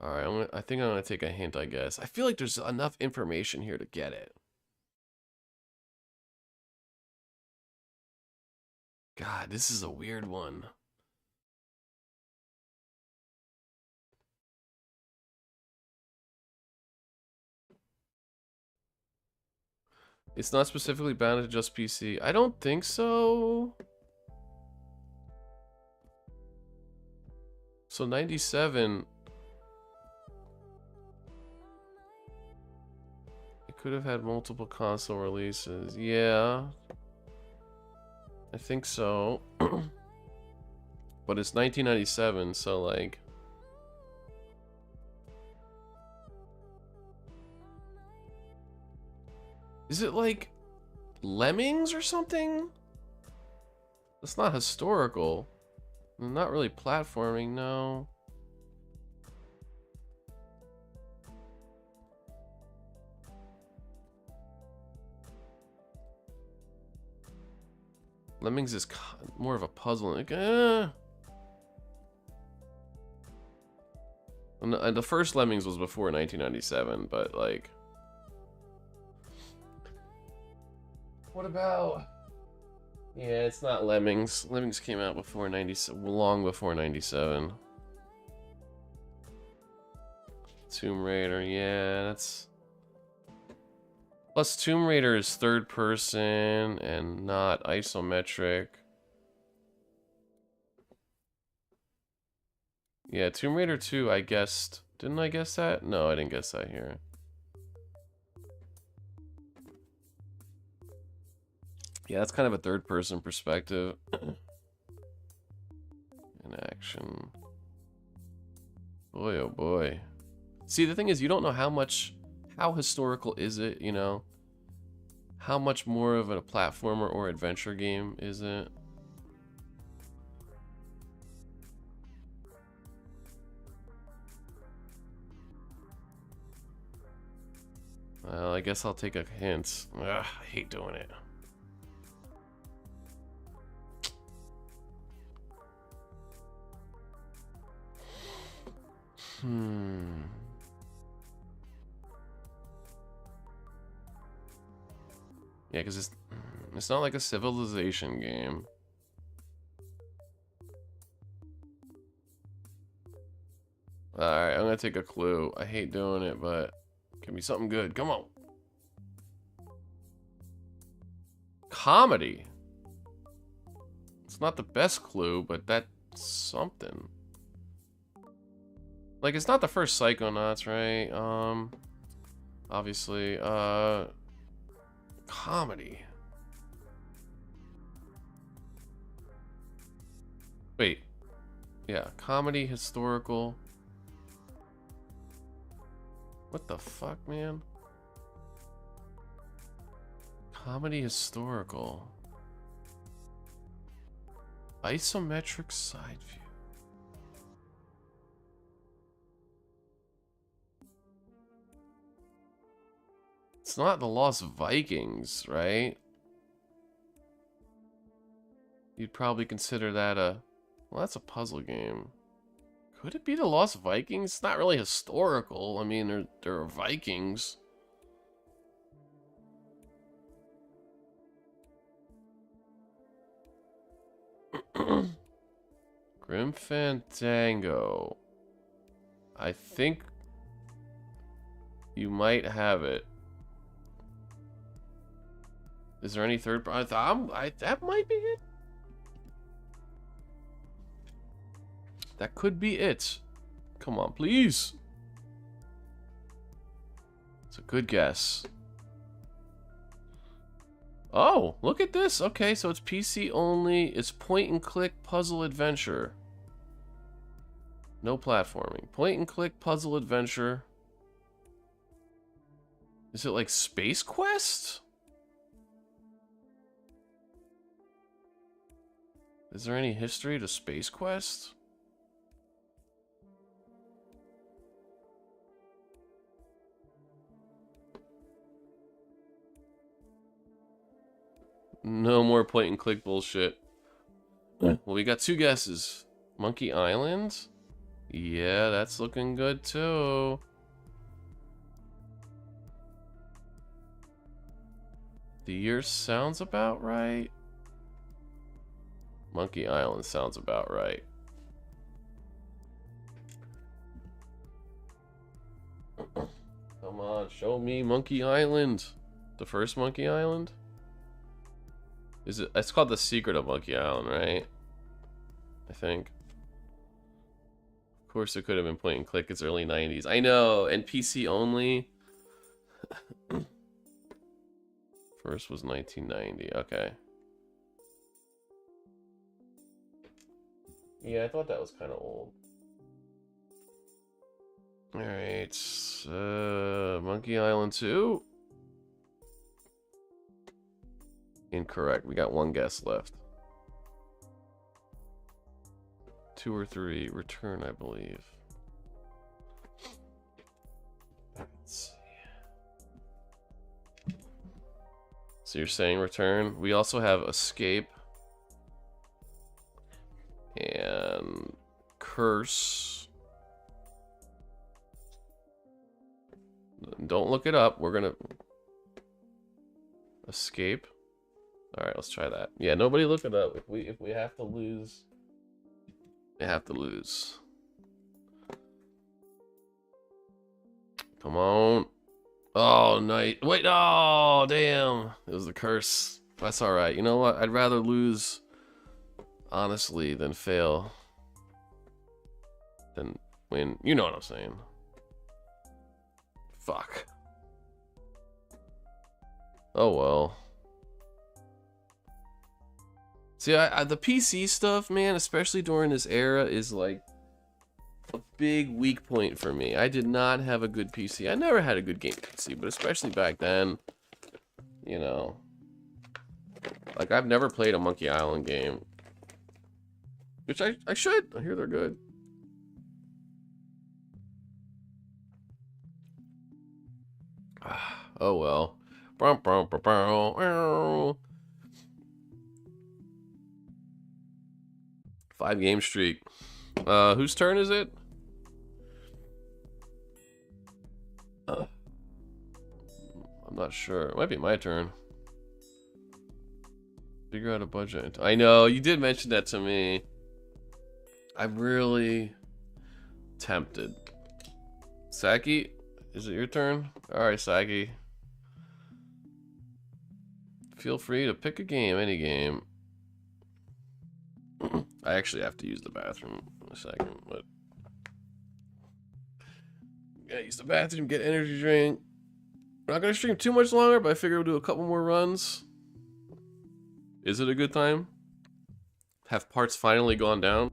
Alright, I think I'm gonna take a hint, I guess. I feel like there's enough information here to get it. God, this is a weird one. It's not specifically bound to just PC. I don't think so. So 97. It could have had multiple console releases. Yeah. I think so. But it's 1997, so like... Is it like Lemmings or something? It's not historical. Not really platforming, no. Lemmings is more of a puzzle. Like, And the first Lemmings was before 1997, but like... What about... Yeah, it's not Lemmings. Lemmings came out before 97, long before 97. Tomb Raider, yeah, that's... Plus Tomb Raider is third person and not isometric. Yeah, Tomb Raider 2, I guessed. Didn't I guess that? No, I didn't guess that here. Yeah, that's kind of a third-person perspective. In action. Boy, oh boy. See, the thing is, you don't know how historical is it, you know? How much more of a platformer or adventure game is it? Well, I guess I'll take a hint. Ugh, I hate doing it. Yeah, because it's not like a Civilization game. Alright, I'm gonna take a clue. I hate doing it, but give me something good. Come on. Comedy. It's not the best clue, but that's something. Like, it's not the first Psychonauts, right? Obviously, comedy. Wait. Yeah, comedy, historical. What the fuck, man? Comedy, historical. Isometric side view. It's not the Lost Vikings, right? You'd probably consider that a... Well, that's a puzzle game. Could it be the Lost Vikings? It's not really historical. I mean, there are Vikings. Grim Fandango. I think you might have it. Is there any third? That might be it. That could be it. Come on, please. It's a good guess. Oh, look at this. Okay, so it's PC only. It's point and click puzzle adventure. No platforming. Point and click puzzle adventure. Is it like Space Quest? Is there any history to Space Quest? No more point and click bullshit. Well, we got two guesses. Monkey Island? Yeah, that's looking good too. The year sounds about right. Monkey Island sounds about right. Come on, show me Monkey Island. The first Monkey Island? Is it? It's called The Secret of Monkey Island, right? I think. Of course, it could have been point and click. It's early 90s. I know, and PC only. First was 1990. Okay. Yeah, I thought that was kind of old. Alright. Monkey Island 2? Incorrect. We got one guess left. 2 or 3. Return, I believe. Let's see. So you're saying return? We also have escape. And curse. Don't look it up. We're gonna escape. All right, let's try that. Yeah, nobody look it up. If we have to lose, we have to lose. Come on. Oh, nice. Wait, oh, damn. It was the curse. That's all right. You know what? I'd rather lose honestly than fail. Than win. You know what I'm saying. Fuck. Oh, well. See, the PC stuff, man, especially during this era, is like a big weak point for me. I did not have a good PC. I never had a good game PC, but especially back then, you know. Like, I've never played a Monkey Island game. Which I should. I hear they're good. Oh, well. 5-game streak. Whose turn is it? I'm not sure. It might be my turn. Figure out a budget. I know, you did mention that to me. I'm really tempted. Saki, is it your turn? Alright, Saki. Feel free to pick a game, any game. I actually have to use the bathroom in a second, but gotta use the bathroom, get energy drink. We're not gonna stream too much longer, but I figure we'll do a couple more runs. Is it a good time? Have parts finally gone down?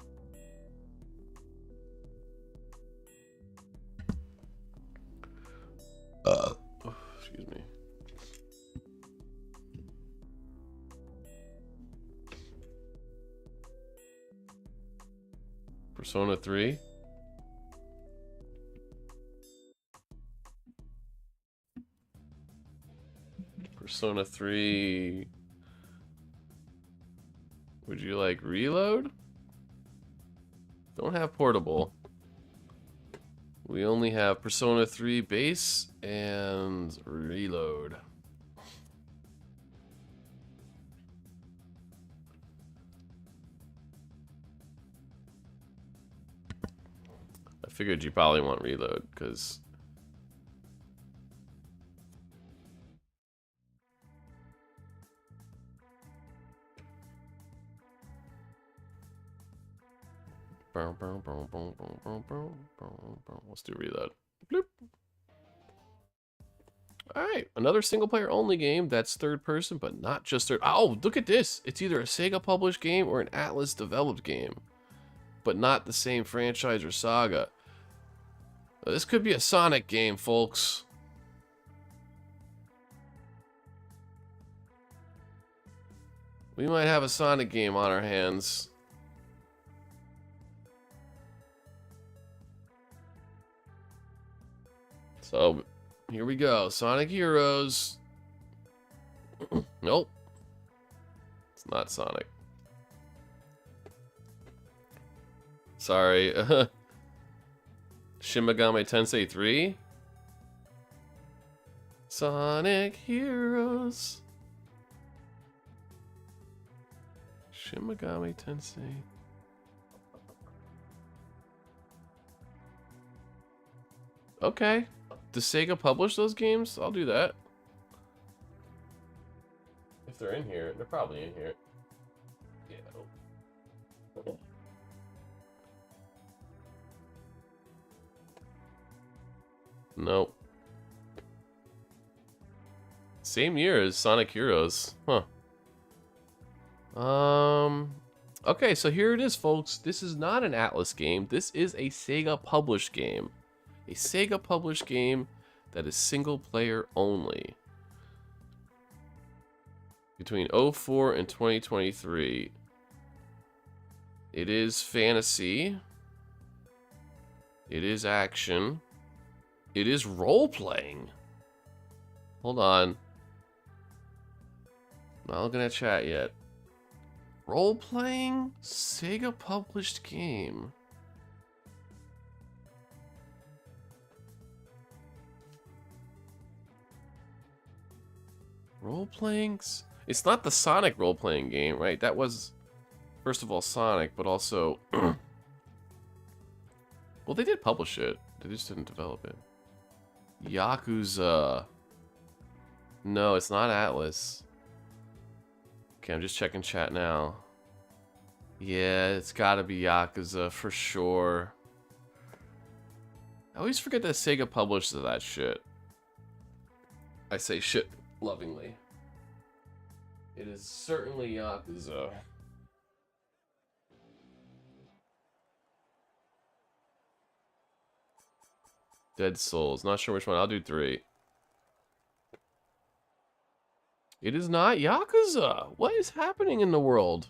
Excuse me. Persona 3. Persona 3. Would you like reload? Don't have portable. We only have Persona 3 base and reload. I figured you probably want reload because let's do reload. Bloop. Alright, another single player only game that's third person, but not just third. Oh, look at this! It's either a Sega published game or an Atlas developed game, but not the same franchise or saga. This could be a Sonic game, folks. We might have a Sonic game on our hands. So, here we go. Sonic Heroes. Nope. It's not Sonic. Sorry. Shin Megami Tensei 3? Sonic Heroes. Shin Megami Tensei. Okay. Does Sega publish those games? I'll do that. If they're in here, they're probably in here. Yeah. Nope. Same year as Sonic Heroes. Huh. Okay, so here it is, folks. This is not an Atlas game. This is a Sega published game. A Sega published game that is single player only. Between 04 and 2023. It is fantasy. It is action. It is role-playing. Hold on. I'm not looking at chat yet. Role-playing? Sega published game. Role-playing? It's not the Sonic role-playing game, right? That was, first of all, Sonic, but also... well, they did publish it. They just didn't develop it. Yakuza. No, it's not Atlas. Okay, I'm just checking chat now. Yeah, it's gotta be Yakuza for sure. I always forget that Sega published that shit. I say shit lovingly. It is certainly Yakuza. Dead Souls. Not sure which one. I'll do 3. It is not Yakuza. What is happening in the world?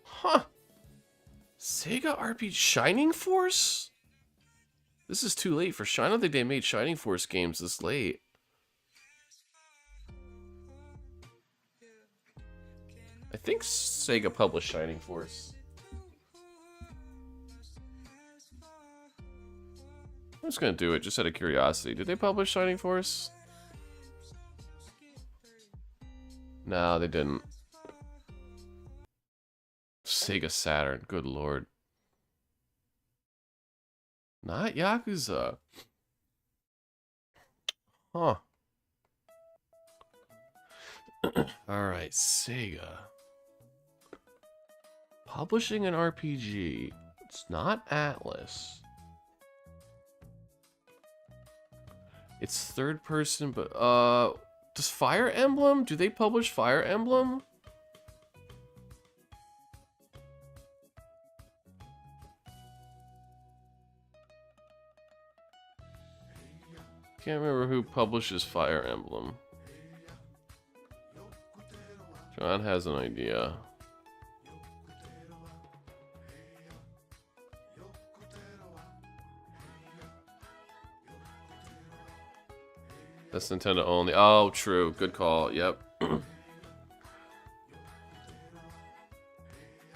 Huh. Sega RPG Shining Force? This is too late for Shining. I don't think they made Shining Force games this late. I think Sega published Shining Force. I'm just gonna do it just out of curiosity. Did they publish Shining Force? No, they didn't. Sega Saturn, good lord. Not Yakuza. Huh. Alright, Sega. Publishing an RPG. It's not Atlas. It's third person, but does Fire Emblem? Do they publish Fire Emblem? Can't remember who publishes Fire Emblem. John has an idea. That's Nintendo only. Oh, true. Good call. Yep.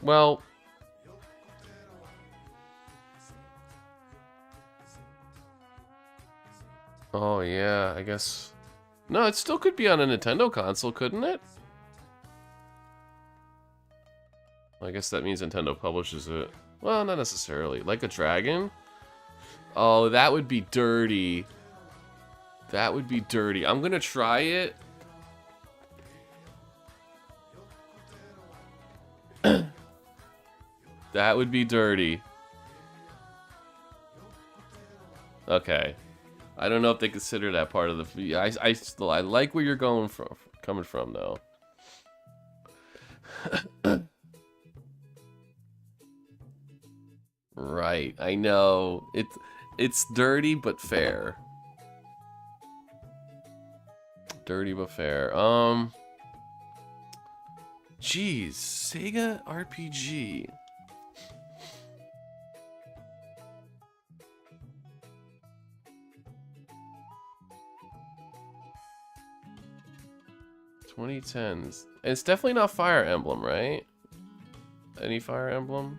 Well... oh, yeah, I guess... no, it still could be on a Nintendo console, couldn't it? I guess that means Nintendo publishes it. Well, not necessarily. Like a Dragon? Oh, that would be dirty. That would be dirty. I'm gonna try it. That would be dirty. Okay. I don't know if they consider that part of the... I like where you're coming from, though. Right. I know. It's dirty but fair. Dirty but fair. Jeez, Sega RPG. $2010s. And it's definitely not Fire Emblem, right? Any Fire Emblem?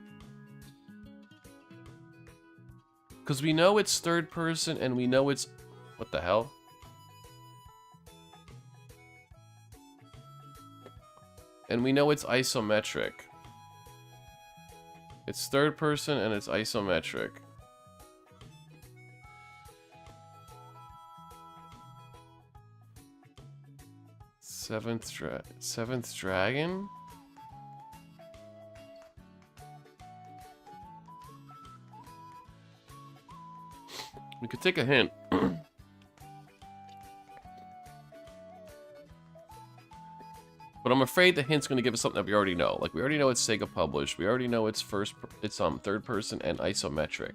Because we know it's third person and we know it's... what the hell? And we know it's isometric. It's third person and it's isometric. Seventh Dragon? We could take a hint. But I'm afraid the hint's going to give us something that we already know. Like, we already know it's Sega published. We already know it's third person and isometric.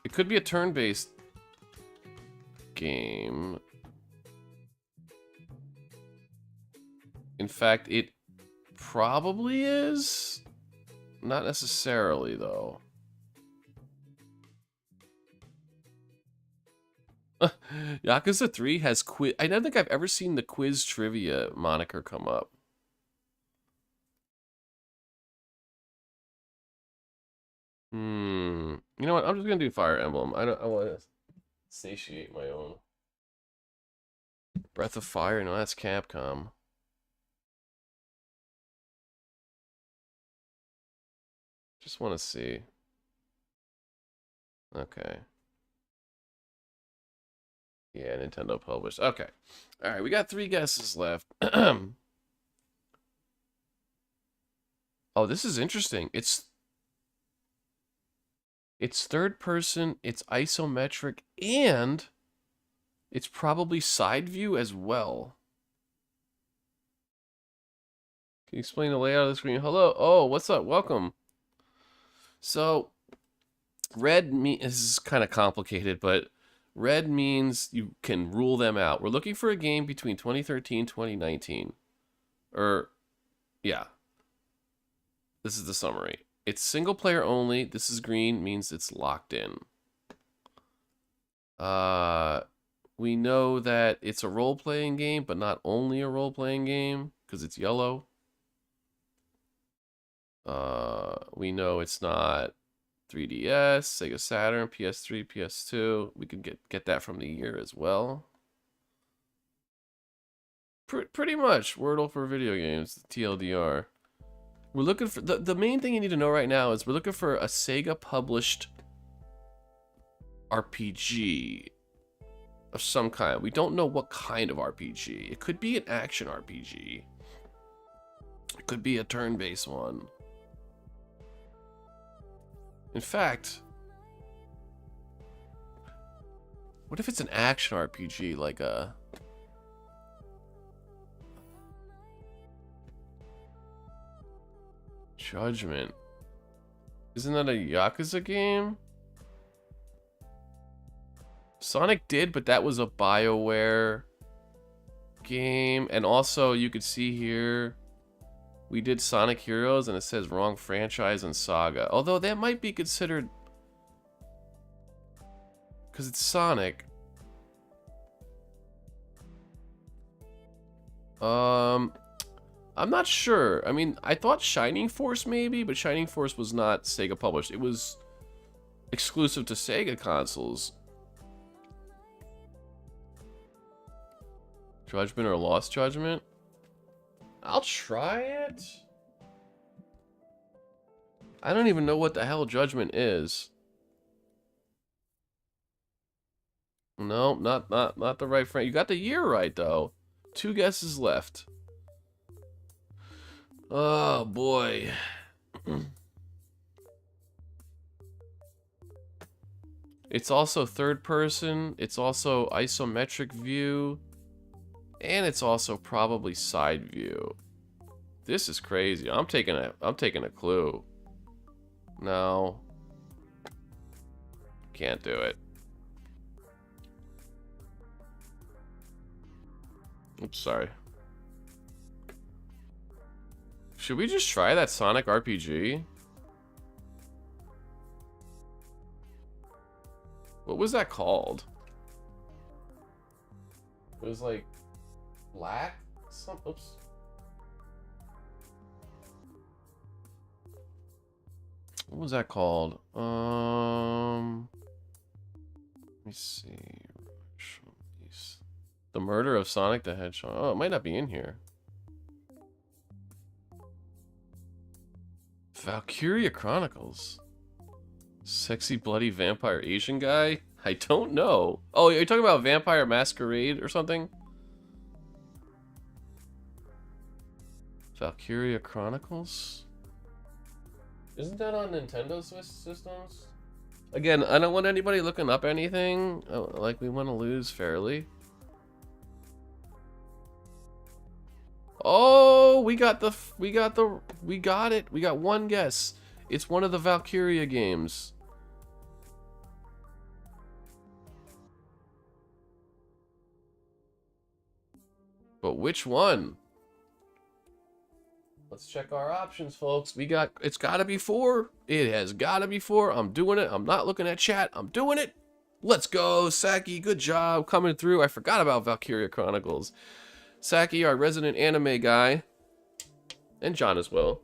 It could be a turn-based game. In fact, it probably is. Not necessarily, though. Yakuza 3 has quiz. I don't think I've ever seen the quiz trivia moniker come up. You know what? I'm just gonna do Fire Emblem. I want to satiate my own. Breath of Fire. No, that's Capcom. Just want to see. Okay. Yeah, Nintendo published. Okay. All right, we got 3 guesses left. Oh, this is interesting. It's third person, it's isometric, and it's probably side view as well. Can you explain the layout of the screen? Hello. Oh, what's up? Welcome. So, red this is kind of complicated, but red means you can rule them out. We're looking for a game between 2013 2019. Yeah. This is the summary. It's single player only. This is green, means it's locked in. We know that it's a role-playing game, but not only a role-playing game, because it's yellow. We know it's not 3DS, Sega Saturn, PS3, PS2. We could get that from the year as well. Pretty much Wordle for video games, TLDR. We're looking for the main thing you need to know right now is we're looking for a Sega published RPG of some kind. We don't know what kind of RPG. It could be an action RPG. It could be a turn-based one. In fact, what if it's an action RPG like a Judgment? Isn't that a Yakuza game? Sonic did, but that was a BioWare game. And also, you could see here, we did Sonic Heroes, and it says wrong franchise and saga. Although that might be considered, because it's Sonic. I'm not sure. I mean, I thought Shining Force maybe, but Shining Force was not Sega published. It was exclusive to Sega consoles. Judgment or Lost Judgment? I'll try it. I don't even know what the hell Judgment is. No, not the right frame. You got the year right though. 2 guesses left. Oh boy. It's also third person, it's also isometric view, and it's also probably side view. This is crazy. I'm taking a clue. No. Can't do it. Oops, sorry. Should we just try that Sonic RPG? What was that called? It was like black? Oops. What was that called? Let me see. The Murder of Sonic the Hedgehog. Oh, it might not be in here. Valkyria Chronicles. Sexy bloody vampire Asian guy? I don't know. Oh, are you talking about Vampire Masquerade or something? Valkyria Chronicles? Isn't that on Nintendo systems? Again, I don't want anybody looking up anything. Like, we want to lose fairly. Oh, we got it. We got one guess. It's one of the Valkyria games. But which one? Let's check our options, folks. It's gotta be 4. It has gotta be 4. I'm doing it. I'm not looking at chat. I'm doing it. Let's go, Saki. Good job coming through. I forgot about Valkyria Chronicles. Saki, our resident anime guy. And John as well.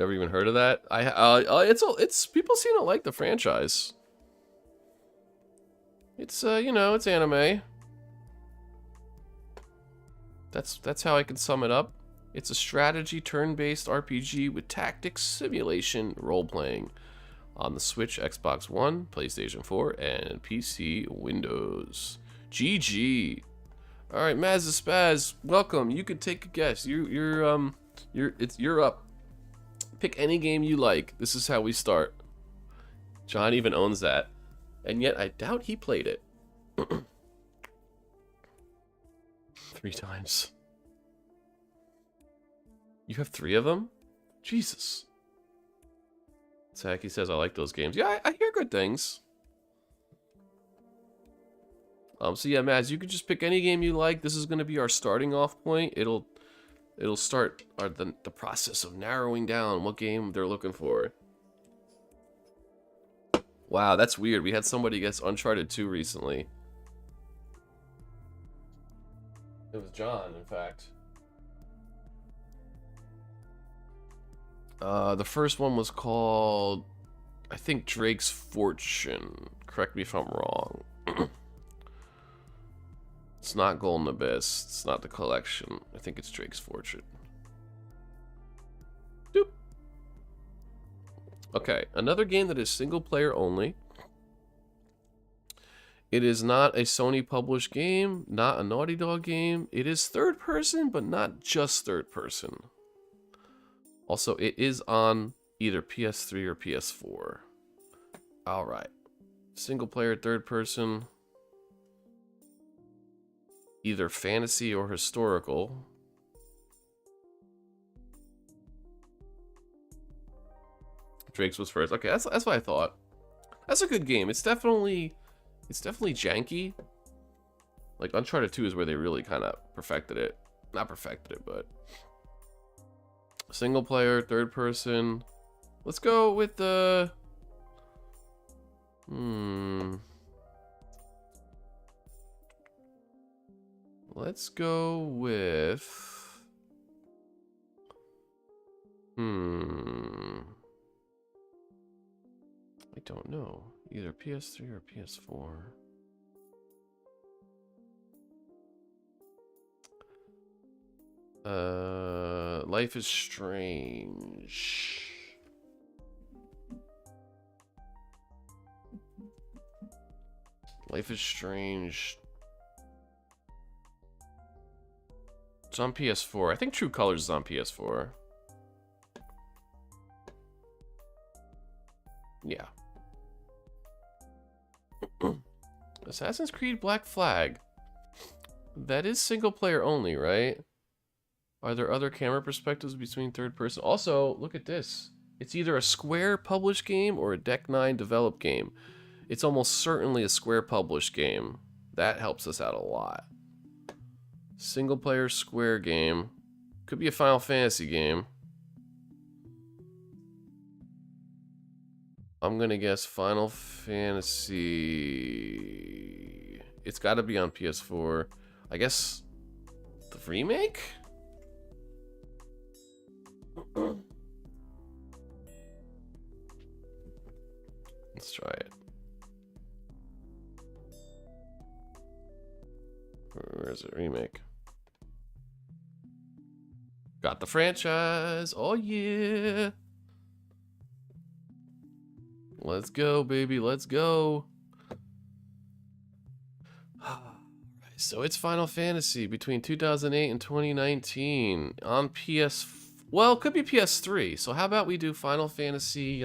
Never even heard of that. It's people seem to like the franchise. It's you know, it's anime. That's how I can sum it up. It's a strategy turn-based RPG with tactics, simulation, role-playing on the Switch, Xbox One, PlayStation 4, and PC Windows. GG. All right, Maz the Spaz, welcome. You can take a guess. You're up. Pick any game you like. This is how we start. John even owns that, and yet I doubt he played it. 3 times. You have 3 of them? Jesus. Saki says I like those games. Yeah, I hear good things. So yeah, Maz, you can just pick any game you like. This is going to be our starting off point. It'll start the process of narrowing down what game they're looking for. Wow, that's weird. We had somebody guess Uncharted 2 recently. It was John, in fact. The first one was called, I think, Drake's Fortune. Correct me if I'm wrong. It's not Golden Abyss. It's not the collection. I think it's Drake's Fortune. Doop. Okay, another game that is single player only. It is not a Sony published game, not a Naughty Dog game. It is third person, but not just third person. Also, it is on either PS3 or PS4. All right. Single player, third person. Either fantasy or historical. Drake's was first. Okay, that's what I thought. That's a good game. It's definitely janky. Like Uncharted 2 is where they really kind of perfected it. Not perfected it, but single player, third person. Let's go with the Let's go with I don't know. Either PS3 or PS4. Life is Strange. Life is Strange. It's on PS4. I think True Colors is on PS4. Yeah. Assassin's Creed Black Flag. That is single player only, right? Are there other camera perspectives between third person? Also, look at this. It's either a Square published game or a Deck 9 developed game. It's almost certainly a Square published game. That helps us out a lot. Single player Square game. Could be a Final Fantasy game. I'm gonna guess Final Fantasy. It's gotta be on PS4. I guess the remake? Let's try it. Where is it? Remake. Got the franchise. Oh yeah. Let's go, baby. Let's go. So it's Final Fantasy between 2008 and 2019 on PS. Well, it could be PS3. So how about we do Final Fantasy?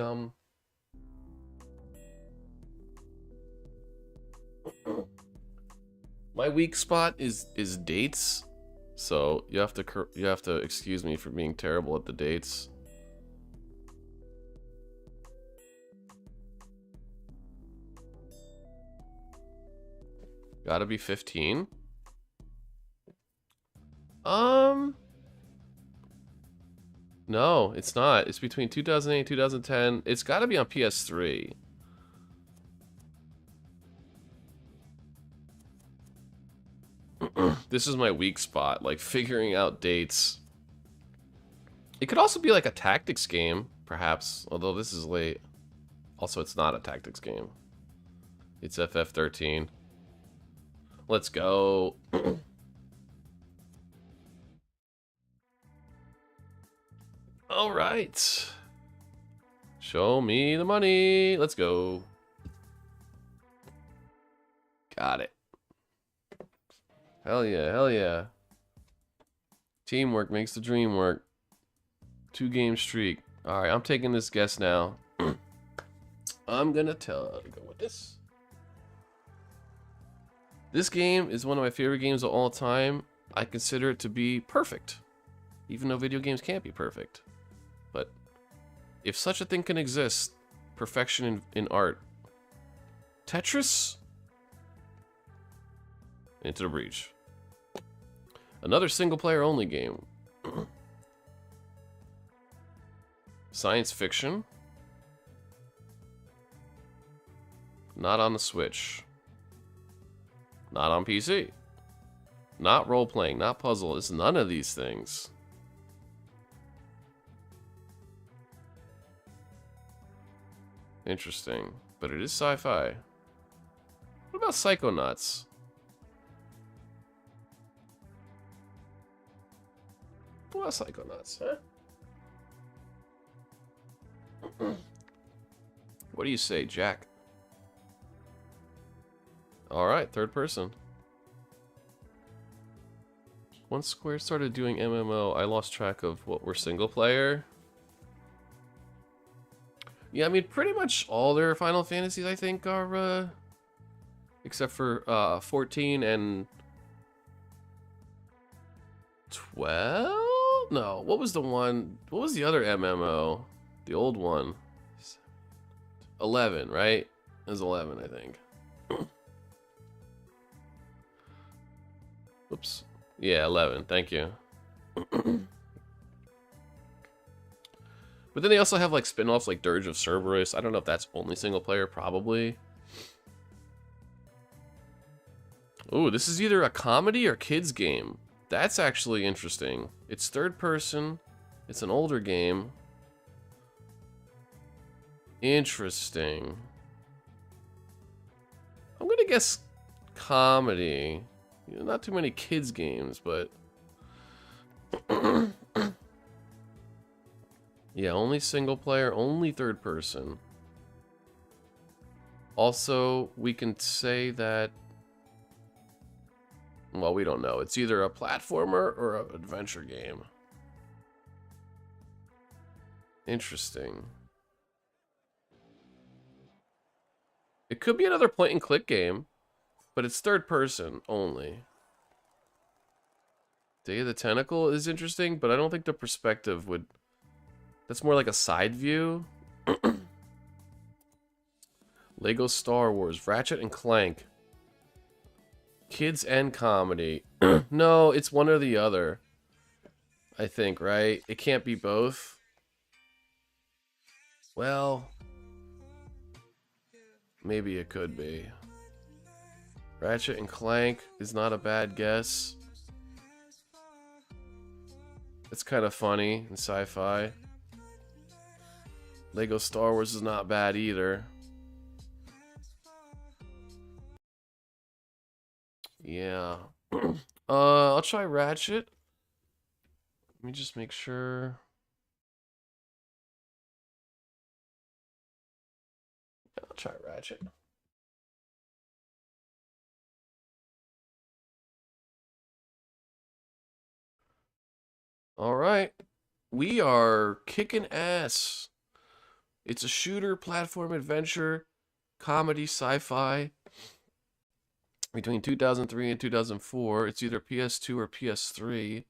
My weak spot is dates. So you have to excuse me for being terrible at the dates. Gotta be 15. No, it's not. It's between 2008 and 2010. It's gotta be on PS3. This is my weak spot, like figuring out dates. It could also be like a tactics game, perhaps. Although this is late. Also, it's not a tactics game. It's FF13. Let's go. All right. Show me the money. Let's go. Got it. Hell yeah, hell yeah. Teamwork makes the dream work. 2-game streak. Alright, I'm taking this guess now. I'm gonna go with this. This game is one of my favorite games of all time. I consider it to be perfect. Even though video games can't be perfect. But if such a thing can exist, perfection in art. Tetris? Into the Breach. Another single-player only game. Science fiction. Not on the Switch. Not on PC. Not role-playing, not puzzle. It's none of these things. Interesting. But it is sci-fi. What about Psychonauts? What about Psychonauts, huh? What do you say, Jack? Alright, third person. Once Square started doing MMO, I lost track of what were single player. Yeah, I mean, pretty much all their Final Fantasies, I think, are, except for, 14 and 12? No, what was the one? What was the other MMO? The old one. 11, right? It was 11, I think. Oops. Yeah, 11. Thank you. But then they also have like spin-offs like Dirge of Cerberus. I don't know if that's only single player, probably. Ooh, this is either a comedy or kids game. That's actually interesting. It's third person. It's an older game. Interesting. I'm gonna guess comedy. You know, not too many kids games, but yeah, only single player, only third person. Also, we can say that, well, we don't know. It's either a platformer or an adventure game. Interesting. It could be another point and click game, but it's third person only. Day of the Tentacle is interesting, but I don't think the perspective would... That's more like a side view. Lego Star Wars, Ratchet and Clank. Kids and comedy. No, it's one or the other. I think, right? It can't be both. Well, maybe it could be. Ratchet and Clank is not a bad guess. It's kind of funny and sci-fi. Lego Star Wars is not bad either. Yeah. I'll try Ratchet. Let me just make sure. I'll try Ratchet. All right. We are kicking ass. It's a shooter, platform, adventure, comedy, sci-fi. Between 2003 and 2004, it's either PS2 or PS3.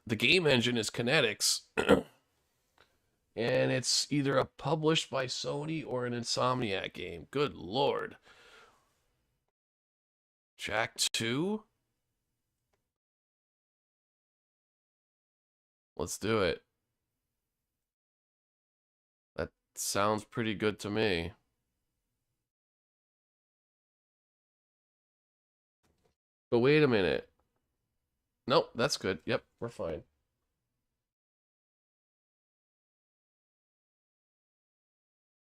The game engine is Kinetics. And it's either a published by Sony or an Insomniac game. Good lord. Jack 2? Let's do it. That sounds pretty good to me. But wait a minute. Nope, that's good. Yep, we're fine.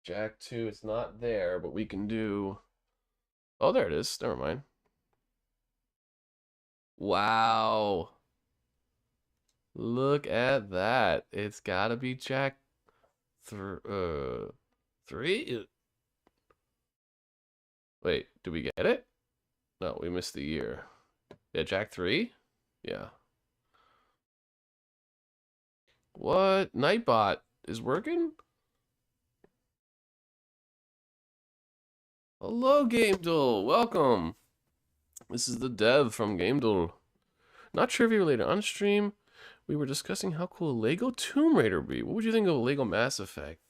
Jack 2, it's not there, but we can do... Oh, there it is. Never mind. Wow. Look at that. It's gotta be Jack 3? Wait, did we get it? No, we missed the year. Yeah, Jack 3? Yeah. What? Nightbot is working? Hello, Gamedle. Welcome. This is the dev from Gamedle. Not sure if you related on stream. We were discussing how cool a Lego Tomb Raider would be. What would you think of a Lego Mass Effect?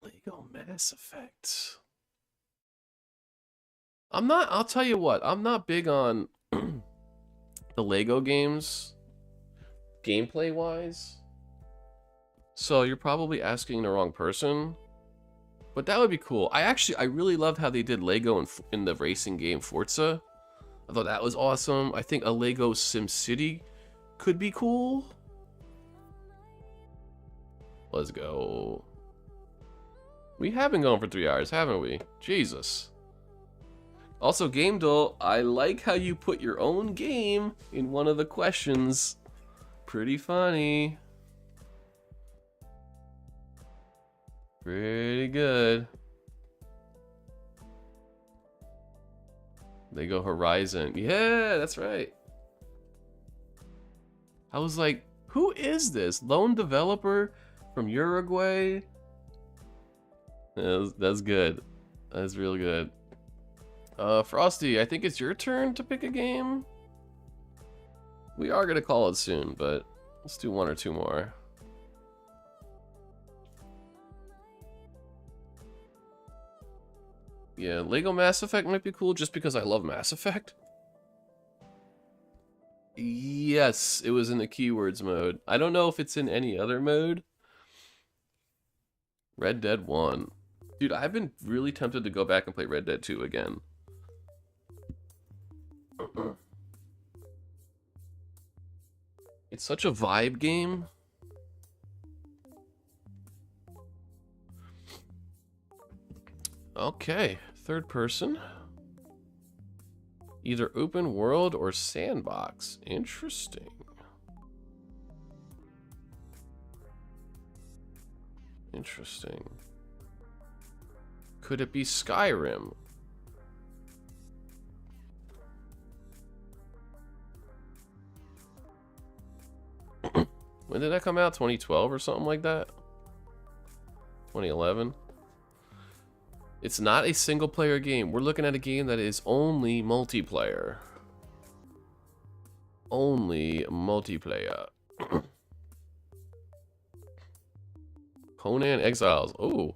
Lego Mass Effect. I'll tell you what, I'm not big on the Lego games, gameplay-wise. So you're probably asking the wrong person. But that would be cool. I really loved how they did Lego in the racing game Forza. I thought that was awesome. I think a Lego SimCity could be cool. Let's go. We have been going for 3 hours, haven't we? Jesus. Also, Gamedle, I like how you put your own game in one of the questions. Pretty funny. Pretty good. They go Horizon. Yeah, that's right. I was like, who is this? Lone developer from Uruguay? That's good. That's real good. Frosty, I think it's your turn to pick a game. We are gonna call it soon, but let's do 1 or 2 more. Yeah, Lego Mass Effect might be cool just because I love Mass Effect. Yes, it was in the keywords mode. I don't know if it's in any other mode. Red Dead 1. Dude, I've been really tempted to go back and play Red Dead 2 again. It's such a vibe game. Okay, third person. Either open world or sandbox. Interesting. Interesting. Could it be Skyrim? When did that come out? 2012 or something like that? 2011? It's not a single player game. We're looking at a game that is only multiplayer. Only multiplayer. Conan Exiles. Oh,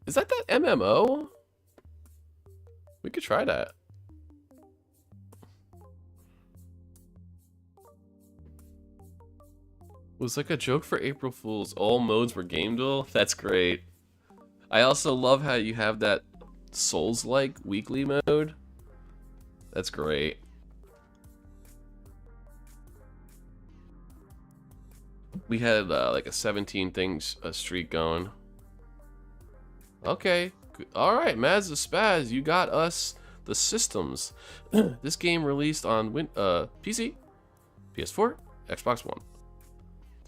is that MMO? We could try that. It was like a joke for April Fools. All modes were Gamedle. That's great. I also love how you have that Souls-like weekly mode. That's great. We had like a 17 things streak going. Okay. Alright, Maz the Spaz, you got us the systems. This game released on PC, PS4, Xbox One.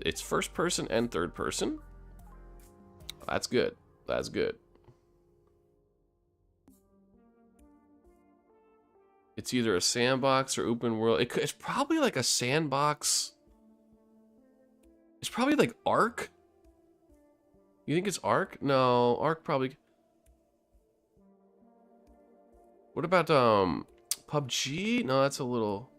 It's first person and third person. That's good. That's good. It's either a sandbox or open world. It's probably like a sandbox. It's probably like Ark. You think it's Ark? No, Ark probably. What about PUBG? No, that's a little.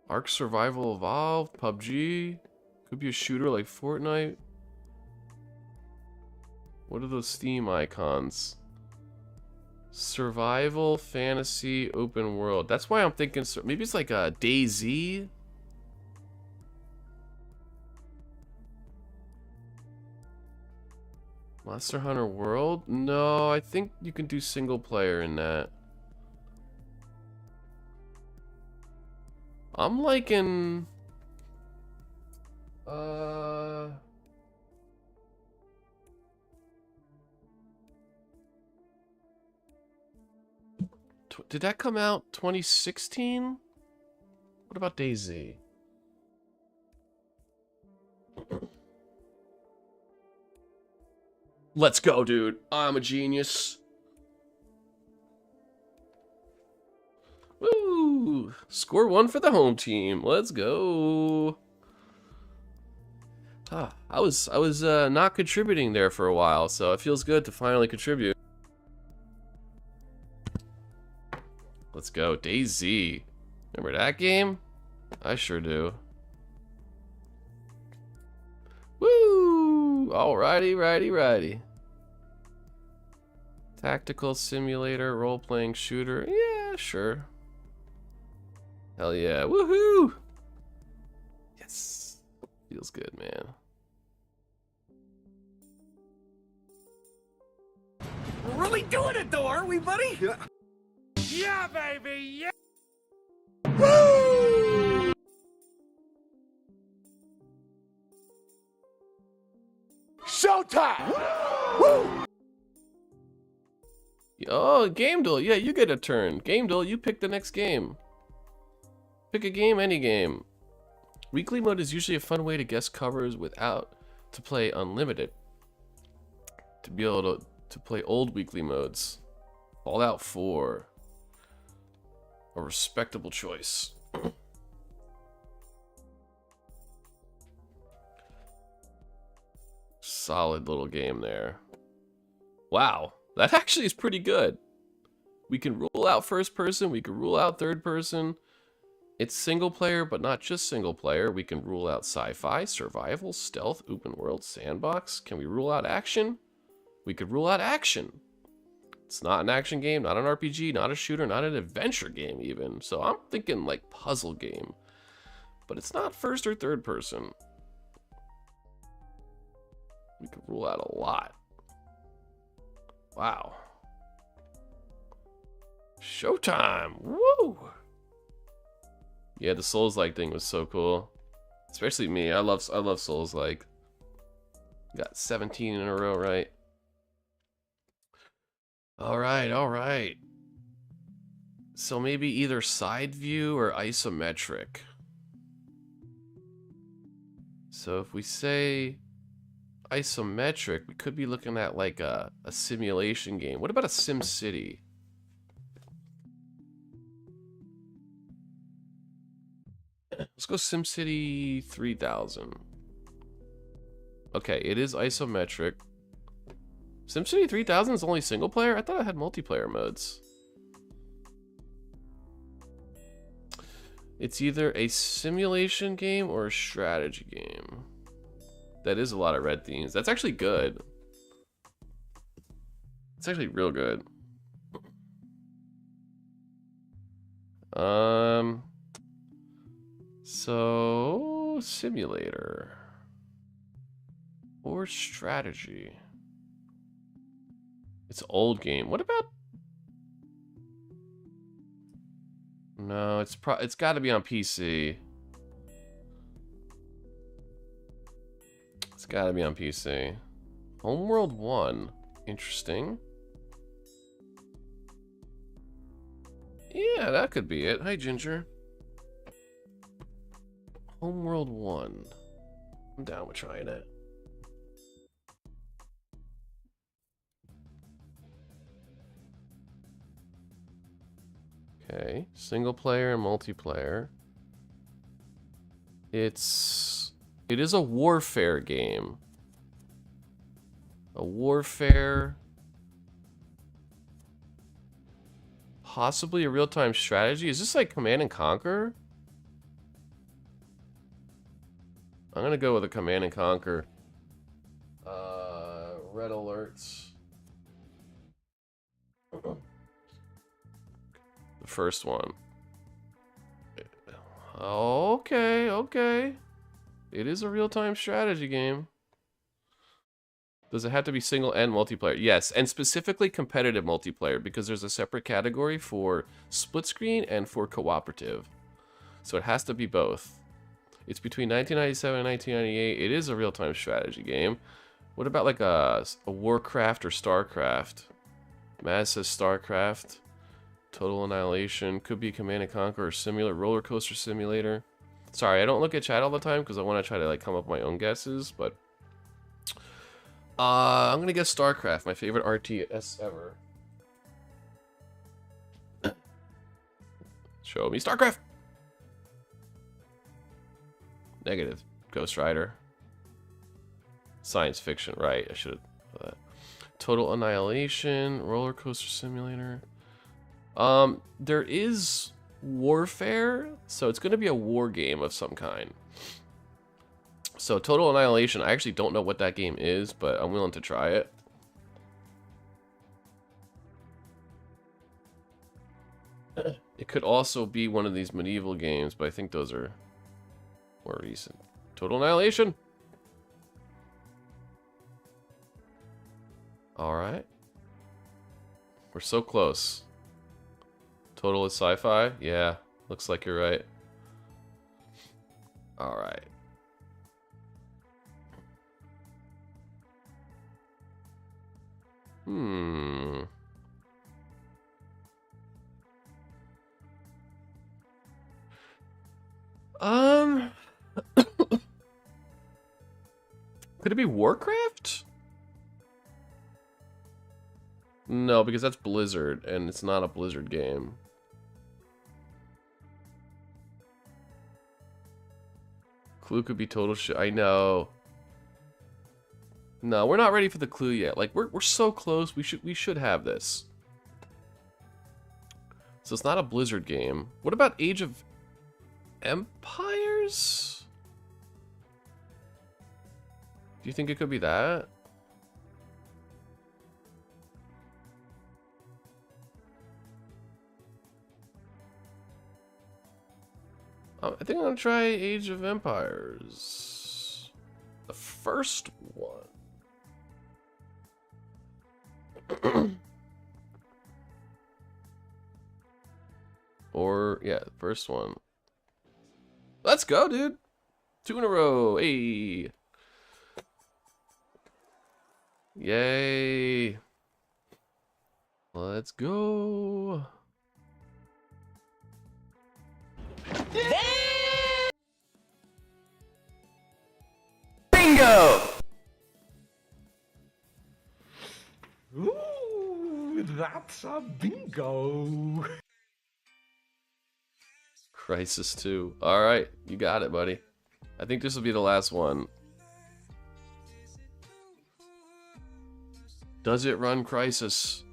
Ark Survival Evolved, PUBG. Could be a shooter like Fortnite. What are those Steam icons? Survival, fantasy, open world. That's why I'm thinking maybe it's like a DayZ. Monster Hunter World? No, I think you can do single player in that. I'm liking Did that come out 2016? What about DayZ? Let's go, dude. I'm a genius. Woo! Score 1 for the home team. Let's go. I was not contributing there for a while, so it feels good to finally contribute. Let's go, DayZ. Remember that game? I sure do. Woo! Alrighty, righty. Tactical simulator, role-playing shooter. Yeah, sure. Hell yeah. Woohoo! Yes. Feels good, man. We're really doing it, though, aren't we, buddy? Yeah. Yeah, baby, yeah! Woo! Showtime! Woo! Oh, Gamedle, yeah, you get a turn. Gamedle, you pick the next game. Pick a game, any game. Weekly mode is usually a fun way to guess covers without to play unlimited. To be able to play old weekly modes. Fallout 4. A respectable choice. Solid little game there. Wow, that actually is pretty good. We can rule out first person, we can rule out third person. It's single player, but not just single player. We can rule out sci-fi, survival, stealth, open world, sandbox. Can we rule out action? We could rule out action. It's not an action game, not an RPG, not a shooter, not an adventure game even. So I'm thinking like puzzle game. But it's not first or third person. We could rule out a lot. Wow. Showtime! Woo! Yeah, the Souls-like thing was so cool. Especially me. I love Souls-like. Got 17 in a row, right? Alright. So maybe either side view or isometric. So if we say isometric, we could be looking at like a simulation game. What about a Sim City? Let's go SimCity 3000. Okay, it is isometric. SimCity 3000 is only single player? I thought it had multiplayer modes. It's either a simulation game or a strategy game. That is a lot of red themes. That's actually good. It's actually real good. So simulator or strategy. It's an old game. What about? No, it's got to be on PC. It's got to be on PC. Homeworld 1. Interesting. Yeah, that could be it. Hi, Ginger. Homeworld 1. I'm down with trying it. Okay, single player and multiplayer. It is a warfare game. A warfare, possibly a real-time strategy. Is this like Command and Conquer? I'm gonna go with a Command and Conquer. Red alerts. The first one. Okay. It is a real-time strategy game. Does it have to be single and multiplayer? Yes, and specifically competitive multiplayer, because there's a separate category for split screen and for cooperative. So it has to be both. It's between 1997 and 1998. It is a real-time strategy game. What about like a Warcraft or Starcraft? Maz says Starcraft. Total Annihilation. Could be Command & Conquer or Simulator. Roller Coaster Simulator. Sorry, I don't look at chat all the time because I want to try to like come up with my own guesses, but I'm gonna guess StarCraft, my favorite RTS ever. Show me StarCraft. Negative. Ghost Rider. Science fiction, right? I should have. Total Annihilation, Roller Coaster Simulator. There is Warfare, so it's gonna be a war game of some kind. So Total Annihilation, I actually don't know what that game is, but I'm willing to try it. It could also be one of these medieval games, but I think those are more recent. Total Annihilation. Alright. We're so close. Total is sci-fi? Yeah, looks like you're right. Alright. Could it be Warcraft? No, because that's Blizzard, and it's not a Blizzard game. Clue could be total shit. I know. No, we're not ready for the clue yet. Like we're so close. We should have this. So it's not a Blizzard game. What about Age of Empires? Do you think it could be that? I think I'm gonna try Age of Empires. The first one. Or, yeah, the first one. Let's go, dude. 2 in a row. Hey. Yay. Let's go. Bingo! Ooh, that's a bingo. Crisis 2. Alright, you got it, buddy. I think this will be the last one. Does it run Crisis?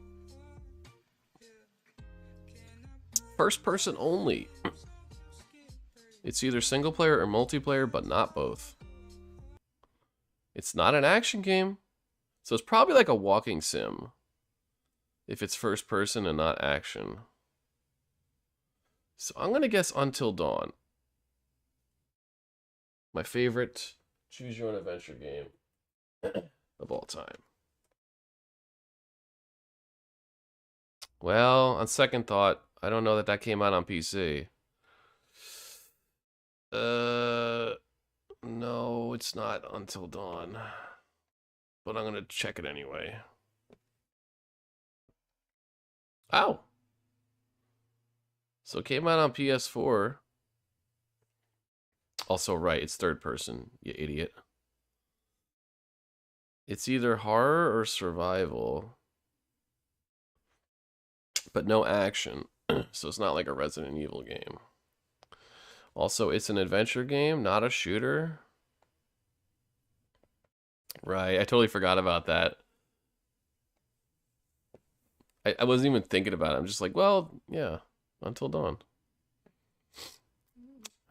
First person only. It's either single player or multiplayer, but not both. It's not an action game, so it's probably like a walking sim. If it's first person and not action. So I'm gonna guess Until Dawn. My favorite choose your own adventure game of all time. Well, on second thought, I don't know that that came out on PC. No, it's not Until Dawn. But I'm gonna check it anyway. Ow! So it came out on PS4. Also, right, it's third person, you idiot. It's either horror or survival. But no action. So it's not like a Resident Evil game. Also, it's an adventure game, not a shooter. Right, I totally forgot about that. I wasn't even thinking about it. I'm just like, well, yeah, Until Dawn.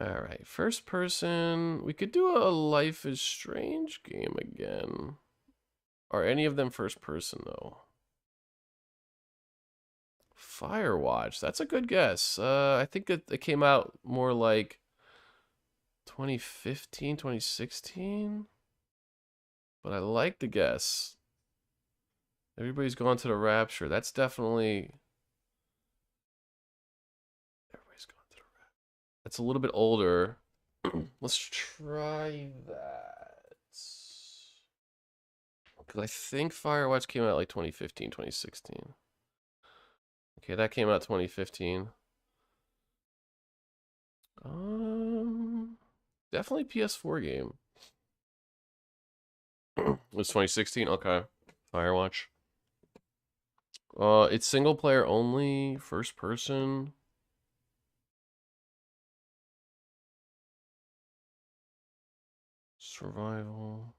Alright, first person. We could do a Life is Strange game again. Are any of them first person, though? Firewatch. That's a good guess. I think it came out more like 2015, 2016. But I like the guess. Everybody's gone to the Rapture. That's definitely... Everybody's gone to the Rapture. That's a little bit older. Let's try that. Because I think Firewatch came out like 2015, 2016. Okay, that came out 2015. Definitely PS4 game. It was 2016? Okay. Firewatch. It's single player only, first person. Survival.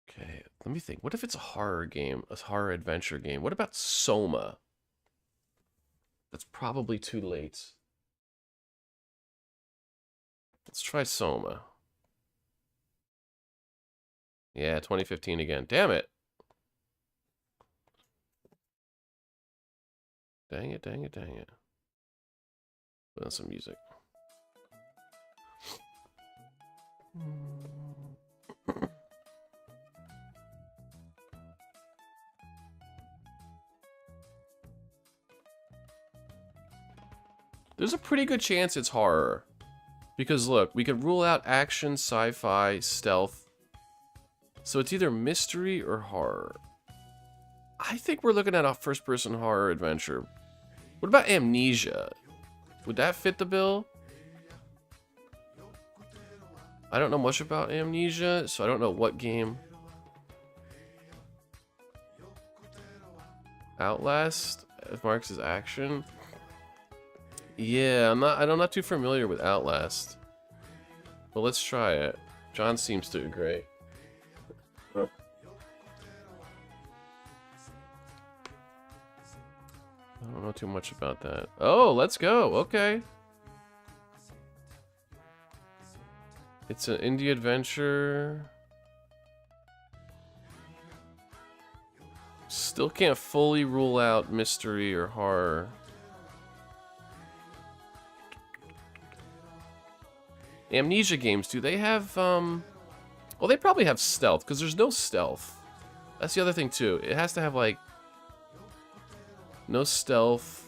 Okay, let me think. What if it's a horror game, a horror adventure game? What about Soma? That's probably too late. Let's try Soma. Yeah, 2015 again. Damn it. Dang it, dang it, dang it. Put on some music. There's a pretty good chance it's horror. Because look, we could rule out action, sci-fi, stealth. So it's either mystery or horror. I think we're looking at a first-person horror adventure. What about Amnesia? Would that fit the bill? I don't know much about Amnesia, so I don't know what game. Outlast marks as action. Yeah, I'm not too familiar with Outlast. But let's try it. John seems to agree. I don't know too much about that. Oh, let's go. Okay. It's an indie adventure. Still can't fully rule out mystery or horror. Amnesia games, do they have, well, they probably have stealth, because there's no stealth. That's the other thing, too. It has to have, like, no stealth.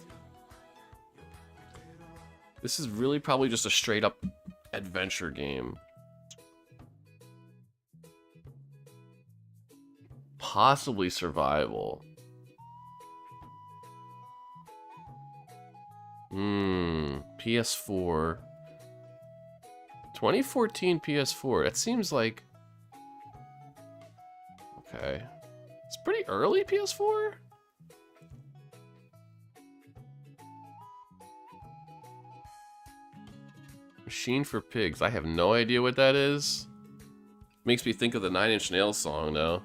This is really probably just a straight-up adventure game. Possibly survival. PS4. 2014 PS4. That seems like... Okay. It's pretty early PS4? Machine for Pigs. I have no idea what that is. Makes me think of the Nine Inch Nails song, though.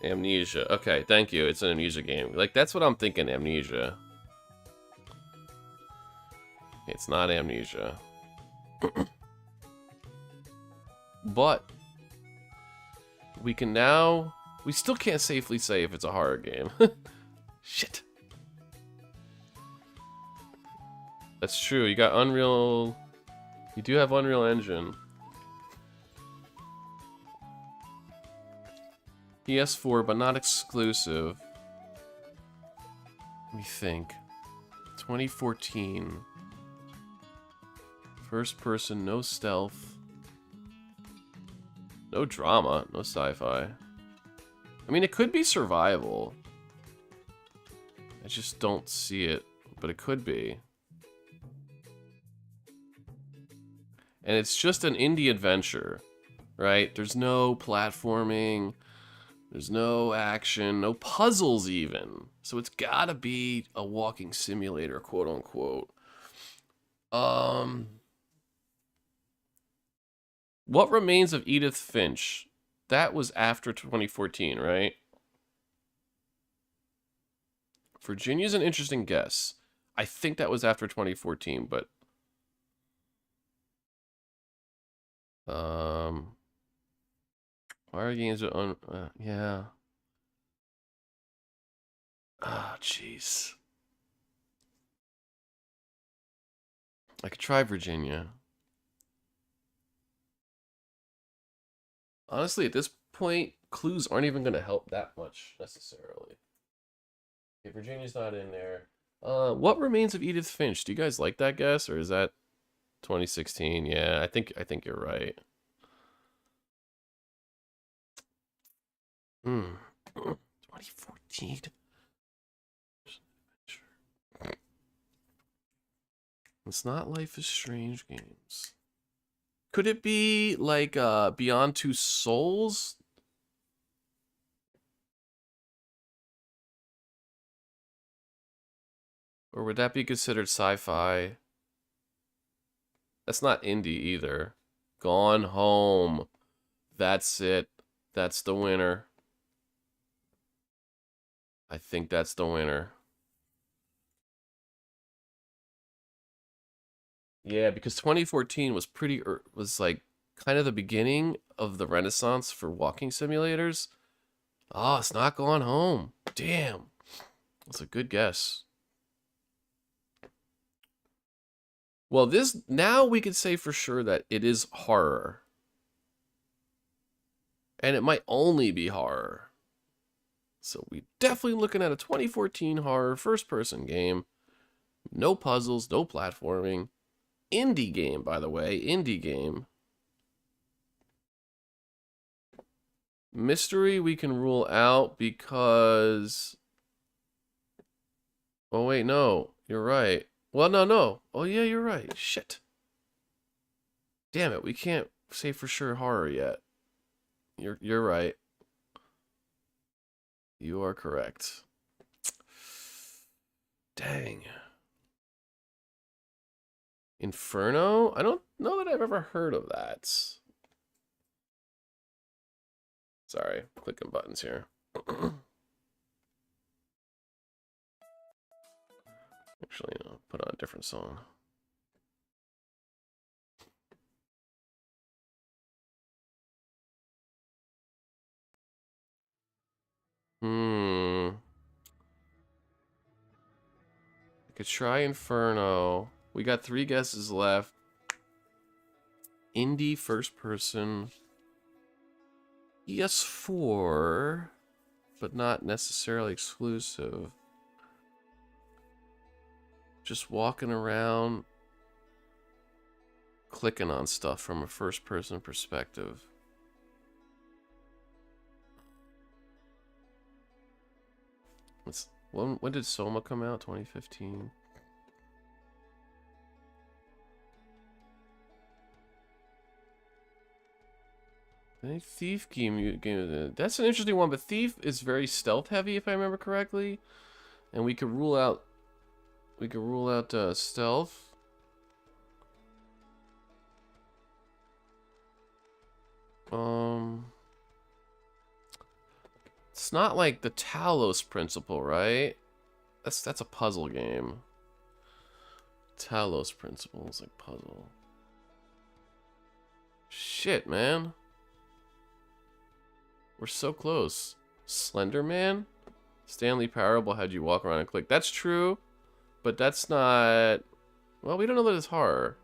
Amnesia. Okay, thank you. It's an Amnesia game. Like, that's what I'm thinking, Amnesia. It's not Amnesia. But we can now... We still can't safely say if it's a horror game. Shit. That's true. You got Unreal... You do have Unreal Engine. PS4, but not exclusive. Let me think. 2014. First person, no stealth. No drama, no sci-fi. I mean, it could be survival. I just don't see it, but it could be. And it's just an indie adventure, right? There's no platforming. There's no action, no puzzles even. So it's gotta be a walking simulator, quote unquote. What Remains of Edith Finch? That was after 2014, right? Virginia's an interesting guess. I think that was after 2014, but... Horror games are on... yeah. Ah, jeez. I could try Virginia. Honestly, at this point, clues aren't even going to help that much, necessarily. Okay, Virginia's not in there. What Remains of Edith Finch? Do you guys like that guess, or is that 2016? Yeah, I think you're right. Hmm. 2014. It's not Life is Strange games. Could it be like Beyond Two Souls? Or would that be considered sci-fi? That's not indie either. Gone Home. That's it. That's the winner. I think that's the winner. Yeah, because 2014 was was like kind of the beginning of the renaissance for walking simulators. Oh, it's not Gone Home. Damn. That's a good guess. Well, this now we can say for sure that it is horror. And it might only be horror. So we definitely looking at a 2014 horror first-person game. No puzzles, no platforming. Indie game, by the way. Indie game. Mystery we can rule out because... Oh, wait, no. You're right. Well, no. Oh, yeah, you're right. Shit. Damn it, we can't say for sure horror yet. You're right. You are correct. Dang. Inferno? I don't know that I've ever heard of that. Sorry, clicking buttons here. Actually, I'll put on a different song. I could try Inferno. We got 3 guesses left. Indie first person. PS4, but not necessarily exclusive. Just walking around, clicking on stuff from a first person perspective. When did Soma come out? 2015. I think Thief game. That's an interesting one, but Thief is very stealth heavy, if I remember correctly, and we could rule out. Stealth. It's not like the Talos Principle, right? That's a puzzle game. Talos Principle is like puzzle. Shit, man. We're so close. Slender Man? Stanley Parable had you walk around and click. That's true, but that's not... Well, we don't know that it's horror.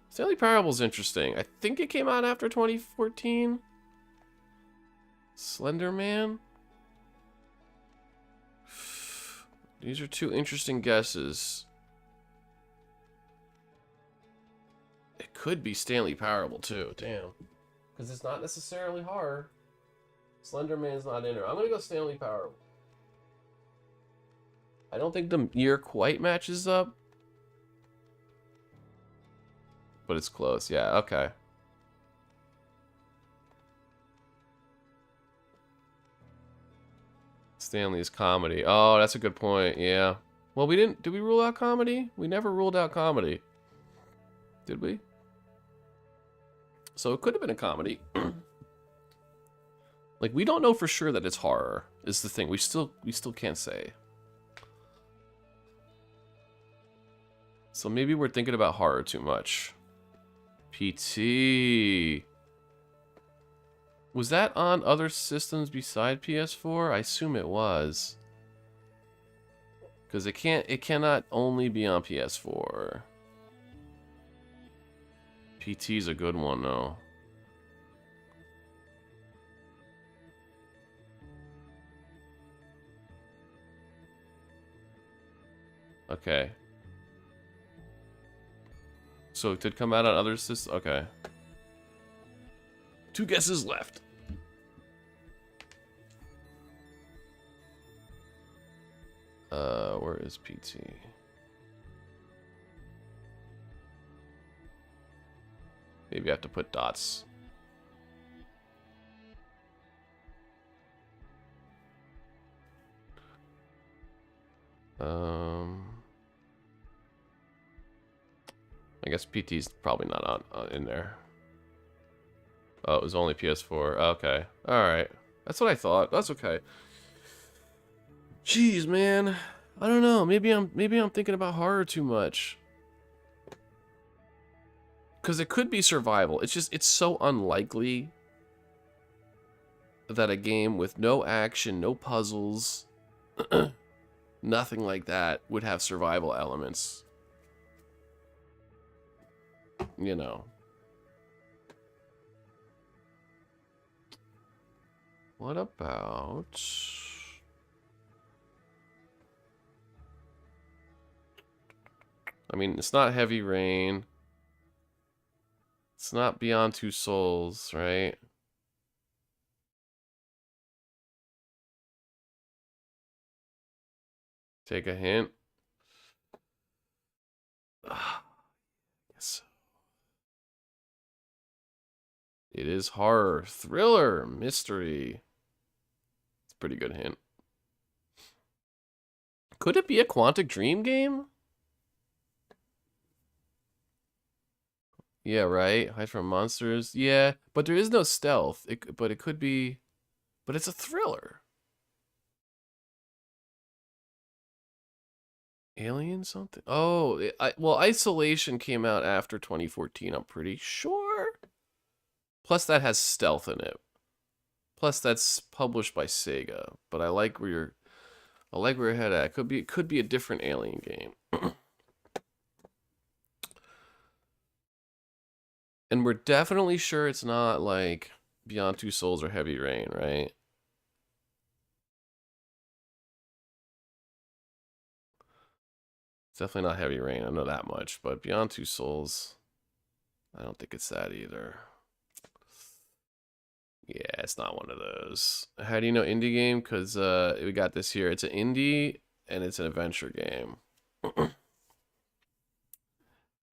Stanley Parable's interesting. I think it came out after 2014. Slender Man? These are 2 interesting guesses. It could be Stanley Parable, too. Damn. Because it's not necessarily horror. Slender Man's not in there. I'm going to go Stanley Parable. I don't think the year quite matches up. But it's close. Yeah, okay. Stanley's comedy. Oh, that's a good point. Yeah. Well, we didn't... Did we rule out comedy? We never ruled out comedy. Did we? So it could have been a comedy. Like, we don't know for sure that it's horror, is the thing. We still can't say. So maybe we're thinking about horror too much. PT. Was that on other systems beside PS4? I assume it was. Because it cannot only be on PS4. PT's a good one though. Okay. So it did come out on other systems? Okay. 2 guesses left. Where is PT? Maybe I have to put dots. I guess PT's probably not in there. Oh, it was only PS4. Okay. Alright. That's what I thought. That's okay. Jeez, man. I don't know. Maybe I'm thinking about horror too much. Cause it could be survival. It's so unlikely that a game with no action, no puzzles, nothing like that would have survival elements. You know. What about... I mean, it's not Heavy Rain. It's not Beyond Two Souls, right? Take a hint. Yes. It is horror, thriller, mystery. It's a pretty good hint. Could it be a Quantic Dream game? Yeah, right. Hide from monsters. Yeah, but there is no stealth. But it could be. But it's a thriller. Alien something? Oh, well, Isolation came out after 2014. I'm pretty sure. Plus, that has stealth in it. Plus, that's published by Sega. But I like where you're headed at. It could be a different Alien game. And we're definitely sure it's not like Beyond Two Souls or Heavy Rain, right? It's definitely not Heavy Rain, I know that much. But Beyond Two Souls, I don't think it's that either. Yeah, it's not one of those. How do you know indie game? Because we got this here. It's an indie, and it's an adventure game.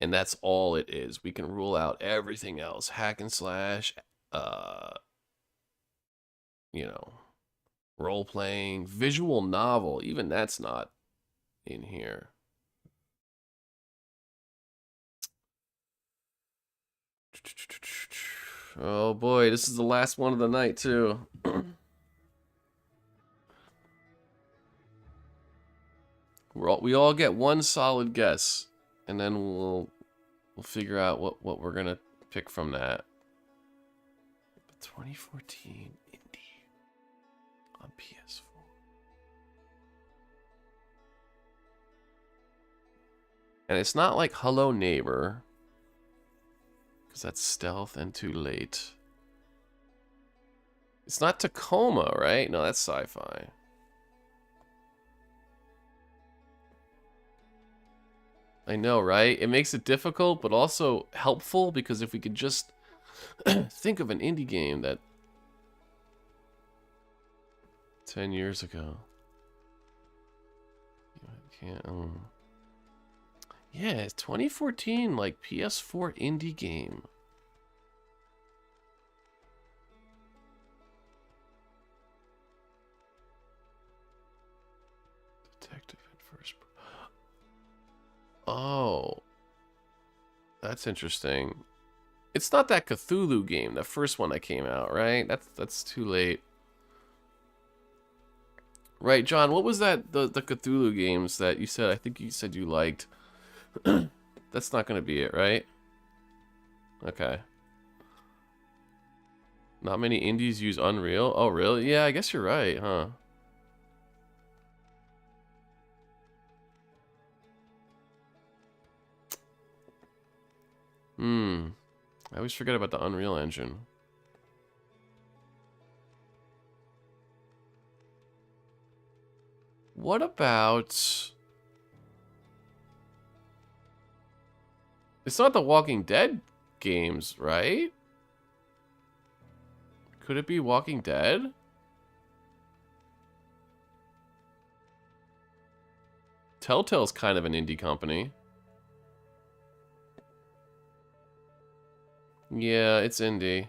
And that's all it is. We can rule out everything else. Hack and slash, you know, role-playing, visual novel. Even that's not in here. Oh boy, this is the last one of the night too. We all get one solid guess, and then we'll figure out what we're gonna pick from that. 2014 indie on PS4. And it's not like Hello Neighbor, because that's stealth and too late. It's not Tacoma, right? No, that's sci-fi. I know, right? It makes it difficult, but also helpful, because if we could just think of an indie game that 10 years ago. I can't. Yeah, it's 2014, like PS4 indie game. Detective at first. Oh, that's interesting. It's not that Cthulhu game, the first one that came out, right? That's too late. Right, John, what was that, the Cthulhu games that you said, I think you said you liked? That's not going to be it, right? Okay. Not many indies use Unreal? Oh, really? Yeah, I guess you're right, huh? I always forget about the Unreal Engine. What about... It's not the Walking Dead games, right? Could it be Walking Dead? Telltale's kind of an indie company. Yeah, it's indie.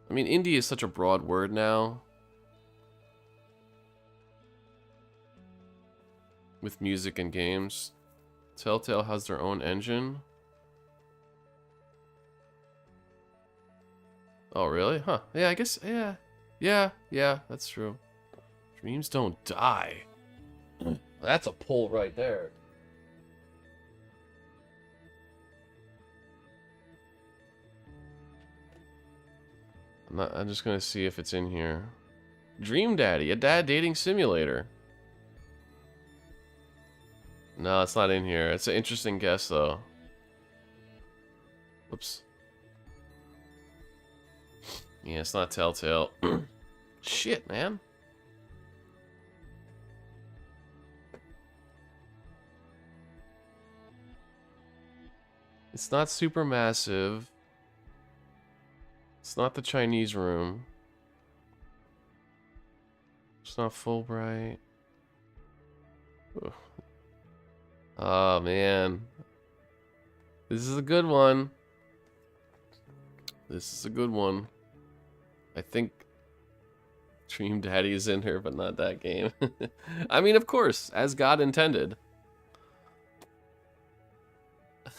I mean, indie is such a broad word now. With music and games. Telltale has their own engine. Oh, really? Huh. Yeah, I guess, yeah. Yeah, that's true. Dreams don't die. That's a pull right there. I'm just gonna see if it's in here. Dream Daddy, a dad dating simulator. No, it's not in here. It's an interesting guess, though. Whoops. Yeah, it's not Telltale. Shit, man. It's not Supermassive. It's not the Chinese Room. It's not Fulbright. Ugh. Oh, man. This is a good one. This is a good one. I think Dream Daddy is in here, but not that game. I mean, of course, as God intended.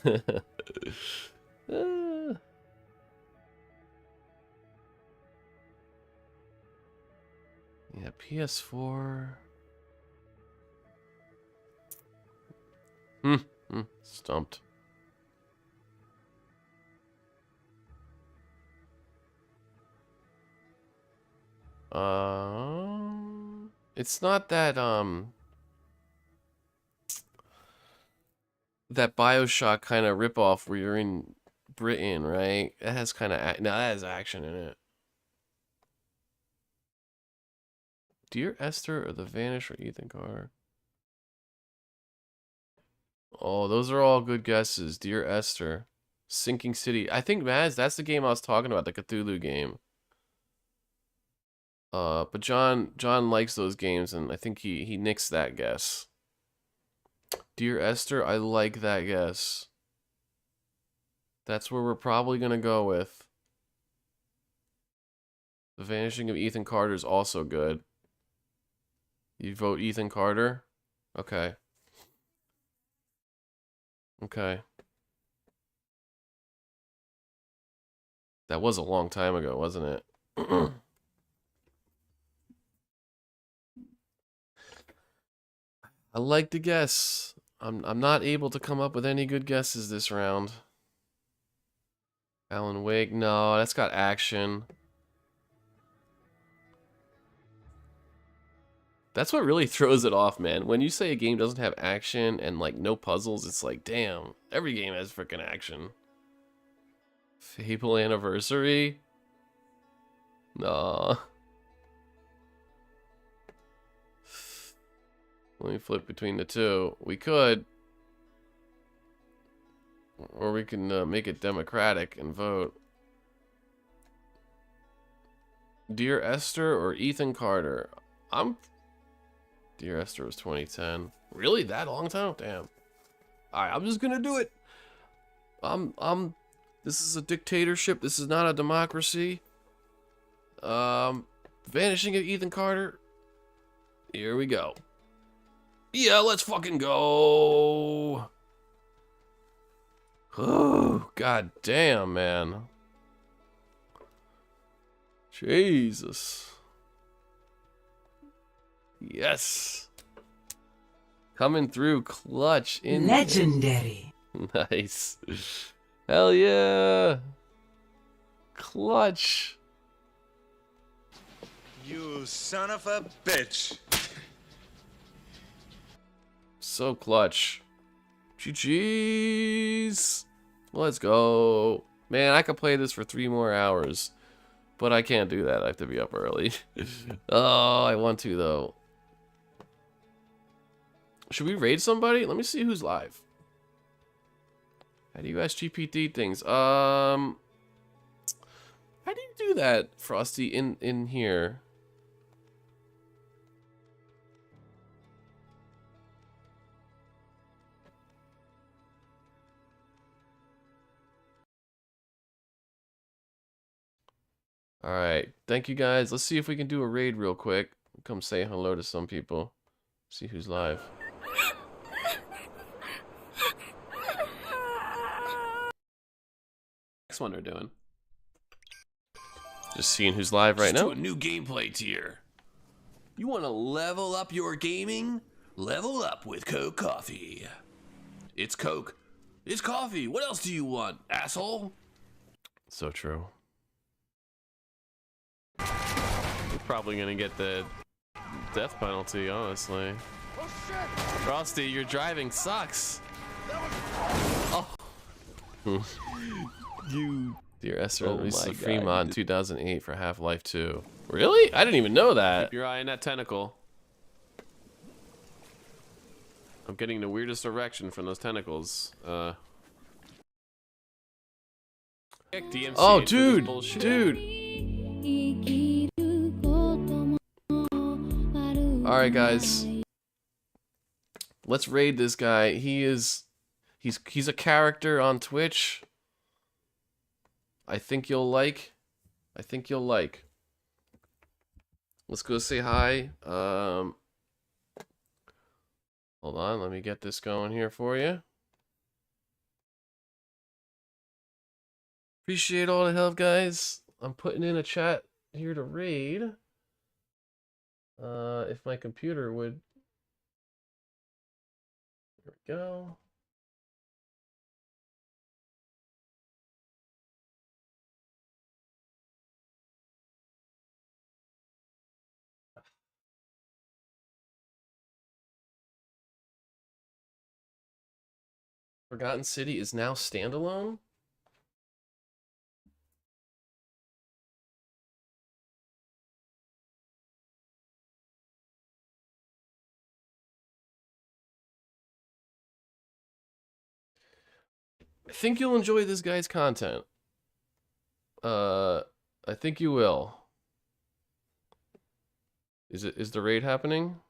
Yeah, PS4. Stumped. It's not that that BioShock kind of ripoff where you're in Britain, right? It has kind of no, that has action in it. Dear Esther or The Vanish or Ethan Carter? Oh, those are all good guesses. Dear Esther. Sinking City. I think, Maz, that's the game I was talking about, the Cthulhu game. But John likes those games, and I think he nixed that guess. Dear Esther, I like that guess. That's where we're probably gonna go with. The Vanishing of Ethan Carter is also good. You vote Ethan Carter? Okay. Okay. That was a long time ago, wasn't it? I like to guess. I'm not able to come up with any good guesses this round. Alan Wake, no, that's got action. That's what really throws it off, man. When you say a game doesn't have action and like no puzzles, it's like, damn, every game has freaking action. Fable Anniversary? No. Let me flip between the two. We could. Or we can make it democratic and vote. Dear Esther or Ethan Carter? Dear Esther was 2010. Really? That long time? Damn. Alright, I'm just gonna do it. This is a dictatorship. This is not a democracy. Vanishing of Ethan Carter. Here we go. Yeah, let's fucking go. Oh, god damn, man. Jesus. Yes. Coming through clutch in legendary. Nice. Hell yeah. Clutch. You son of a bitch. So clutch. GG's. Let's go. Man, I could play this for 3 more hours. But I can't do that. I have to be up early. Oh, I want to, though. Should we raid somebody? Let me see who's live. How do you ask GPT things? How do you do that, Frosty, in here? Alright, thank you guys. Let's see if we can do a raid real quick. Come say hello to some people. See who's live. Next one they're doing. Just seeing who's live right now. To a new gameplay tier. You want to level up your gaming? Level up with Coke Coffee. It's Coke. It's coffee. What else do you want, asshole? So true. You're probably gonna get the death penalty, honestly. Oh shit! Frosty, your driving sucks. Oh. You. Dear Esther released a free mod in 2008 for Half-Life 2. Really? I didn't even know that. Keep your eye on that tentacle. I'm getting the weirdest erection from those tentacles. DMC oh, dude! Dude! Alright, guys. Let's raid this guy. He's a character on Twitch. I think you'll like. Let's go say hi. Hold on, let me get this going here for you. Appreciate all the help, guys. I'm putting in a chat here to raid. If my computer would. There we go. Forgotten City is now standalone? I think you'll enjoy this guy's content. I think you will. Is the raid happening?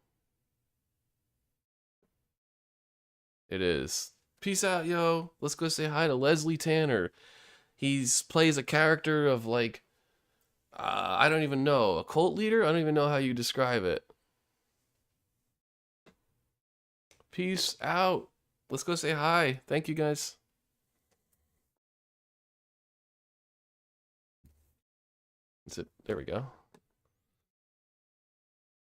It is. Peace out, yo. Let's go say hi to Leslie Tanner. He's plays a character of like I don't even know, a cult leader? I don't even know how you describe it. Peace out. Let's go say hi. Thank you guys. That's it. There we go.